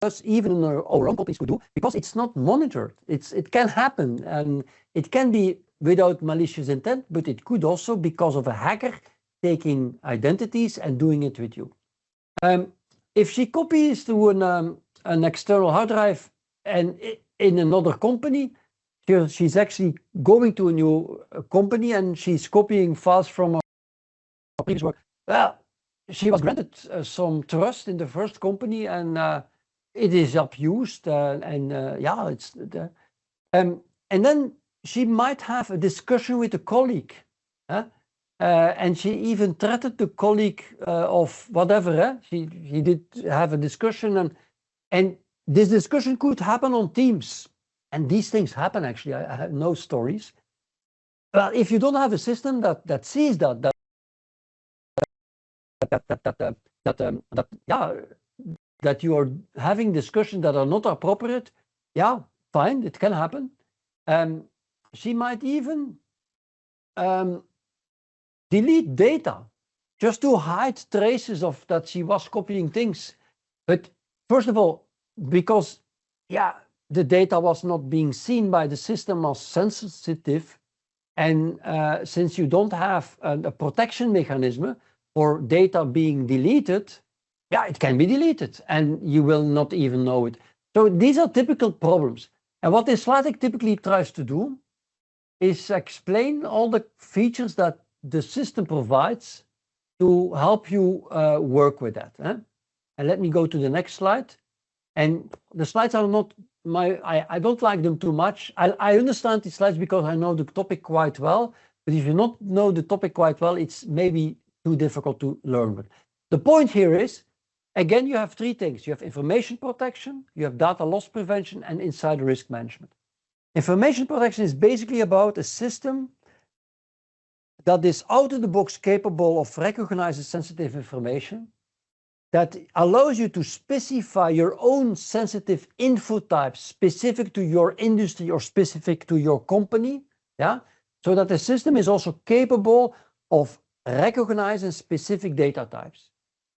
us, even in our own companies, could do because it's not monitored. It can happen, and it can be without malicious intent, but it could also because of a hacker taking identities and doing it with you. If she copies to an external hard drive and in another company, she's actually going to a new company and she's copying files from a previous work. Well, she was granted some trust in the first company, and it is abused, yeah, it's and then she might have a discussion with a colleague, and she even threatened the colleague of whatever. She did have a discussion, and this discussion could happen on Teams, and these things happen actually. I have no stories. But if you don't have a system that sees that you are having discussions that are not appropriate, yeah, fine, it can happen. She might even delete data just to hide traces of that she was copying things. But first of all, because yeah, the data was not being seen by the system as sensitive, and since you don't have a protection mechanism for data being deleted, yeah, it can be deleted and you will not even know it. So these are typical problems. And what this slide deck typically tries to do is explain all the features that the system provides to help you work with that. And let me go to the next slide. And the slides are not I don't like them too much. I understand the slides because I know the topic quite well. But if you not know the topic quite well, it's maybe too difficult to learn. But the point here is, again, you have 3 things. You have information protection, you have data loss prevention, and insider risk management. Information protection is basically about a system that is out of the box capable of recognizing sensitive information, that allows you to specify your own sensitive info types specific to your industry or specific to your company, yeah? So that the system is also capable of recognizing specific data types.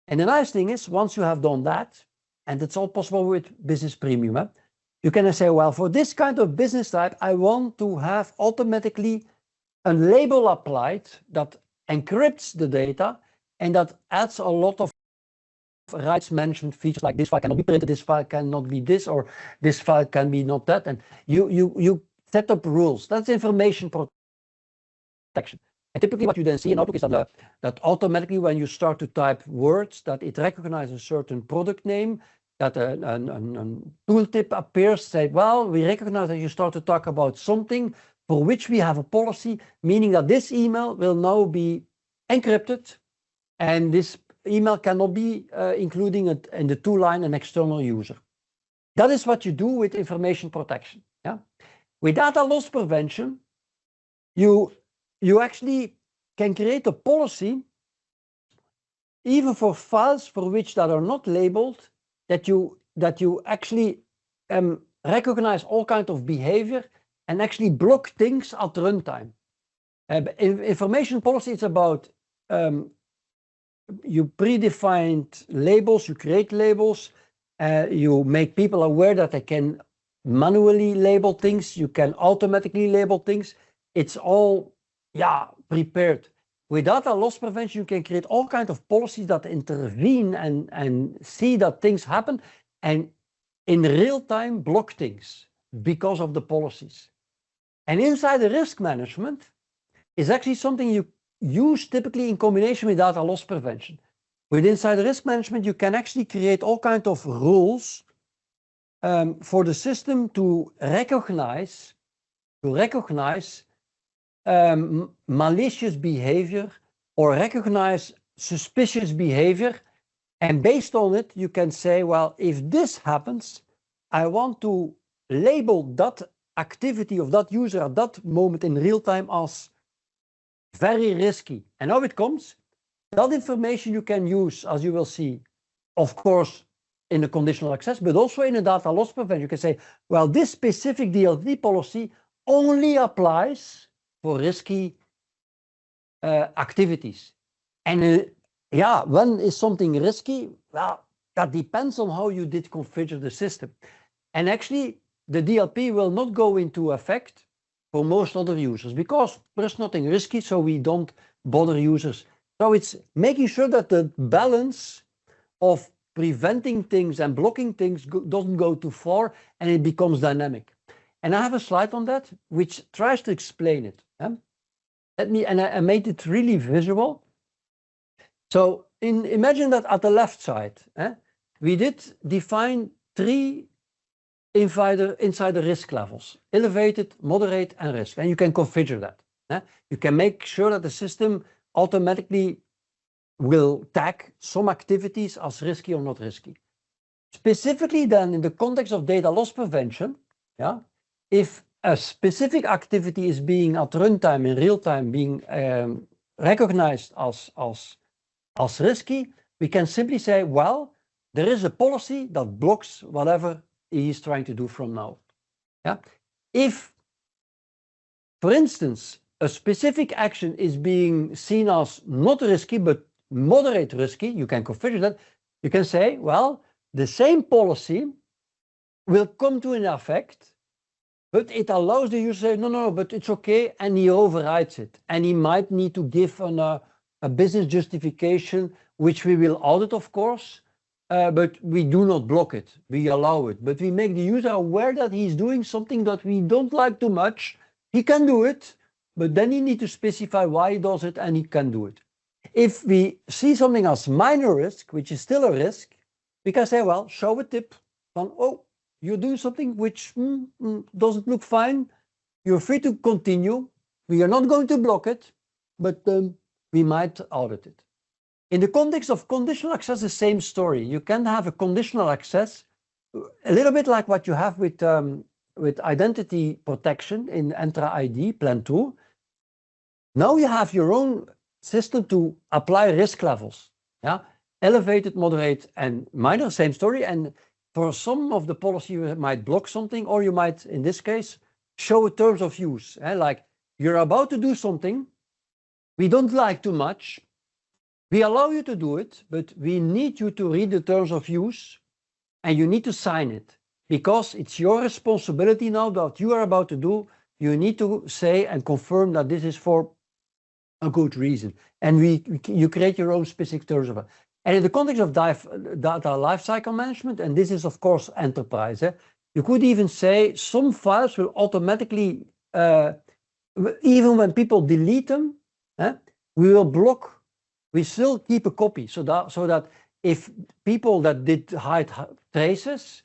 And the nice thing is, once you have done that, and it's all possible with Business Premium, you can say, well, for this kind of business type, I want to have automatically a label applied that encrypts the data and that adds a lot of rights management features, like this file cannot be printed, this file cannot be this, or this file can be not that. And you set up rules. That's information protection. And typically what you then see in Outlook is that automatically when you start to type words, that it recognizes a certain product name, that a tooltip appears, say, well, we recognize that you start to talk about something for which we have a policy, meaning that this email will now be encrypted, and this email cannot be including it in the toLine an external user. That is what you do with information protection. Yeah? With data loss prevention, you actually can create a policy even for files for which that are not labeled, that you actually recognize all kinds of behavior and actually block things at runtime. Information policy is about you predefined labels, you create labels, you make people aware that they can manually label things, you can automatically label things. It's all prepared. With data loss prevention, you can create all kinds of policies that intervene and see that things happen and in real time block things because of the policies. And inside the risk management is actually something you use typically in combination with data loss prevention. With inside the risk management, you can actually create all kinds of rules for the system to recognize malicious behavior or recognize suspicious behavior. And based on it, you can say, well, if this happens, I want to label that activity of that user at that moment in real time as very risky. And how it comes, that information you can use, as you will see, of course, in the conditional access, but also in a data loss prevention. You can say, well, this specific DLP policy only applies for risky activities. And when is something risky? Well, that depends on how you did configure the system. And actually, the DLP will not go into effect for most other users because there's nothing risky, so we don't bother users. So it's making sure that the balance of preventing things and blocking things doesn't go too far and it becomes dynamic. And I have a slide on that which tries to explain it. I made it really visual. So imagine that at the left side, we did define 3 insider risk levels: elevated, moderate, and risk. And you can configure that. You can make sure that the system automatically will tag some activities as risky or not risky. Specifically then in the context of data loss prevention, if a specific activity is being at runtime in real time being recognized as risky, we can simply say, well, there is a policy that blocks whatever he's trying to do from now. If, for instance, a specific action is being seen as not risky but moderate risky, you can configure that. You can say, well, the same policy will come to an effect, but it allows the user to say, no, but it's okay, and he overrides it. And he might need to give a business justification, which we will audit, of course, but we do not block it. We allow it, but we make the user aware that he's doing something that we don't like too much. He can do it, but then he needs to specify why he does it, and he can do it. If we see something as minor risk, which is still a risk, we can say, well, show a tip on, oh, you're doing something which doesn't look fine. You're free to continue. We are not going to block it, but we might audit it. In the context of conditional access, the same story. You can have a conditional access, a little bit like what you have with with identity protection in Entra ID Plan 2, now you have your own system to apply risk levels. Yeah, elevated, moderate, and minor, same story. And for some of the policy, you might block something, or you might, in this case, show terms of use. Like you're about to do something, we don't like too much. We allow you to do it, but we need you to read the terms of use, and you need to sign it, because it's your responsibility now that you are about to do. You need to say and confirm that this is for a good reason. And you create your own specific terms of it. And in the context of data lifecycle management, and this is of course enterprise, you could even say some files will automatically, even when people delete them, we will block. We still keep a copy, so that if people that did hide traces,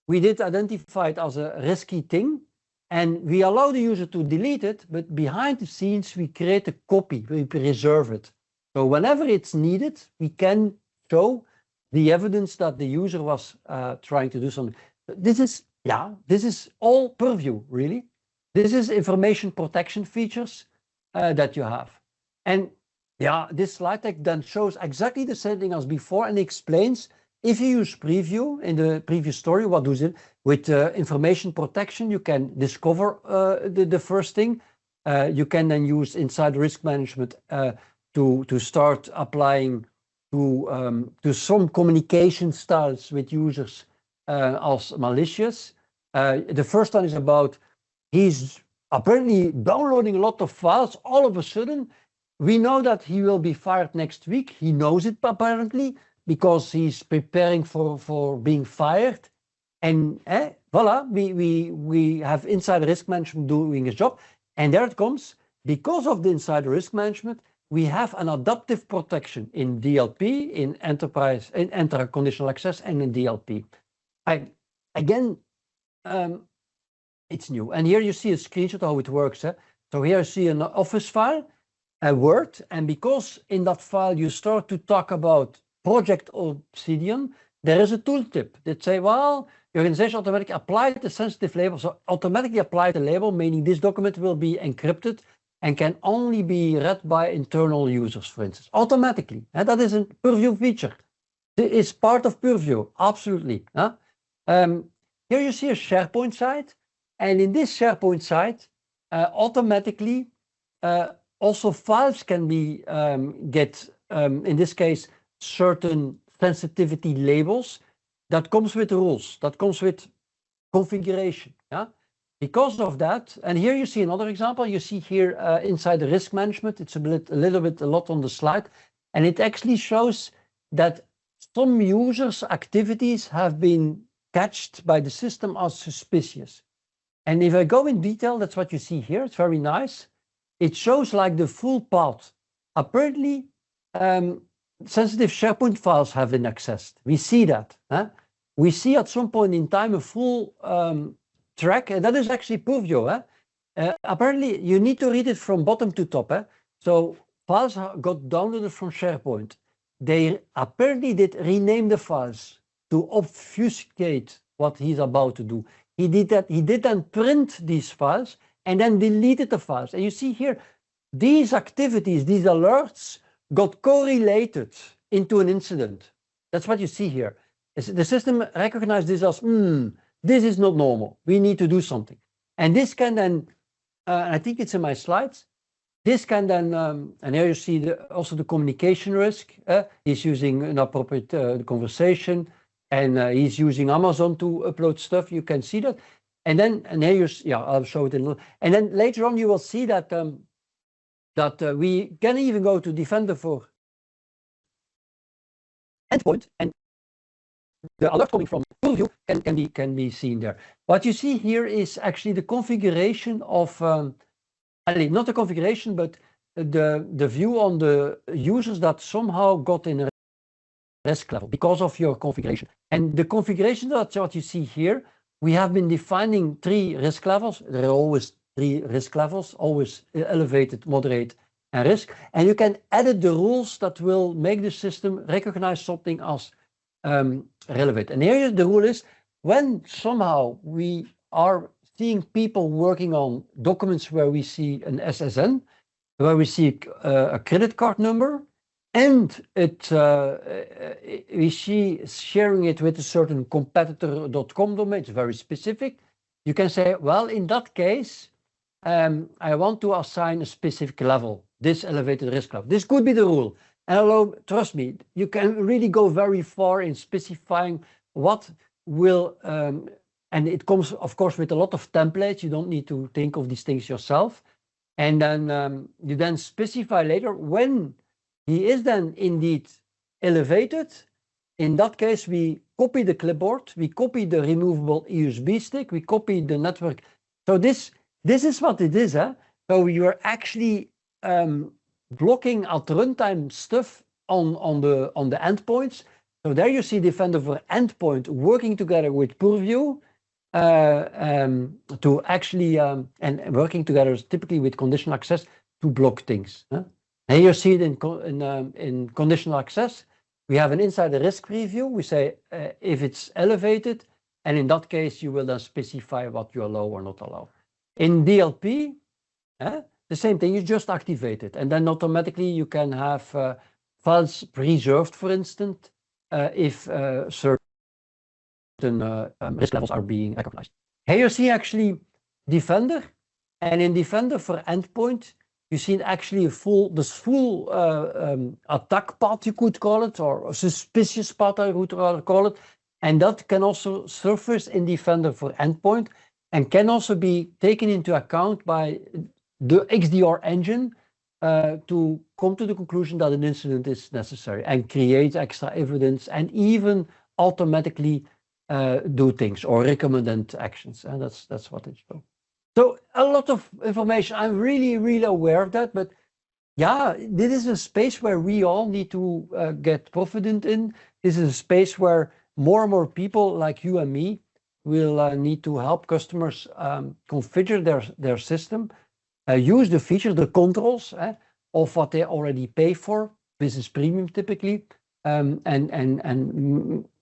we did identify it as a risky thing, and we allow the user to delete it, but behind the scenes we create a copy, we preserve it. So whenever it's needed, we can show the evidence that the user was trying to do something. This is all Purview, really. This is information protection features that you have. And yeah, this slide deck then shows exactly the same thing as before and explains, if you use Preview in the previous story, what does it? With information protection, you can discover the first thing. You can then use inside risk management to start applying to some communication styles with users as malicious. The first one is about he's apparently downloading a lot of files. All of a sudden, we know that he will be fired next week. He knows it apparently because he's preparing for being fired. And voila, we have insider risk management doing his job. And there it comes. Because of the insider risk management, we have an adaptive protection in DLP, in enterprise, in Entra conditional access, and in DLP. Again, it's new. And here you see a screenshot of how it works. So here you see an Office file, a Word, and because in that file you start to talk about Project Obsidian, there is a tooltip that say, well, your organization automatically applied the sensitive label. So automatically apply the label, meaning this document will be encrypted and can only be read by internal users, for instance, automatically. And that is a Purview feature. It is part of Purview, absolutely. Here you see a SharePoint site. And in this SharePoint site, automatically, also files can be in this case, certain sensitivity labels that comes with rules, that comes with configuration. Because of that, and here you see another example. You see here inside the risk management, it's a lot on the slide, and it actually shows that some users' activities have been catched by the system as suspicious. And if I go in detail, that's what you see here. It's very nice. It shows like the full path. Apparently, sensitive SharePoint files have been accessed. We see that. We see at some point in time a full track, and that is actually Purview. Apparently, you need to read it from bottom to top. So files got downloaded from SharePoint. They apparently did rename the files to obfuscate what he's about to do. He did that. He did then print these files and then deleted the files. And you see here, these activities, these alerts got correlated into an incident. That's what you see here. The system recognized this as, this is not normal. We need to do something. And this can then, I think it's in my slides, this can then, and here you see also the communication risk. He's using inappropriate conversation, and he's using Amazon to upload stuff. You can see that. And here I'll show it in a little. And then later on, you will see that we can even go to Defender for endpoint, and the alert coming from Purview can be seen there. What you see here is actually the configuration of, not the configuration, but the view on the users that somehow got in a risk level because of your configuration. And the configuration, that's what you see here. We have been defining 3 risk levels. There are always 3 risk levels, always elevated, moderate, and risk. And you can edit the rules that will make the system recognize something as relevant. And here the rule is, when somehow we are seeing people working on documents where we see an SSN, where we see a credit card number, and we see sharing it with a certain competitor.com domain. It's very specific. You can say, well, in that case, I want to assign a specific level, this elevated risk level. This could be the rule. And trust me, you can really go very far in specifying what will, and it comes, of course, with a lot of templates. You don't need to think of these things yourself. And then you then specify later when he is then indeed elevated. In that case, we copy the clipboard, we copy the removable USB stick, we copy the network. So this is what it is. So you are actually blocking at runtime stuff on the endpoints. So there you see Defender for Endpoint working together with Purview to actually and working together typically with conditional access to block things. And you see it in conditional access. We have an insider risk preview. We say if it's elevated, and in that case, you will then specify what you allow or not allow. In DLP, the same thing, you just activate it, and then automatically you can have files preserved, for instance, if certain risk levels are being recognized. Here you see actually Defender, and in Defender for Endpoint, you see actually this full attack path, you could call it, or a suspicious path, I would rather call it. And that can also surface in Defender for Endpoint and can also be taken into account by the XDR engine to come to the conclusion that an incident is necessary and create extra evidence and even automatically do things or recommend actions. And that's what it's for. So a lot of information. I'm really aware of that, but yeah, this is a space where we all need to get confident in. This is a space where more and more people like you and me will need to help customers configure their system, use the features, the controls of what they already pay for, business premium typically, and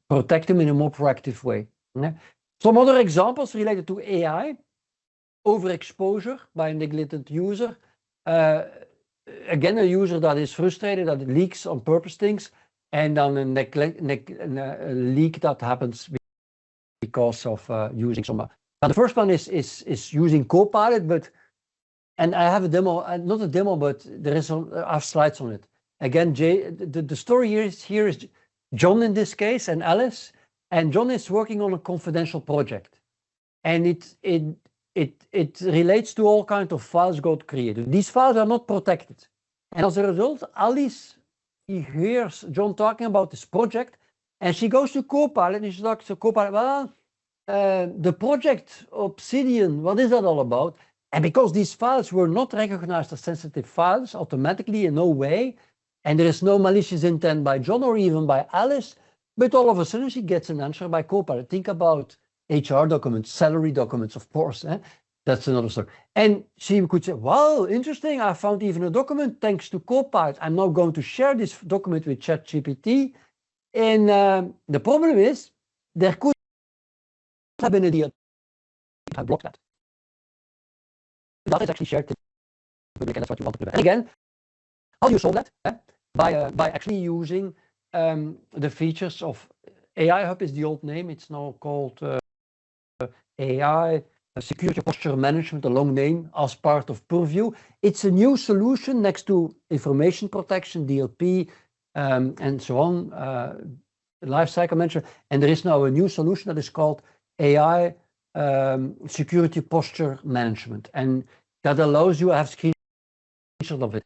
protect them in a more proactive way. Some other examples related to AI. Overexposure by a negligent user. Again, a user that is frustrated that it leaks on purpose things, and then a leak that happens because of using some. Now the first one is using Copilot, and I have a demo, not a demo, but there is I have slides on it. Again, the story here is John in this case and Alice, and John is working on a confidential project, and it relates to all kinds of files got created. These files are not protected. And as a result, Alice, he hears John talking about this project, and she goes to Copilot, and she talks to Copilot, well, the project Obsidian, what is that all about? And because these files were not recognized as sensitive files automatically in no way, and there is no malicious intent by John or even by Alice, but all of a sudden she gets an answer by Copilot. Think about HR documents, salary documents, of course. That's another story. And she could say, well, interesting, I found even a document thanks to Copilot. I'm now going to share this document with ChatGPT. And the problem is, there could have been a deal. I blocked that. That is actually shared to the public, and that's what you want to do. And again, how do you solve that? By actually using the features of AI Hub is the old name. It's now called AI Security Posture Management, a long name, as part of Purview. It's a new solution next to information protection, DLP, and so on, lifecycle management. And there is now a new solution that is called AI Security Posture Management, and that allows you to have screenshots of it.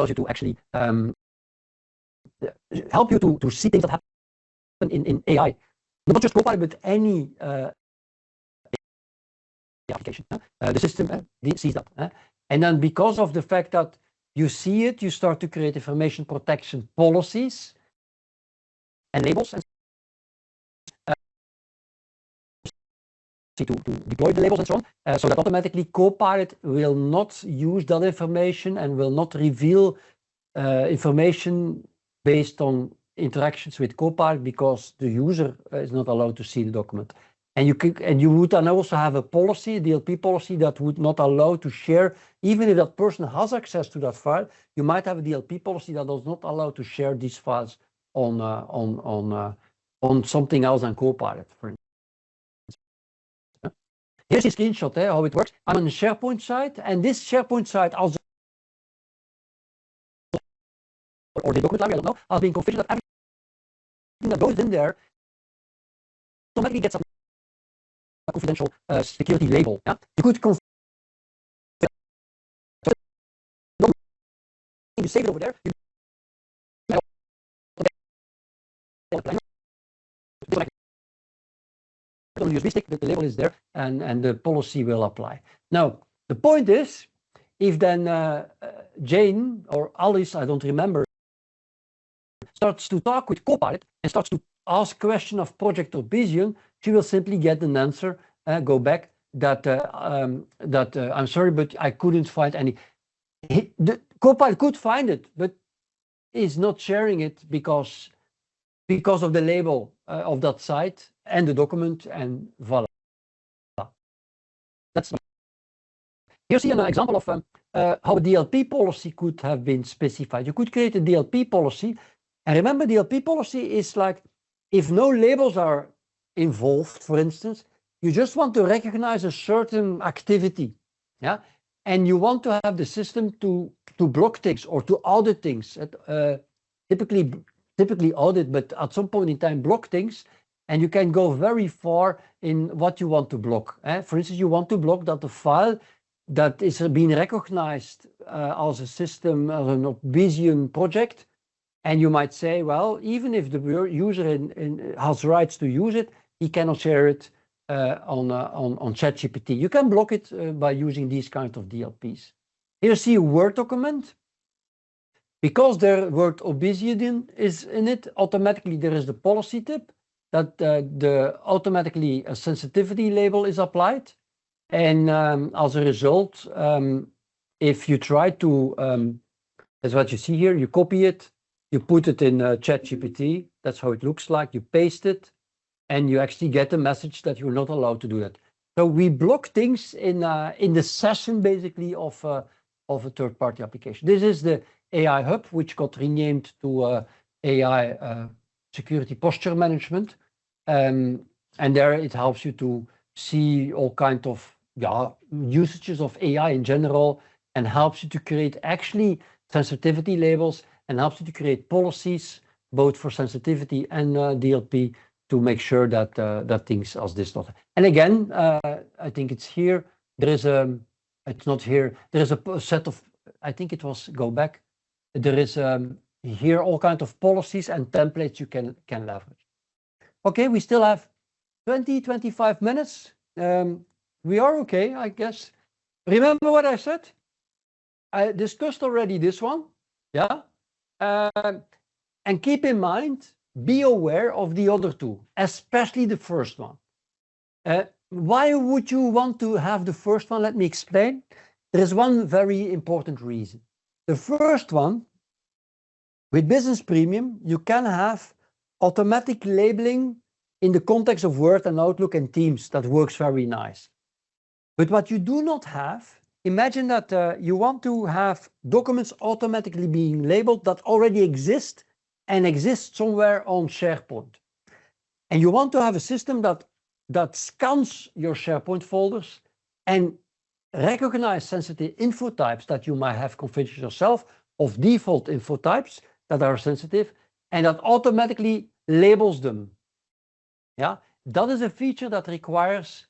Allows you to actually help you to see things that happen in AI, not just Copilot, but any application. The system sees that. And then because of the fact that you see it, you start to create information protection policies and labels and to deploy the labels and so on, so that automatically Copilot will not use that information and will not reveal information based on interactions with Copilot because the user is not allowed to see the document. And you would then also have a policy, a DLP policy, that would not allow to share, even if that person has access to that file. You might have a DLP policy that does not allow to share these files on something else than Copilot, for instance. Here's a screenshot there, how it works. I'm on the SharePoint site, and this SharePoint site also, or the document library, I don't know, has been configured that everything that goes in there automatically gets a confidential security label. Yeah? You could you save it over there. On USB stick, the label is there, and the policy will apply. Now, the point is, if then Jane or Alice, I don't remember, starts to talk with Copilot and starts to ask question of Project Orbezion, she will simply get an answer, go back, that I'm sorry, but I couldn't find any. The Copilot could find it, but is not sharing it because of the label of that site and the document, and voila. That's not. Here's an example of how a DLP policy could have been specified. You could create a DLP policy, and remember, DLP policy is like, if no labels are involved, for instance, you just want to recognize a certain activity, yeah, and you want to have the system to block things or to audit things. Typically audit, but at some point in time block things, and you can go very far in what you want to block. For instance, you want to block that the file that is being recognized as a system, as an Orbezion project, and you might say, well, even if the user has rights to use it, he cannot share it on ChatGPT. You can block it by using these kind of DLPs. Here you see a Word document. Because the word Orbezion is in it, automatically there is the policy tip that the automatically a sensitivity label is applied. And as a result, if you try to, that's what you see here, you copy it, you put it in ChatGPT, that's how it looks like, you paste it, and you actually get a message that you're not allowed to do that. So we block things in the session, basically, of a third-party application. This is the AI Hub, which got renamed to AI Security Posture Management. And there it helps you to see all kinds of usages of AI in general, and helps you to create actually sensitivity labels, and helps you to create policies, both for sensitivity and DLP, to make sure that that things as this not. And again, I think it's here. There is it's not here. There is a set of, I think it was, go back. There is here all kinds of policies and templates you can leverage. Okay, we still have 20-25 minutes. We are okay, I guess. Remember what I said? I discussed already this one, yeah? And keep in mind, be aware of the other two, especially the first one. Why would you want to have the first one? Let me explain. There is one very important reason. The first one, with Business Premium, you can have automatic labeling in the context of Word and Outlook and Teams. That works very nice. But what you do not have, imagine that you want to have documents automatically being labeled that already exist and exist somewhere on SharePoint. And you want to have a system that scans your SharePoint folders and recognize sensitive info types that you might have configured yourself, of default info types that are sensitive, and that automatically labels them. Yeah, that is a feature that requires,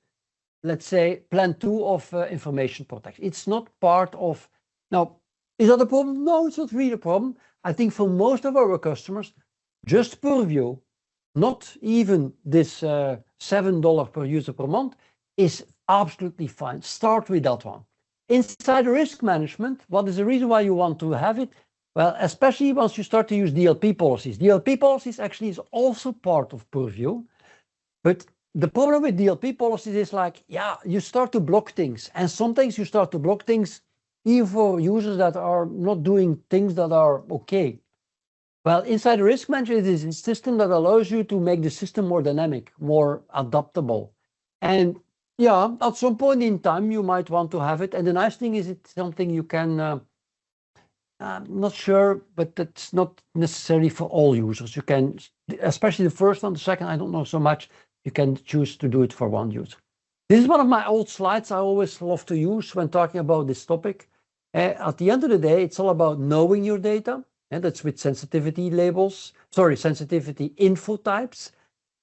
let's say, Plan 2 of information protection. It's not part of. Now, is that a problem? No, it's not really a problem. I think for most of our customers, just Purview, not even this $7 per user per month, is absolutely fine. Start with that one. Inside risk management, what is the reason why you want to have it? Well, especially once you start to use DLP policies. DLP policies actually is also part of Purview. But the problem with DLP policies is like, yeah, you start to block things. And sometimes you start to block things even for users that are not doing things that are okay. Well, inside risk management is a system that allows you to make the system more dynamic, more adaptable. And yeah, at some point in time, you might want to have it. And the nice thing is it's something you can, I'm not sure, but that's not necessarily for all users. You can, especially the first one, the second, I don't know so much. You can choose to do it for one user. This is one of my old slides I always love to use when talking about this topic. At the end of the day, it's all about knowing your data, and that's with sensitivity labels, sensitivity info types,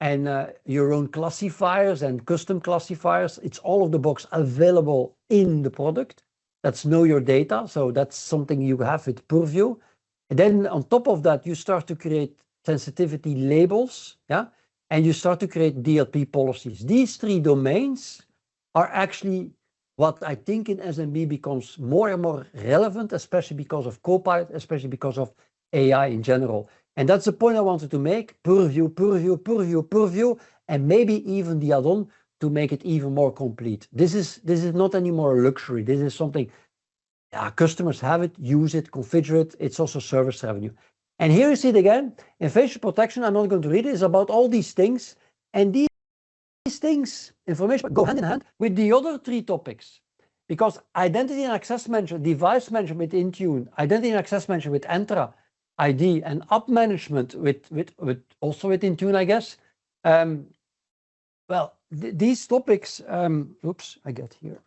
and your own classifiers and custom classifiers. It's all of the box available in the product. That's know your data. So that's something you have with Purview. And then on top of that, you start to create sensitivity labels, yeah, and you start to create DLP policies. These three domains are actually what I think in SMB becomes more and more relevant, especially because of Copilot, especially because of AI in general. And that's the point I wanted to make. Purview, Purview, Purview, Purview, and maybe even the add-on to make it even more complete. This is not anymore a luxury. This is something customers have it, use it, configure it. It's also service revenue. And here you see it again. Information protection, I'm not going to read it, is about all these things. And these things, information, go hand in hand with the other three topics. Because identity and access management, device management with Intune, identity and access management with Entra ID, and app management with also with Intune, I guess. Well, these topics, oops, I get here.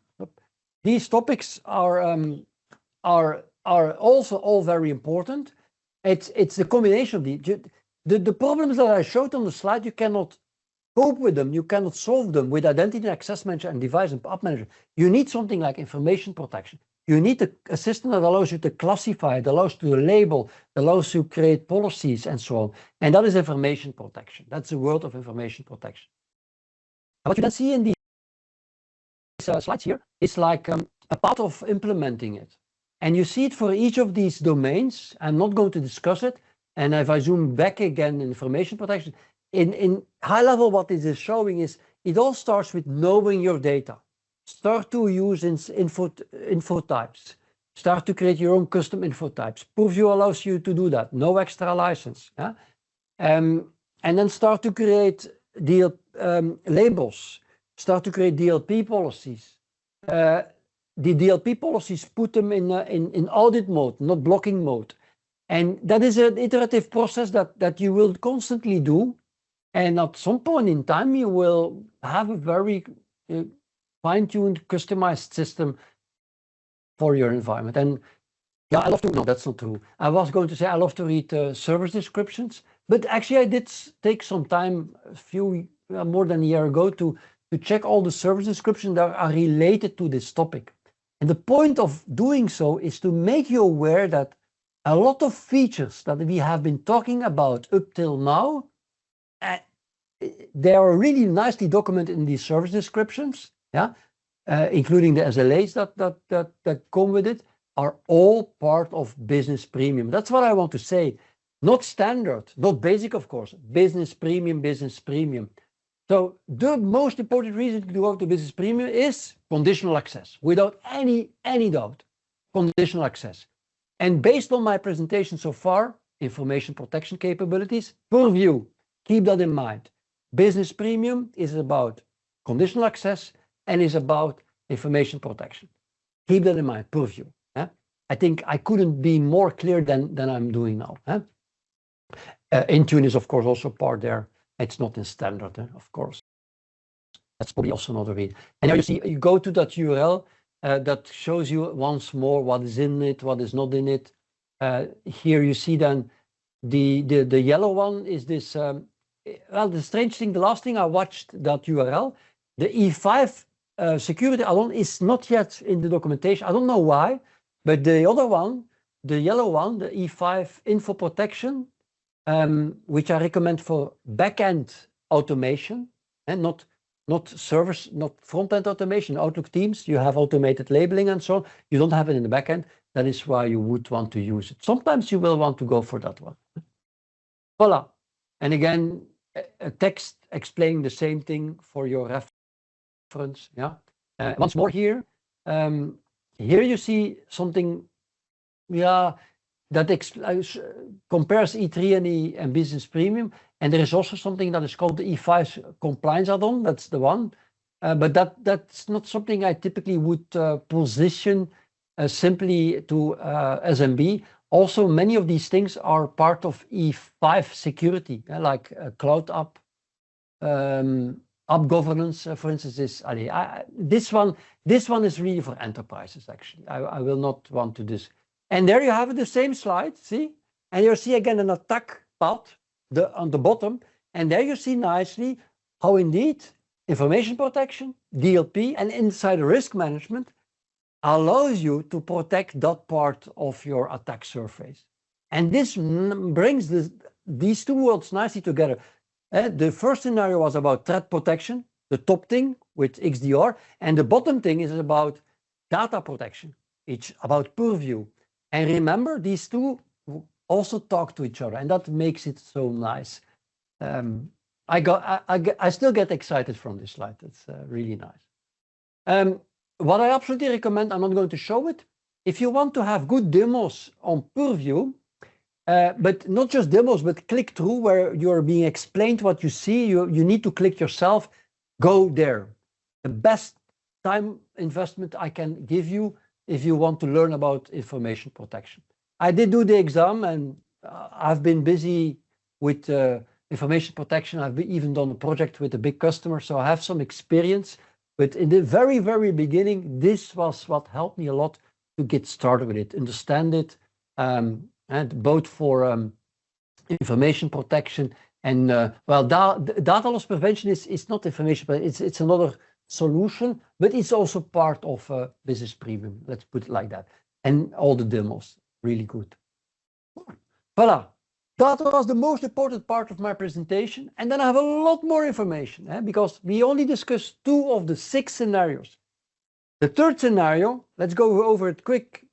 These topics are also all very important. It's the combination of the problems that I showed on the slide. You cannot cope with them. You cannot solve them with identity and access manager and device and app manager. You need something like information protection. You need a system that allows you to classify, that allows you to label, that allows you to create policies and so on. And that is information protection. That's the world of information protection. What you can see in these slides here is like a part of implementing it. And you see it for each of these domains. I'm not going to discuss it. And if I zoom back again in information protection, in high level, what this is showing is it all starts with knowing your data. Start to use info types. Start to create your own custom info types. Purview allows you to do that. No extra license. Yeah? And then start to create labels. Start to create DLP policies. The DLP policies, put them in audit mode, not blocking mode. And that is an iterative process that you will constantly do. And at some point in time, you will have a very fine-tuned, customized system for your environment. And yeah, I love to, no, that's not true. I was going to say I love to read service descriptions, but actually I did take some time, more than a year ago, to check all the service descriptions that are related to this topic. And the point of doing so is to make you aware that a lot of features that we have been talking about up till now, they are really nicely documented in these service descriptions, yeah, including the SLAs that come with it, are all part of Business Premium. That's what I want to say. Not standard, not basic, of course. Business Premium, Business Premium. So the most important reason to go to Business Premium is conditional access, without any doubt. Conditional access. And based on my presentation so far, information protection capabilities, Purview, keep that in mind. Business Premium is about conditional access and is about information protection. Keep that in mind, Purview. I think I couldn't be more clear than I'm doing now. Intune is, of course, also part there. It's not in standard, of course. That's probably also another reason. And now you see, you go to that URL that shows you once more what is in it, what is not in it. Here you see then the yellow one is this. Well, the strange thing, the last thing I watched that URL, the E5 security add-on is not yet in the documentation. I don't know why, but the other one, the yellow one, the E5 info protection, which I recommend for backend automation and not servers, not front-end automation. Outlook Teams, you have automated labeling and so on. You don't have it in the backend. That is why you would want to use it. Sometimes you will want to go for that one. Voila. And again, a text explaining the same thing for your reference. Yeah. Once more here. Here you see something, yeah, that compares E3 and Business Premium. And there is also something that is called the E5 compliance add-on. That's the one. but that's not something I typically would position simply to SMB. Also, many of these things are part of E5 security, like cloud app governance, for instance. This one is really for enterprises. Actually, I will not want to this. And there you have the same slide. See, and you see again an attack path on the bottom, and there you see nicely how indeed information protection, DLP, and insider risk management allows you to protect that part of your attack surface. And this brings these two worlds nicely together. The first scenario was about threat protection, the top thing with XDR, and the bottom thing is about data protection. It's about Purview. And remember, these two also talk to each other, and that makes it so nice. I still get excited from this slide. It's really nice. What I absolutely recommend, I'm not going to show it. If you want to have good demos on Purview, but not just demos, but click through where you're being explained what you see, you need to click yourself, go there. The best time investment I can give you if you want to learn about information protection. I did do the exam, and I've been busy with information protection. I've even done a project with a big customer, so I have some experience. But in the very, very beginning, this was what helped me a lot to get started with it, understand it, and both for information protection and data loss prevention is not information, but it's another solution, but it's also part of Business Premium. Let's put it like that. And all the demos, really good. Voila. That was the most important part of my presentation. And then I have a lot more information because we only discussed 2 of the 6 scenarios. The third scenario, let's go over it quick,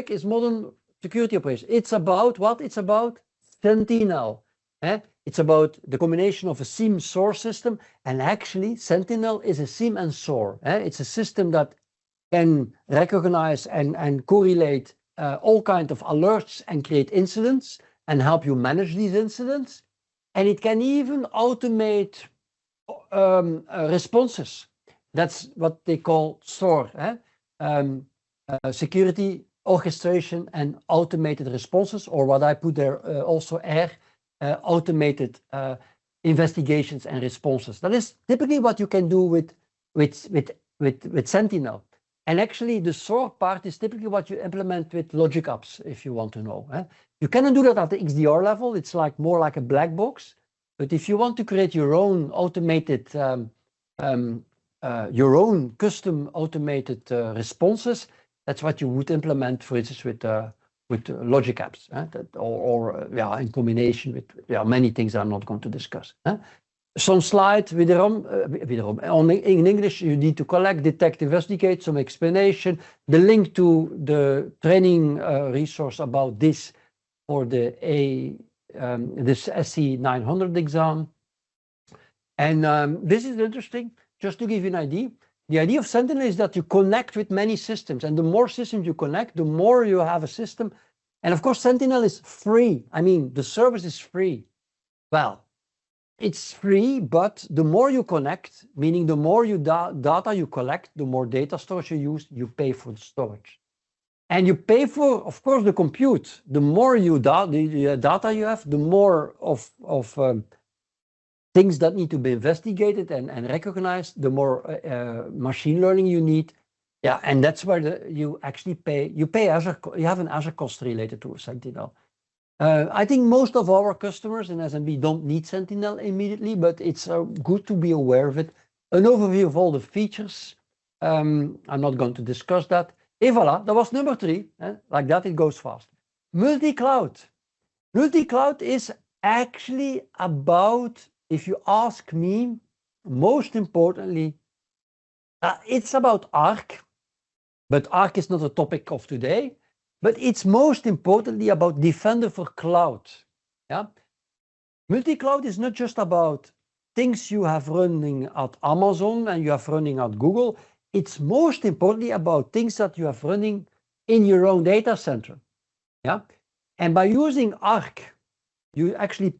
is modern security operations. It's about what? It's about Sentinel. It's about the combination of a SIEM SOAR system, and actually Sentinel is a SIEM and SOAR. It's a system that can recognize and correlate all kinds of alerts and create incidents and help you manage these incidents. And it can even automate responses. That's what they call SOAR, security orchestration and automated responses, or what I put there also automated investigations and responses. That is typically what you can do with Sentinel. And actually the SOAR part is typically what you implement with logic apps, if you want to know. You cannot do that at the XDR level. It's more like a black box. But if you want to create your own automated, your own custom automated responses, that's what you would implement, for instance, with logic apps, or in combination with many things I'm not going to discuss. Some slides in English. You need to collect, detect, investigate. Some explanation. The link to the training resource about this for the this SC 900 exam. And this is interesting. Just to give you an idea, the idea of Sentinel is that you connect with many systems, and the more systems you connect, the more you have a system. And of course, Sentinel is free. I mean, the service is free. Well, it's free, but the more you connect, meaning the more data you collect, the more data storage you use, you pay for the storage. And you pay for, of course, the compute. The more the data you have, the more of things that need to be investigated and recognized, the more machine learning you need. Yeah, and that's where you actually pay. You pay Azure. You have an Azure cost related to Sentinel. I think most of our customers in SMB don't need Sentinel immediately, but it's good to be aware of it. An overview of all the features. I'm not going to discuss that. Et voilà, that was number 3. Like that, it goes fast. Multi-cloud. Multi-cloud is actually about, if you ask me, most importantly, it's about Arc, but Arc is not a topic of today. But it's most importantly about Defender for Cloud. Yeah? Multi-cloud is not just about things you have running at Amazon and you have running at Google. It's most importantly about things that you have running in your own data center. Yeah? And by using Arc, you actually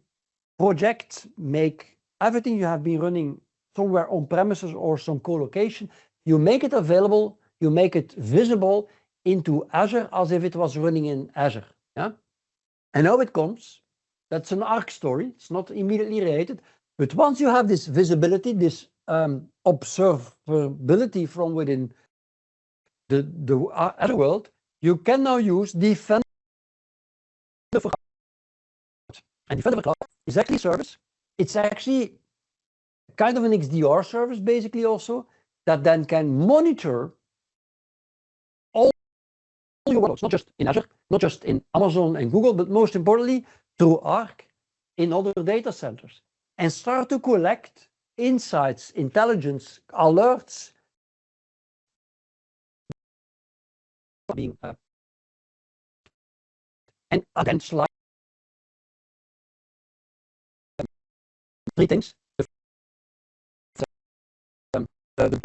make everything you have been running somewhere on premises or some co-location, you make it available, you make it visible into Azure as if it was running in Azure. Yeah? And how it comes, that's an Arc story. It's not immediately related. But once you have this visibility, this observability from within the Azure world, you can now use Defender for Cloud. And Defender for Cloud is actually a service. It's actually kind of an XDR service, basically, also, that then can monitor all your workloads, not just in Azure, not just in Amazon and Google, but most importantly, through Arc in other data centers, and start to collect insights, intelligence, alerts, being and again, slide three things. The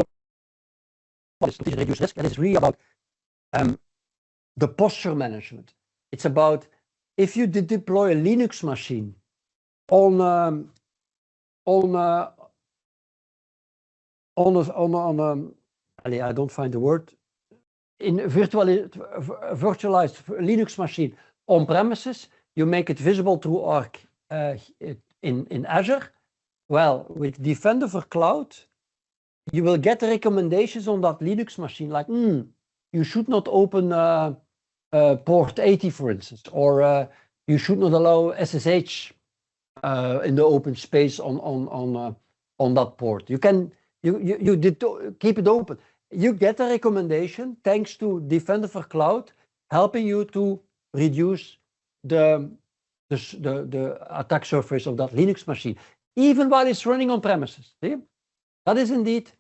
reduce risk, and it's really about the posture management. It's about if you deploy a Linux machine on I don't find the word, in a virtualized Linux machine on premises, you make it visible through Arc in Azure. Well, with Defender for Cloud, you will get recommendations on that Linux machine, like, you should not open port 80, for instance, or you should not allow SSH in the open space on that port. You can keep it open. You get a recommendation thanks to Defender for Cloud, helping you to reduce the attack surface of that Linux machine, even while it's running on premises. See? That is indeed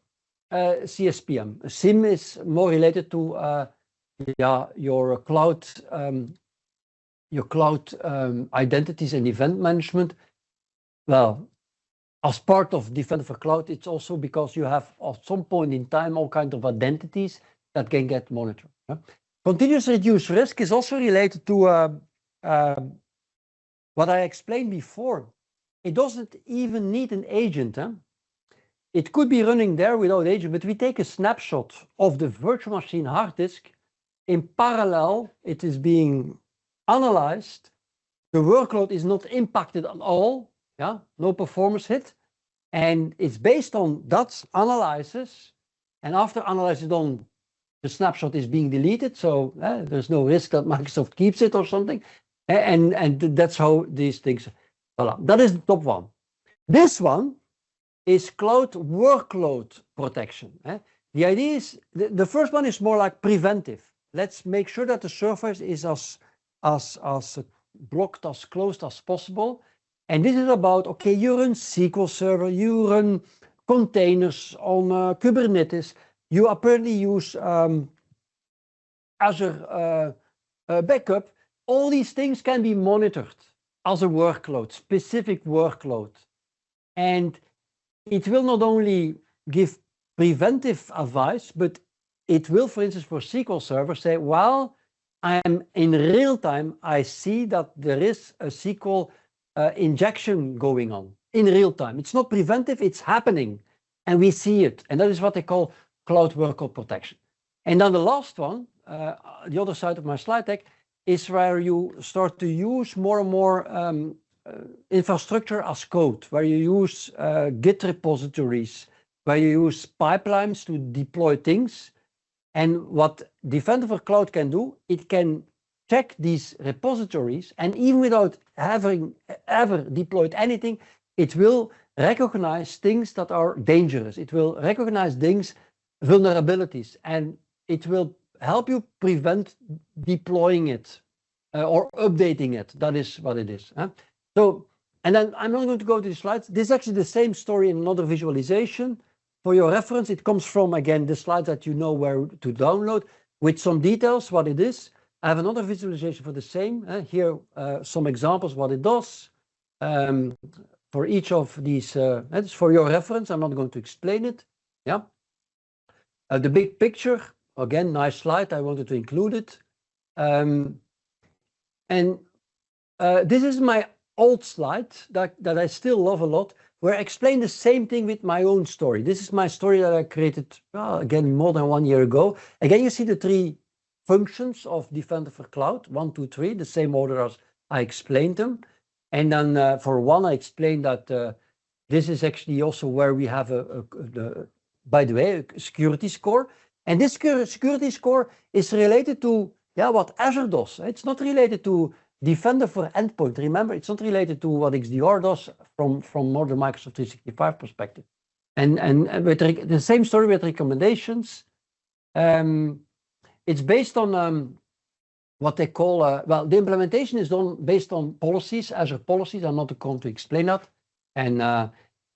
CSPM. SIM is more related to your cloud identities and event management. Well, as part of Defender for Cloud, it's also because you have at some point in time all kinds of identities that can get monitored. Yeah? Continuous reduced risk is also related to what I explained before. It doesn't even need an agent. Huh? It could be running there without agent, but we take a snapshot of the virtual machine hard disk. In parallel, it is being analyzed. The workload is not impacted at all. Yeah, no performance hit. And it's based on that analysis. And after analysis done, the snapshot is being deleted. So there's no risk that Microsoft keeps it or something. And that's how these things, voila. That is the top one. This one is cloud workload protection. The idea is, the first one is more like preventive. Let's make sure that the surface is as blocked, as closed as possible. And this is about, okay, you run SQL Server, you run containers on Kubernetes, you apparently use Azure backup. All these things can be monitored as a workload, specific workload. And it will not only give preventive advice, but it will, for instance, for SQL Server say, well, I'm in real time, I see that there is a SQL injection going on in real time. It's not preventive, it's happening, and we see it. And that is what they call cloud workload protection. And then the last one, the other side of my slide deck, is where you start to use more and more infrastructure as code, where you use Git repositories, where you use pipelines to deploy things. And what Defender for Cloud can do, it can check these repositories, and even without having ever deployed anything, it will recognize things that are dangerous. It will recognize things, vulnerabilities, and it will help you prevent deploying it or updating it. That is what it is. So, and then I'm not going to go to the slides. This is actually the same story in another visualization. For your reference, it comes from, again, the slides that you know where to download with some details, what it is. I have another visualization for the same. Here, some examples, what it does. For each of these, it's for your reference. I'm not going to explain it. Yeah. The big picture, again, nice slide. I wanted to include it. And this is my old slide that I still love a lot, where I explain the same thing with my own story. This is my story that I created, again, more than 1 year ago. Again, you see the 3 functions of Defender for Cloud, 1, 2, 3, the same order as I explained them. And then for one, I explained that this is actually also where we have by the way, a security score. And this security score is related to what Azure does. It's not related to Defender for Endpoint. Remember, it's not related to what XDR does from more the Microsoft 365 perspective. And with the same story with recommendations. It's based on what they call, the implementation is done based on policies, Azure policies. I'm not going to explain that.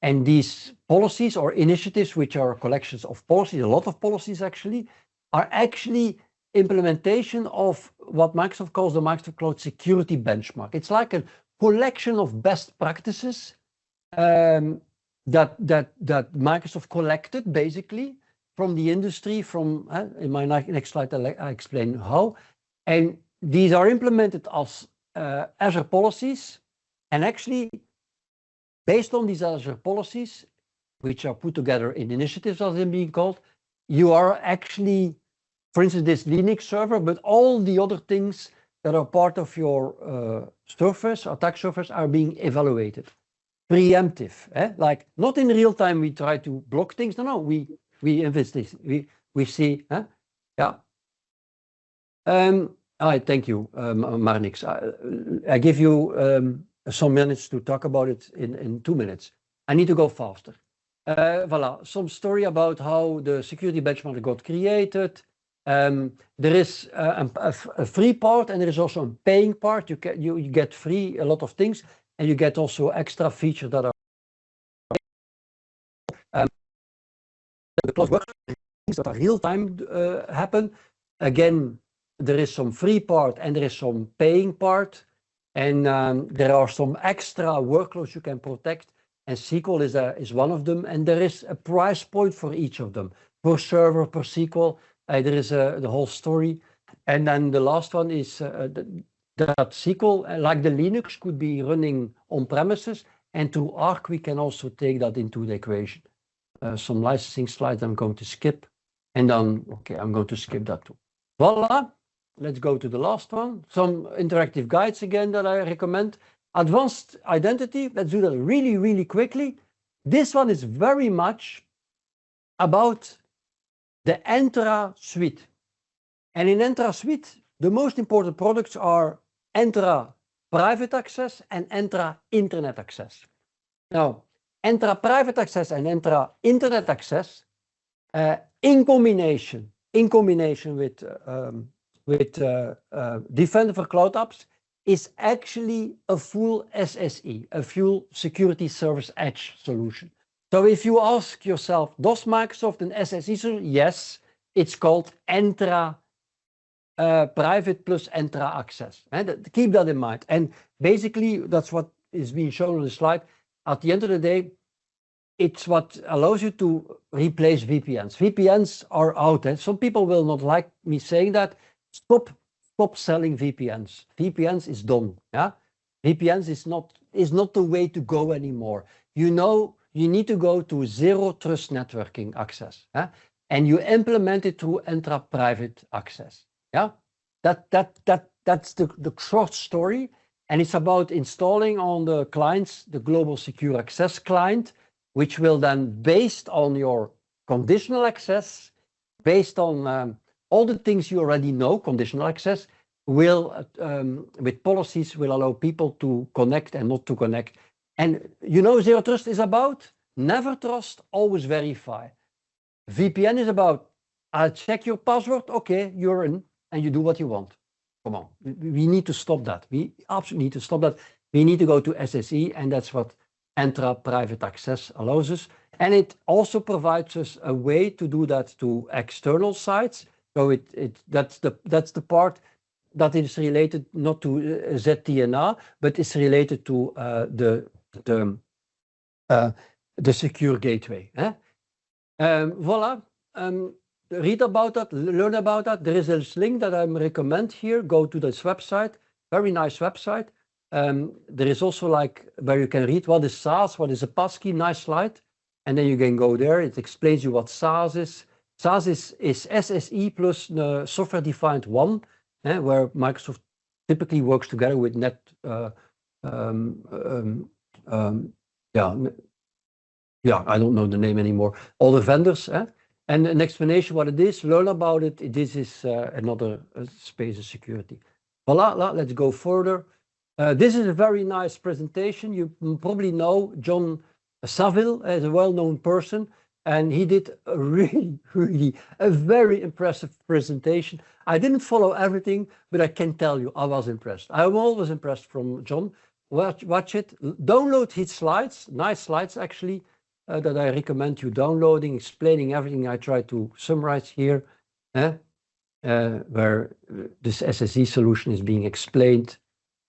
And these policies or initiatives, which are collections of policies, a lot of policies actually, are actually implementation of what Microsoft calls the Microsoft Cloud Security Benchmark. It's like a collection of best practices that Microsoft collected basically from the industry. In my next slide, I explain how. And these are implemented as Azure policies, and actually based on these Azure policies, which are put together in initiatives as they're being called, you are actually, for instance, this Linux server, but all the other things that are part of your attack surface are being evaluated. Preemptive, like not in real time we try to block things. No, we investigate. We see, yeah. Thank you, Marnix. I give you some minutes to talk about it in 2 minutes. I need to go faster. Voilà, some story about how the security benchmark got created. There is a free part, and there is also a paying part. You get free a lot of things, and you get also extra features that are the close work things that are real time happen. Again, there is some free part and there is some paying part, and there are some extra workloads you can protect, and SQL is one of them, and there is a price point for each of them, per server, per SQL. There is the whole story. And then the last one is that SQL, like the Linux, could be running on premises, and through Arc we can also take that into the equation. Some licensing slides I'm going to skip, and then I'm going to skip that too. Voila. Let's go to the last one. Some interactive guides again that I recommend. Advanced Identity, let's do that really, really quickly. This one is very much about the Entra suite. And in Entra suite, the most important products are Entra Private Access and Entra Internet Access. Now, Entra Private Access and Entra Internet Access, in combination with Defender for Cloud Apps, is actually a full SSE, a full Security Service Edge solution. So if you ask yourself, does Microsoft an SSE solution? Yes, it's called Entra Private plus Entra Access. And keep that in mind. And basically, that's what is being shown on the slide. At the end of the day, it's what allows you to replace VPNs. VPNs are out. Some people will not like me saying that. Stop selling VPNs. VPNs is done. Yeah, VPNs is not the way to go anymore. You know, you need to go to zero trust networking access, and you implement it through Entra Private Access. Yeah, that's the short story, and it's about installing on the clients the Global Secure Access client, which will then, based on your conditional access, based on all the things you already know, conditional access, will, with policies, will allow people to connect and not to connect. And you know, Zero Trust is about never trust, always verify. VPN is about, I'll check your password, okay, you're in, and you do what you want. Come on, we need to stop that. We absolutely need to stop that. We need to go to SSE, and that's what Entra Private Access allows us. And it also provides us a way to do that to external sites. So that's the part that is related not to ZTNA, but is related to the secure gateway. Voila. Read about that, learn about that. There is a link that I recommend here. Go to this website. Very nice website. There is also like where you can read what is SaaS, what is a passkey, nice slide. And then you can go there. It explains you what SaaS is. SaaS is SSE plus the software-defined one, where Microsoft typically works together with I don't know the name anymore. All the vendors, and an explanation what it is. Learn about it. This is another space of security. Voila, let's go further. This is a very nice presentation. You probably know John Saville as a well-known person, and he did a really a very impressive presentation. I didn't follow everything, but I can tell you I was impressed. I'm always impressed from John. Watch it. Download his slides, nice slides actually, that I recommend you downloading, explaining everything I try to summarize here, where this SSE solution is being explained.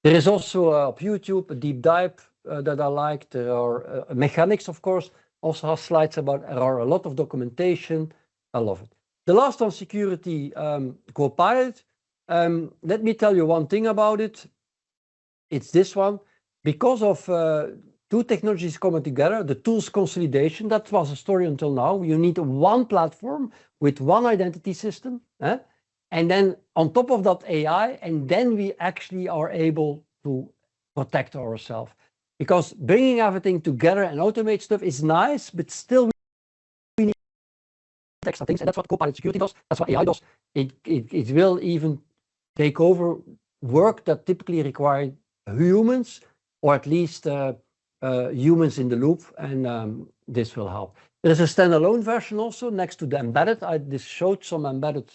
There is also on YouTube a deep dive that I liked. There are mechanics, of course, also has slides about. There are a lot of documentation. I love it. The last on security, Copilot. Let me tell you one thing about it. It's this one. Because of two technologies coming together, the tools consolidation, that was a story until now. You need one platform with one identity system. And then on top of that AI, and then we actually are able to protect ourselves. Because bringing everything together and automate stuff is nice, but still we need extra things. And that's what Copilot Security does. That's what AI does. It will even take over work that typically require humans, or at least humans in the loop, and this will help. There's a standalone version also next to the embedded. I just showed some embedded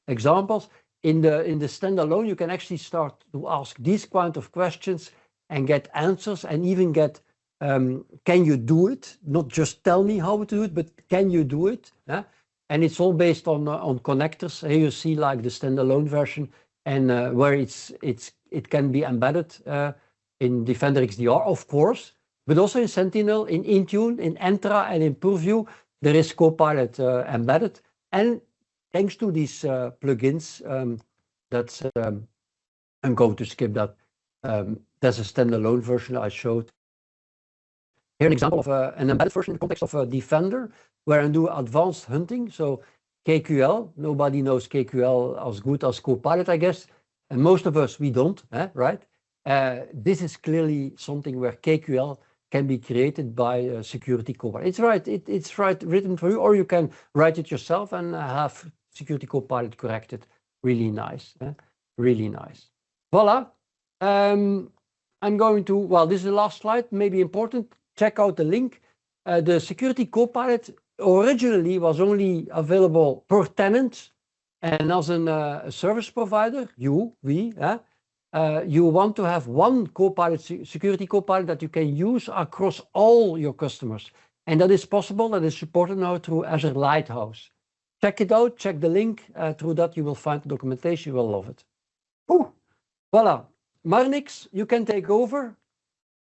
examples. In the standalone, you can actually start to ask these kind of questions and get answers, and even get, can you do it? Not just tell me how to do it, but can you do it? And it's all based on connectors. Here you see like the standalone version, and where it can be embedded in Defender XDR, of course, but also in Sentinel, in Intune, in Entra, and in Purview. There is Copilot embedded, and thanks to these plugins, that's I'm going to skip that. There's a standalone version I showed. Here an example of an embedded version in the context of a Defender, where I do advanced hunting. So KQL, nobody knows KQL as good as Copilot, I guess, and most of us we don't, right? This is clearly something where KQL can be created by Security Copilot. It's right, it's right written for you, or you can write it yourself and have Security Copilot corrected. Really nice, really nice. Voila. I'm going to, well, this is the last slide, maybe important. Check out the link. The Security Copilot originally was only available per tenant, and as a service provider, we want to have one Copilot, Security Copilot, that you can use across all your customers. And that is possible, that is supported now through Azure Lighthouse. Check it out, check the link. Through that you will find the documentation, you will love it. Voila. Marnix, you can take over.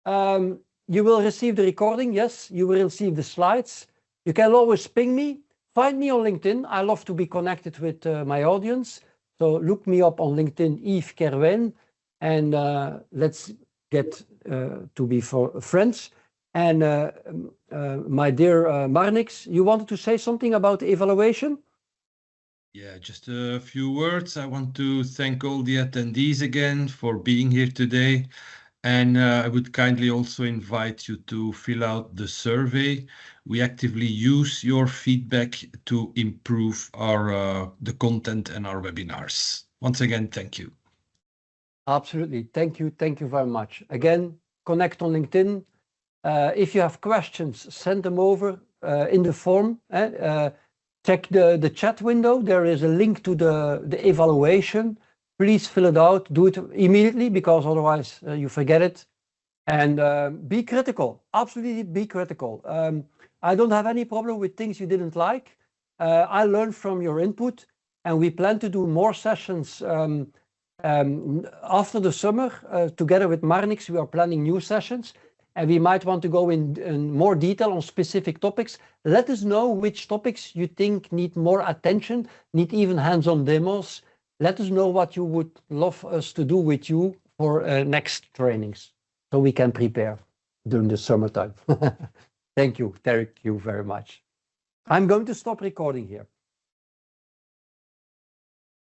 You will receive the recording, yes, you will receive the slides. You can always ping me, find me on LinkedIn. I love to be connected with my audience. So look me up on LinkedIn, Yves Kerwijn. And let's get to be friends. And my dear Marnix, you wanted to say something about the evaluation? Yeah, just a few words. I want to thank all the attendees again for being here today. And I would kindly also invite you to fill out the survey. We actively use your feedback to improve the content and our webinars. Once again, thank you. Absolutely. Thank you. Thank you very much. Again, connect on LinkedIn. If you have questions, send them over in the form. Check the chat window. There is a link to the evaluation. Please fill it out. Do it immediately, because otherwise you forget it. And be critical. Absolutely be critical. I don't have any problem with things you didn't like. I learned from your input, and we plan to do more sessions after the summer. Together with Marnix, we are planning new sessions, and we might want to go in more detail on specific topics. Let us know which topics you think need more attention, need even hands-on demos. Let us know what you would love us to do with you for next trainings, so we can prepare during the summertime. Thank you very much. I'm going to stop recording here.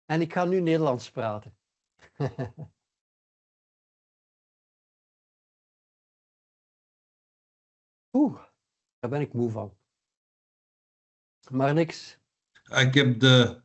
En ik ga nu Nederlands praten. Daar ben ik moe van. Maar niks. Ik heb de